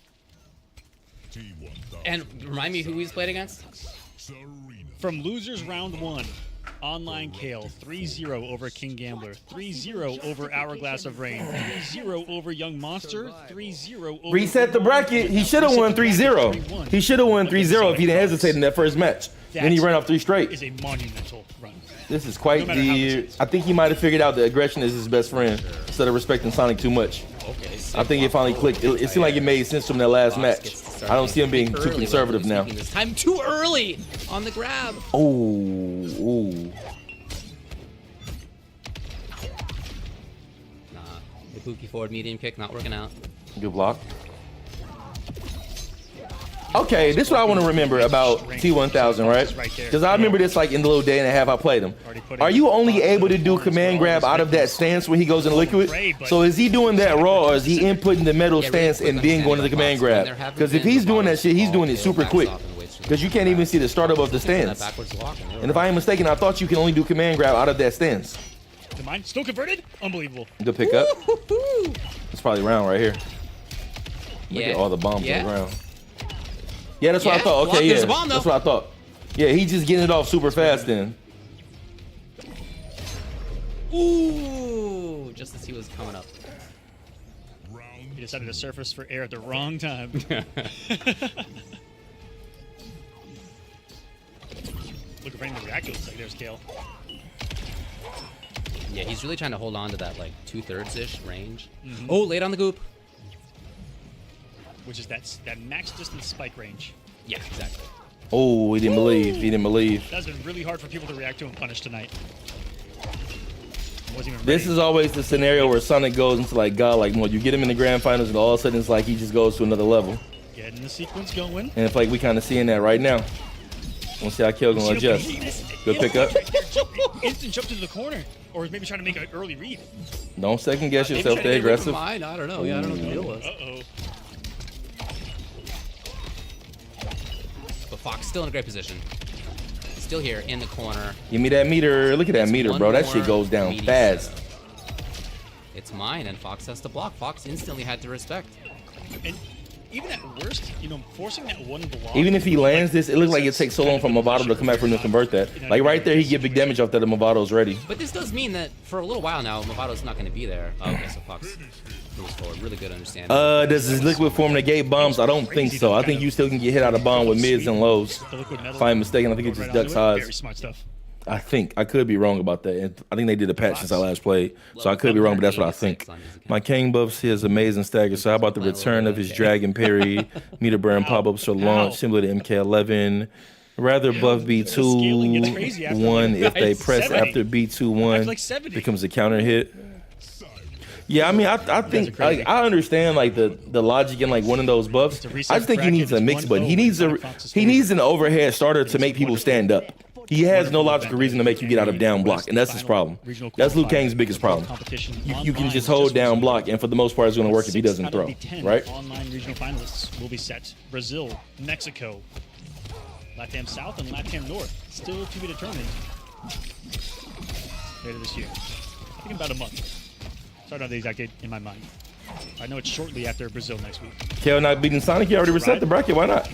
S4: And remind me who he's played against?
S5: From losers round 1, Online Kale, 3-0 over King Gambler, 3-0 over Hourglass of Rain, 3-0 over Young Monster, 3-0 over...
S1: Reset the bracket. He should have won 3-0. He should have won 3-0 if he didn't hesitate in that first match. Then he ran off 3 straight.
S5: Is a monumental run.
S1: This is quite
S5: No matter how
S1: the.
S5: this is.
S1: I think he might have figured out that aggression is his best friend instead of respecting Sonic too much.
S4: Okay.
S1: I think it finally clicked. It seemed like it made sense from that last match. I don't see him being too conservative now.
S4: This time too early on the grab.
S1: Oh, ooh.
S4: Nah, the Buki forward medium kick not working out.
S1: Good block. Okay, this is what I want to remember about T1000, right? Because I remember this like in the little day and a half I played him. Are you only able to do command grab out of that stance when he goes in liquid? So is he doing that raw or is he inputting the metal stance and then going to the command grab? Because if he's doing that shit, he's doing it super quick. Because you can't even see the startup of the stance. And if I ain't mistaken, I thought you can only do command grab out of that stance.
S5: The mine still converted? Unbelievable.
S1: Good pickup. It's probably round right here. Look
S4: Yeah.
S1: at all the bombs
S4: Yeah.
S1: on the ground. Yeah, that's what I
S4: Yeah,
S1: thought.
S4: block,
S1: Okay,
S4: there's
S1: yeah,
S4: a bomb, though.
S1: that's what I thought. Yeah, he just getting it off super fast then.
S4: Ooh, just as he was coming up.
S5: He decided to surface for air at the wrong time. Look at the react looks like there's Kale.
S4: Yeah, he's really trying to hold on to that like 2/3-ish range. Oh, late on the goop.
S5: Which is that max distance spike range.
S4: Yeah, exactly.
S1: Oh, he didn't believe. He didn't believe.
S5: That's been really hard for people to react to and punish tonight. Wasn't even
S1: This
S5: ready.
S1: is always the scenario where Sonic goes into like godlike mode. You get him in the grand finals and all of a sudden it's like he just goes to another level.
S5: Getting the sequence going.
S1: And it's like we kind of seeing that right now. We'll see how Kale gonna adjust. Good pickup.
S5: Instant jump to the corner. Or maybe trying to make an early read.
S1: Don't second guess yourself. Stay aggressive.
S4: Mine, I don't know. Yeah, I don't know what the deal was.
S5: Uh-oh.
S4: But Fox still in a great position. Still here in the corner.
S1: Give me that meter. Look at that
S4: It's
S1: meter,
S4: one
S1: bro. That
S4: more
S1: shit goes down
S4: meaty
S1: fast.
S4: setup. It's mine, and Fox has to block. Fox instantly had to respect.
S5: And even at worst, you know, forcing that one block.
S1: Even if he lands this, it looks like it takes so long for Movado to come back for him to convert that. Like right there, he get big damage off that. The Movado's ready.
S4: But this does mean that for a little while now, Movado's not going to be there. Oh, okay, so Fox moves forward. Really good understanding.
S1: Does his liquid form negate bombs? I don't think so. I think you still can get hit out of bomb with mids and lows. If I'm mistaken, I think it just ducks highs.
S5: Very smart stuff.
S1: I think I could be wrong about that. And I think they did a patch since I last played, so I could be wrong, but that's what I think. My King buffs his amazing stagger. So how about the return of his Dragon Parry, meter burn pop-ups for launch, similar to MK1. Rather buff B2-1 if they press after B2-1 becomes a counter hit. Yeah, I mean, I think like, I understand like the logic in like one of those buffs. I just think he needs a mix button. He needs an overhead starter to make people stand up. He has no logical reason to make you get out of down block, and that's his problem. That's Liu Kang's biggest problem. You can just hold down block, and for the most part, it's going to work if he doesn't throw, right?
S5: Online regional finalists will be set. Brazil, Mexico, LATAM South, and LATAM North. Still to be determined later this year. I think about a month. So I don't have the exact date in my mind. I know it's shortly after Brazil next week.
S1: Kale not beating Sonic. He already reset the bracket. Why not?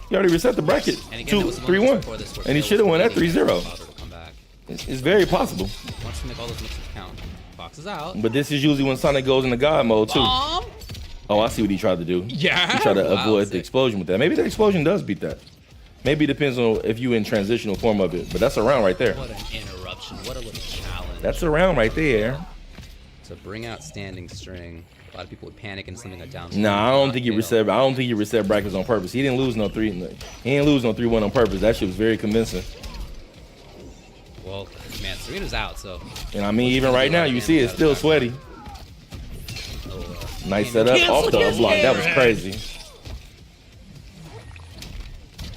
S1: He already reset the bracket. 2-3-1. And he should have won at 3-0. It's very possible.
S4: Wants to make all those mixes count. Fox is out.
S1: But this is usually when Sonic goes into God mode, too. Oh, I see what he tried to do.
S4: Yeah.
S1: He tried to avoid the explosion with that. Maybe the explosion does beat that. Maybe it depends on if you in transitional form of it. But that's a round right there.
S4: What an interruption. What a little challenge.
S1: That's a round right there.
S4: So bring out standing string. A lot of people would panic and something like down.
S1: Nah, I don't think he reset. I don't think he reset brackets on purpose. He didn't lose no 3. He didn't lose no 3-1 on purpose. That shit was very convincing.
S4: Well, man, Serena's out, so.
S1: And I mean, even right now, you see it's still sweaty. Nice setup off the block. That was crazy.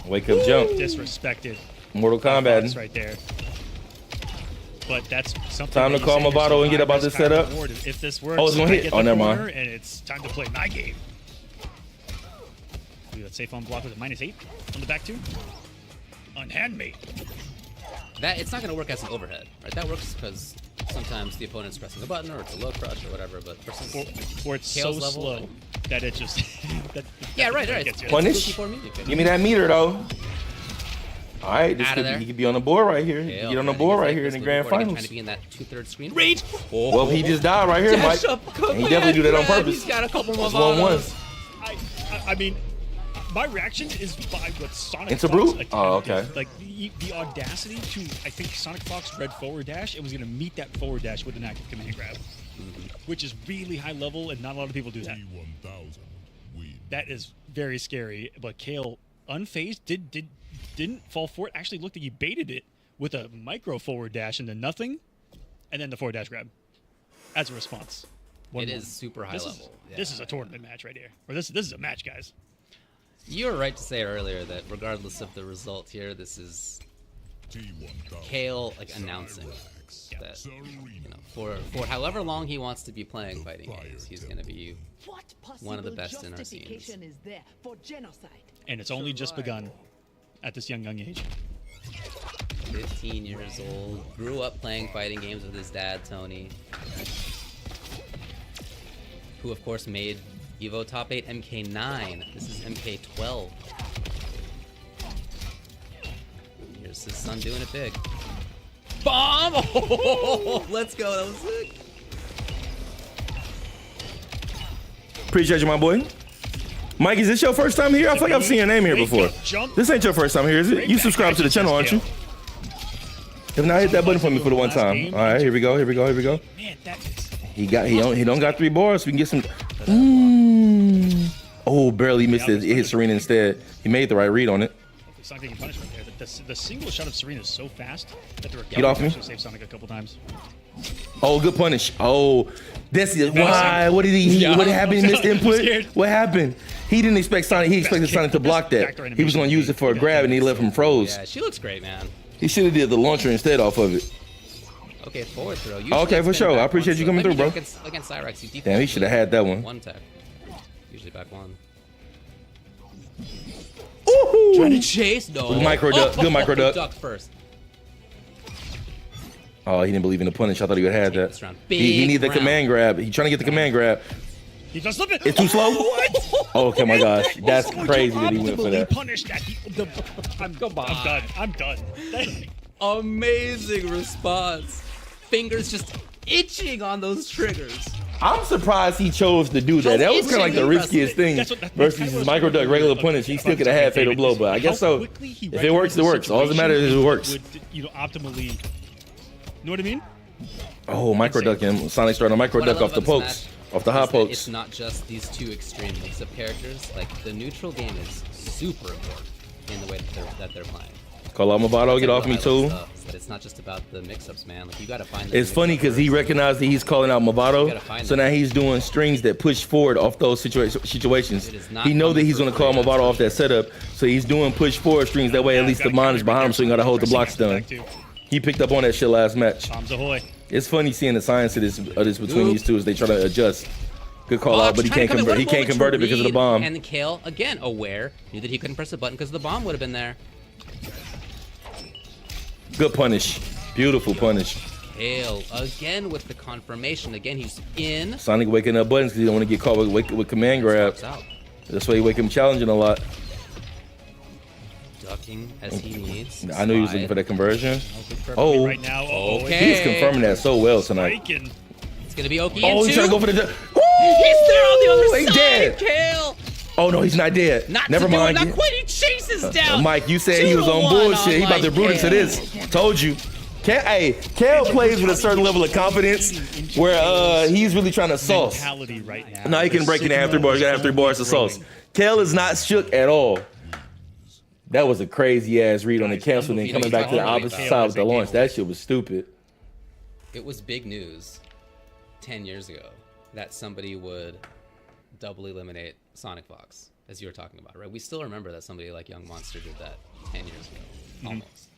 S1: Wake up jump.
S5: Disrespected.
S1: Mortal Kombat
S5: right there. But that's something.
S1: Time to call Movado and get about this setup.
S5: If this works,
S1: oh, it's gonna hit. Oh, never mind.
S5: And it's time to play my game. Do that safe on block with a -8 on the back two. Unhand me.
S4: That it's not gonna work as an overhead, right? That works because sometimes the opponent's pressing a button or it's a low crush or whatever. But
S5: or it's so
S4: level,
S5: slow that it just.
S4: Yeah, right.
S1: Punish. Give me that meter though. All right, he could be on the board right here. He could get on the board right here in the grand finals.
S4: Trying to be in that 2/3 screen range.
S1: Oh. Well, he just died right here, Mike. And he definitely do that on purpose.
S4: He's got a couple more
S1: 1-1.
S5: I mean, my reaction is by what SonicFox.
S1: It's a brute. Oh, okay.
S5: Like the audacity to, I think SonicFox read forward dash and was going to meet that forward dash with an active command grab, which is really high level, and not a lot of people do that. That is very scary. But Kale, unfazed, didn't fall for it. Actually looked like he baited it with a micro forward dash into nothing, and then the forward dash grab as a response.
S4: It is super high level.
S5: This is a tournament match right here. Or this is a match, guys.
S4: You were right to say earlier that regardless of the result here, this is Kale like announcing that, you know, for however long he wants to be playing fighting games, he's going to be one of the best in our scenes.
S5: And it's only just begun at this young age.
S4: 15 years old, grew up playing fighting games with his dad, Tony, who of course made Evo Top 8 MK9. This is MK12. Here's his son doing it big. Bomb! Oh, let's go, that was sick.
S1: Appreciate you, my boy. Mike, is this your first time here? I feel like I've seen your name here before. This ain't your first time here, is it? You subscribe to the channel, aren't you? If not, hit that button for me for the one time. All right, here we go.
S5: Man,
S1: he don't got 3 bars, so we can get some. Oh, barely missed it. It hit Serena instead. He made the right read on it.
S5: It's not getting punished right there. The single shot of Serena is so fast that the
S1: get off me.
S5: actually saved Sonic a couple times.
S1: Oh, good punish. Oh, that's it. Why? What did he? What happened? He missed input. What happened? He didn't expect Sonic. He expected Sonic to block that. He was going to use it for a grab, and he left him froze.
S4: Yeah, she looks great, man.
S1: He should have did the launcher instead off of it.
S4: Okay, forward throw.
S1: Okay, for sure. I appreciate you coming through, bro.
S4: Against Cyrex, you
S1: damn, he should have had that one.
S4: One tech. Usually back one.
S1: Ooh!
S4: Trying to chase? No.
S1: Good micro duck. Good micro duck.
S4: Duck first.
S1: Oh, he didn't believe in the punish. I thought he would have had that. He needed the command grab. He trying to get the command grab.
S5: He just slipped it.
S1: It's too slow?
S5: What?
S1: Oh, okay, my gosh. That's
S5: Also,
S1: crazy
S5: you
S1: that he went for
S5: optimally
S1: that.
S5: Punished at I'm done. I'm done.
S4: Amazing response. Fingers just itching on those triggers.
S1: I'm surprised he chose to do that. That was kind of like the riskiest thing versus his micro duck regular punish. He still could have had fatal blow, but I guess so. If it works, it works. All that matters is it works.
S5: Optimally. You know what I mean?
S1: Oh, micro duck him. Sonic starting a micro duck off the pokes, off the high pokes.
S4: It's not just these two extreme mix-up characters. Like the neutral game is super important in the way that they're playing.
S1: Call out Movado, get off me too.
S4: But it's not just about the mix-ups, man. Like you gotta find.
S1: It's funny because he recognized that he's calling out Movado, so now he's doing strings that push forward off those situations. He know that he's gonna call Movado off that setup, so he's doing push forward strings. That way, at least the mind is behind him, so he gotta hold the block stun. He picked up on that shit last match.
S5: Bombs ahoy.
S1: It's funny seeing the science of this between these two as they try to adjust. Good call out, but he can't convert. He can't convert it because of the bomb.
S4: And Kale again aware, knew that he couldn't press the button because the bomb would have been there.
S1: Good punish. Beautiful punish.
S4: Kale again with the confirmation. Again, he's in.
S1: Sonic waking up buttons because he don't want to get caught with command grab. That's why he wake him challenging a lot.
S4: Ducking as he needs.
S1: I knew he was looking for that conversion. Oh,
S5: right now.
S4: Okay.
S1: He's confirming that so well tonight.
S4: It's gonna be Oki.
S1: Oh, he's trying to go for the.
S4: He's there on the other
S1: he's
S4: side.
S1: Dead.
S4: Kale.
S1: Oh no, he's not dead.
S4: Never mind. Not quite. He chases down.
S1: Mike, you said he was on bullshit. He about to root into this. Told you. Kale plays with a certain level of confidence where he's really trying to sauce.
S5: Right
S1: now he can break it in half 3 bars. You gotta have 3 bars to sauce. Kale is not shook at all. That was a crazy ass read on the cancel, then coming back to the opposite side with the launch. That shit was stupid.
S4: It was big news 10 years ago that somebody would double eliminate SonicFox, as you were talking about, right? We still remember that somebody like Young Monster did that 10 years ago, almost.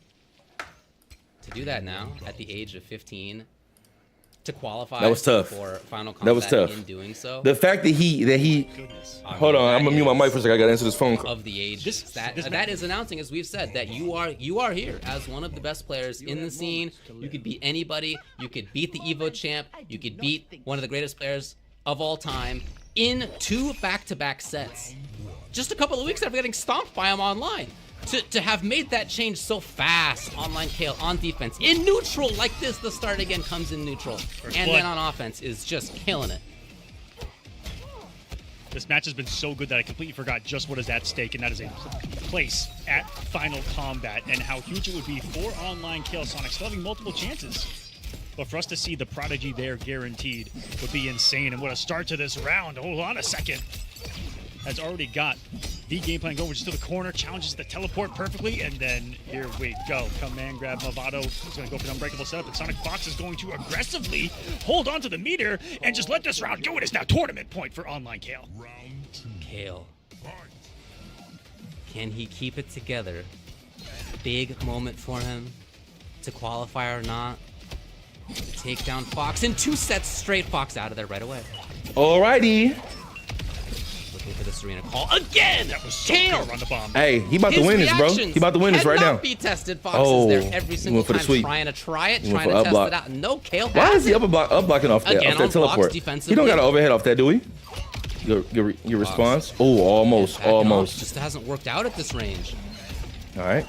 S4: To do that now, at the age of 15, to qualify
S1: that was tough.
S4: For Final Combat
S1: that was tough.
S4: In doing so.
S1: The fact that he hold on, I'm gonna mute my mic for a second. I gotta answer this phone call.
S4: Of the age, that is announcing, as we've said, that you are here as one of the best players in the scene. You could beat anybody. You could beat the Evo champ. You could beat one of the greatest players of all time in 2 back-to-back sets. Just a couple of weeks after getting stomped by him online. To have made that change so fast, online Kale on defense, in neutral like this, the start again comes in neutral, and then on offense is just killing it.
S5: This match has been so good that I completely forgot just what is at stake, and that is a place at Final Combat, and how huge it would be for online Kale. Sonic still having multiple chances, but for us to see the prodigy there guaranteed would be insane. And what a start to this round. Hold on a second. Has already got the game plan going, which is to the corner, challenges the teleport perfectly, and then here we go. Command grab Movado is going to go for an unbreakable setup, and SonicFox is going to aggressively hold on to the meter and just let this round go. It is now tournament point for online Kale.
S4: Kale. Can he keep it together? Big moment for him to qualify or not. Take down Fox in 2 sets straight. Fox out of there right away.
S1: Alrighty.
S4: Looking for this arena call again.
S5: That was so
S4: Kale.
S5: on the bomb.
S1: Hey, he about to win this, bro. He about to win this right now.
S4: Be tested. Fox is there every single time, trying to try it, trying to test it out. No, Kale.
S1: Why is he up blocking off that teleport? He don't got an overhead off that, do we? Your response? Oh, almost.
S4: Just hasn't worked out at this range.
S1: All right.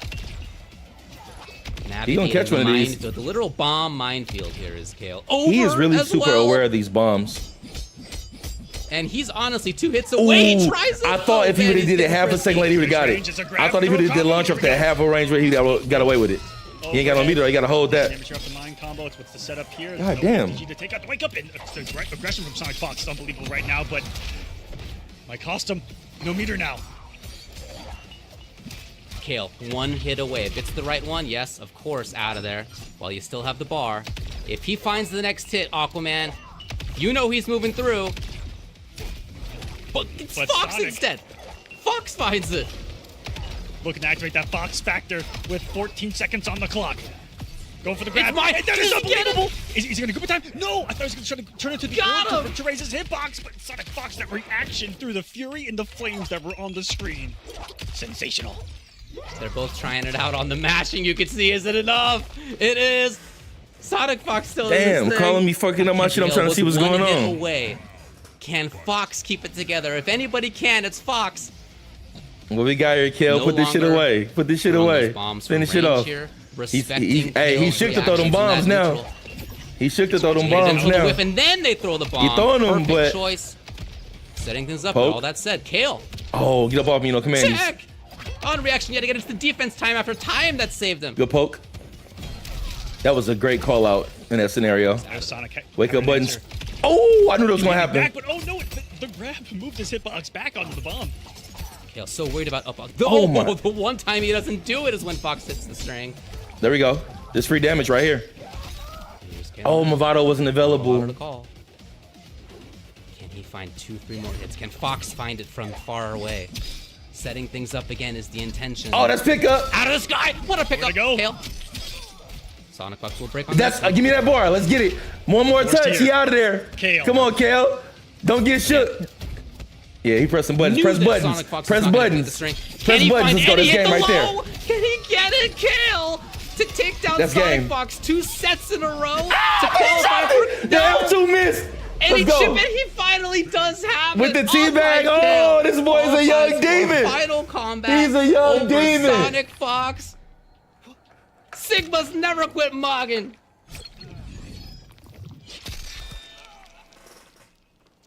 S1: He gonna catch one of these.
S4: The literal bomb minefield here is Kale.
S1: He is really super aware of these bombs.
S4: And he's honestly 2 hits away. He tries it.
S1: I thought if he would have did it half a second later, he would have got it. I thought he would have did launch off that half a range where he got away with it. He ain't got no meter. He got to hold that.
S5: What's the setup here?
S1: God damn.
S5: To take out the wake up, and the aggression from SonicFox is unbelievable right now, but might cost him. No meter now.
S4: Kale, 1 hit away. If it's the right one, yes, of course, out of there. While you still have the bar. If he finds the next hit, Aquaman, you know he's moving through. But it's Fox Sonic instead. Fox finds it.
S5: Looking to activate that Fox factor with 14 seconds on the clock. Going for the grab.
S4: That
S5: is unbelievable. Is he going to go for time? No, I thought he was going to try to turn it to the orb to raise his hitbox, but SonicFox, that reaction through the fury and the flames that were on the screen. Sensational.
S4: They're both trying it out on the mashing. You can see, is it enough? It is. SonicFox still
S1: Damn, calling me fucking up my shit. I'm trying to see what's going on.
S4: Away. Can Fox keep it together? If anybody can, it's Fox.
S1: What we got here, Kale?
S4: No
S1: Put this shit
S4: longer
S1: away. Put this shit
S4: throwing
S1: away.
S4: those bombs from
S1: Finish it
S4: range
S1: off.
S4: here,
S1: Hey, he
S4: Kale's
S1: shook to throw them
S4: reactions in
S1: bombs
S4: that
S1: now.
S4: neutral.
S1: He shook to throw them
S4: They
S1: bombs
S4: throw the
S1: now.
S4: whiff and then they throw the bomb.
S1: throwing them,
S4: Perfect
S1: but-
S4: choice. Setting things up.
S1: Poke.
S4: All that said, Kale.
S1: Oh, get up off me, you know, command.
S4: Check. On reaction yet again. It's the defense time after time that saved him.
S1: Good poke. That was a great call out in that scenario.
S5: Sonic.
S1: Wake up buttons. Oh, I knew that was gonna happen.
S5: Back, but oh no, the grab moved his hitbox back onto the bomb.
S4: Kale's so worried about up.
S1: Oh my.
S4: The one time he doesn't do it is when Fox hits the string.
S1: There we go. This free damage right here.
S4: Here's Kale.
S1: Oh, Movado wasn't
S4: Water to
S1: available.
S4: call. Can he find 2-3 more hits? Can Fox find it from far away? Setting things up again is the intention.
S1: Oh, that's pickup.
S4: Out of the sky! What a pickup!
S5: to go.
S4: Kale. SonicFox will break on
S1: That's
S4: this one.
S1: give me that bar. Let's get it. One more touch.
S5: tier.
S1: He out of there.
S5: Kale.
S1: Come on, Kale. Don't get shook. Yeah, he pressing buttons.
S4: Knew
S1: Press
S4: that
S1: buttons.
S4: SonicFox was
S1: Press
S4: not gonna beat the
S1: buttons.
S4: string.
S1: Press
S4: Can he
S1: buttons.
S4: find
S1: Let's go.
S4: any
S1: This
S4: at
S1: game
S4: the
S1: right there.
S4: low? Can he get it, Kale? To take down
S1: That's game.
S4: SonicFox 2 sets in a row to
S1: He
S4: qualify
S1: shot
S4: for
S1: it. The L2 missed.
S4: And he
S1: Let's
S4: chip
S1: go.
S4: it. He finally does have
S1: With
S4: it.
S1: the teabag.
S4: All-time
S1: Oh,
S4: kill.
S1: this boy's a
S4: All
S1: young
S4: time
S1: demon.
S4: Final combat.
S1: He's a young
S4: over
S1: demon.
S4: SonicFox. Sigma's never quit mogging.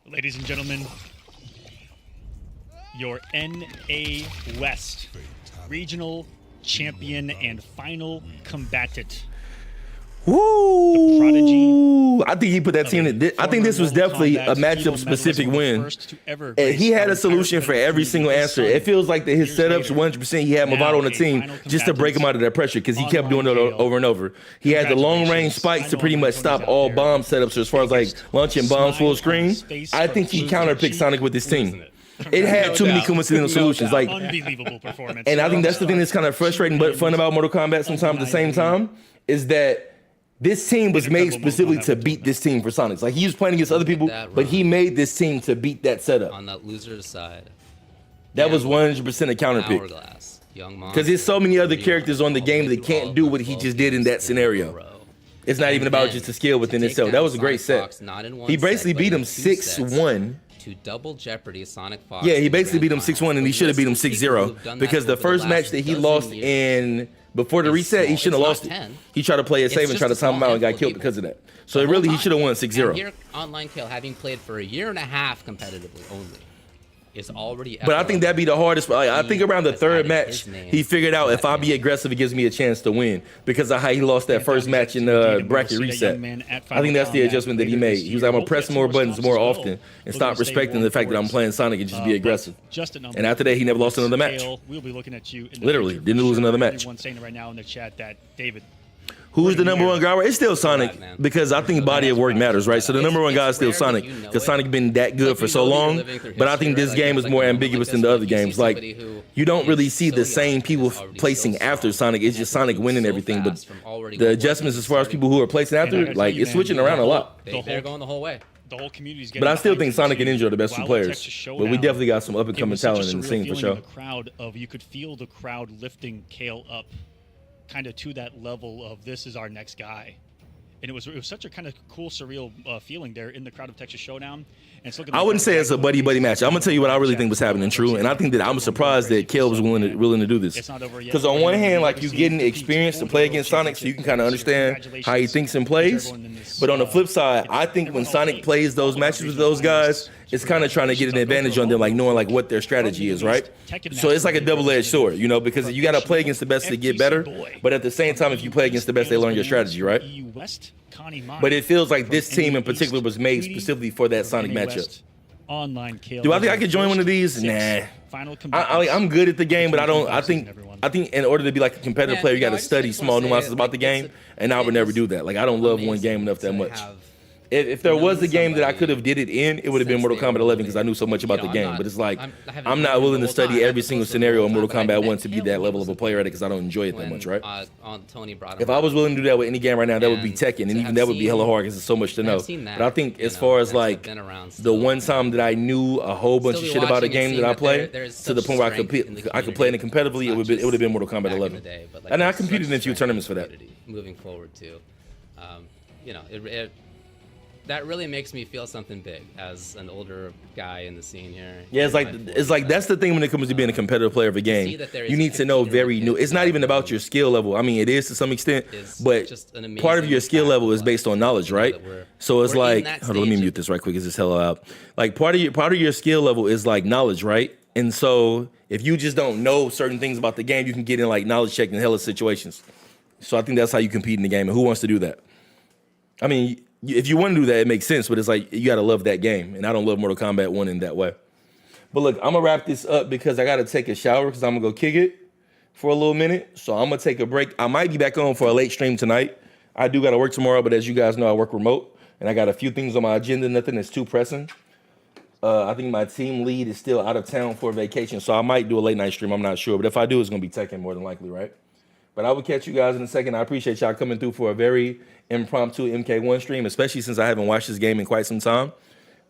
S5: Ladies and gentlemen, your NA West regional champion and final combatant.
S1: Woo!
S5: Prodigy
S1: I think he put that team. I think this was definitely a matchup specific win. And he had a solution for every single answer. It feels like that his setups 100%. He had Movado on the team just to break him out of that pressure because he kept doing it over and over. He had the long range spikes to pretty much stop all bomb setups. So as far as like launching bombs full screen, I think he counterpicked Sonic with his team. It had too many coincidental solutions. Like,
S5: unbelievable performance.
S1: and I think that's the thing that's kind of frustrating but fun about Mortal Kombat sometimes at the same time is that this team was made specifically to beat this team for Sonics. Like, he was playing against other people, but he made this team to beat that setup.
S4: On that loser's side.
S1: That was 100% a counter pick.
S4: Hourglass. Young
S1: Because there's so many other characters on the game that can't do what he just did in that scenario. It's not even about just the skill within itself. That was a great set. He basically beat him 6-1.
S4: To double jeopardy SonicFox.
S1: Yeah, he basically beat him 6-1, and he should have beat him 6-0. Because the first match that he lost in before the reset, he shouldn't have lost it. He tried to play it safe and tried to time him out and got killed because of that. So really, he should have won 6-0.
S4: Here, online Kale, having played for a year and a half competitively only, is already.
S1: But I think that'd be the hardest. Like, I think around the third match, he figured out if I be aggressive, it gives me a chance to win because of how he lost that first match in the bracket reset. I think that's the adjustment that he made. He was like, I'm gonna press more buttons more often and stop respecting the fact that I'm playing Sonic and just be aggressive. And after that, he never lost another match.
S5: We'll be looking at you.
S1: Literally, didn't lose another match.
S5: Everyone's saying right now in the chat that David.
S1: Who's the number one guy? It's still Sonic because I think body of work matters, right? So the number one guy is still Sonic because Sonic been that good for so long. But I think this game is more ambiguous than the other games. Like, you don't really see the same people placing after Sonic. It's just Sonic winning everything. But the adjustments as far as people who are placing after, like, it's switching around a lot.
S4: They're going the whole way.
S5: The whole community's
S1: But I still think Sonic and Ninja are the best two players. But we definitely got some up and coming talent in the scene for sure.
S5: You could feel the crowd lifting Kale up kind of to that level of this is our next guy. And it was such a kind of cool, surreal feeling there in the crowd of Texas Showdown. And it's
S1: I wouldn't say it's a buddy match. I'm gonna tell you what I really think was happening, true, and I think that I'm surprised that Kale was willing to do this. Because on one hand, like, you getting experience to play against Sonic, so you can kind of understand how he thinks and plays. But on the flip side, I think when Sonic plays those matches with those guys, it's kind of trying to get an advantage on them, like knowing like what their strategy is, right? So it's like a double-edged sword, you know, because you got to play against the best to get better. But at the same time, if you play against the best, they learn your strategy, right? But it feels like this team in particular was made specifically for that Sonic matchup.
S5: Online Kale.
S1: Do I think I could join one of these? Nah. I'm good at the game, but I think in order to be like a competitive player, you got to study small nuances about the game, and I would never do that. Like, I don't love one game enough that much. If there was a game that I could have did it in, it would have been Mortal Kombat 11 because I knew so much about the game. But it's like, I'm not willing to study every single scenario in Mortal Kombat 1 to be that level of a player at it because I don't enjoy it that much, right? If I was willing to do that with any game right now, that would be Tekken, and even that would be hella hard because there's so much to know. But I think as far as like the one time that I knew a whole bunch of shit about a game that I play to the point where I could play in it competitively, it would have been Mortal Kombat 11. And I competed in a few tournaments for that.
S4: Moving forward too, that really makes me feel something big as an older guy in the scene here.
S1: Yeah, it's like that's the thing when it comes to being a competitive player of a game.
S4: that there is
S1: You
S4: a
S1: need to know
S4: computer
S1: very
S4: with
S1: new.
S4: it
S1: It's not
S4: that
S1: even about your skill level. I mean, it is to some extent,
S4: is
S1: but
S4: just an
S1: part of
S4: amazing
S1: your skill
S4: fact
S1: level
S4: of
S1: is
S4: life.
S1: based on knowledge, right?
S4: that we're-
S1: So it's
S4: we're in
S1: like,
S4: that
S1: hold on, let me
S4: stage
S1: mute this right quick. It's hella loud. Like part of your skill level is like knowledge, right? And so if you just don't know certain things about the game, you can get in like knowledge check in hella situations. So I think that's how you compete in the game. And who wants to do that? I mean, if you want to do that, it makes sense, but it's like you got to love that game. And I don't love Mortal Kombat 1 in that way. But look, I'm going to wrap this up because I got to take a shower because I'm going to go kick it for a little minute. So I'm going to take a break. I might be back on for a late stream tonight. I do got to work tomorrow, but as you guys know, I work remote. And I got a few things on my agenda, nothing that's too pressing. I think my team lead is still out of town for vacation, so I might do a late night stream. I'm not sure. But if I do, it's going to be Tekken more than likely, right? But I will catch you guys in a second. I appreciate y'all coming through for a very impromptu MK1 stream, especially since I haven't watched this game in quite some time.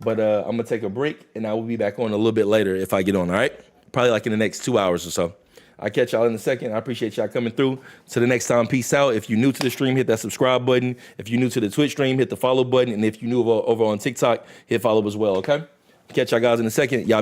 S1: But I'm going to take a break, and I will be back on a little bit later if I get on, all right? Probably like in the next 2 hours or so. I'll catch y'all in a second. I appreciate y'all coming through. Till the next time, peace out. If you're new to the stream, hit that subscribe button. If you're new to the Twitch stream, hit the follow button. And if you're new over on TikTok, hit follow as well, okay? Catch y'all guys in a second. Y'all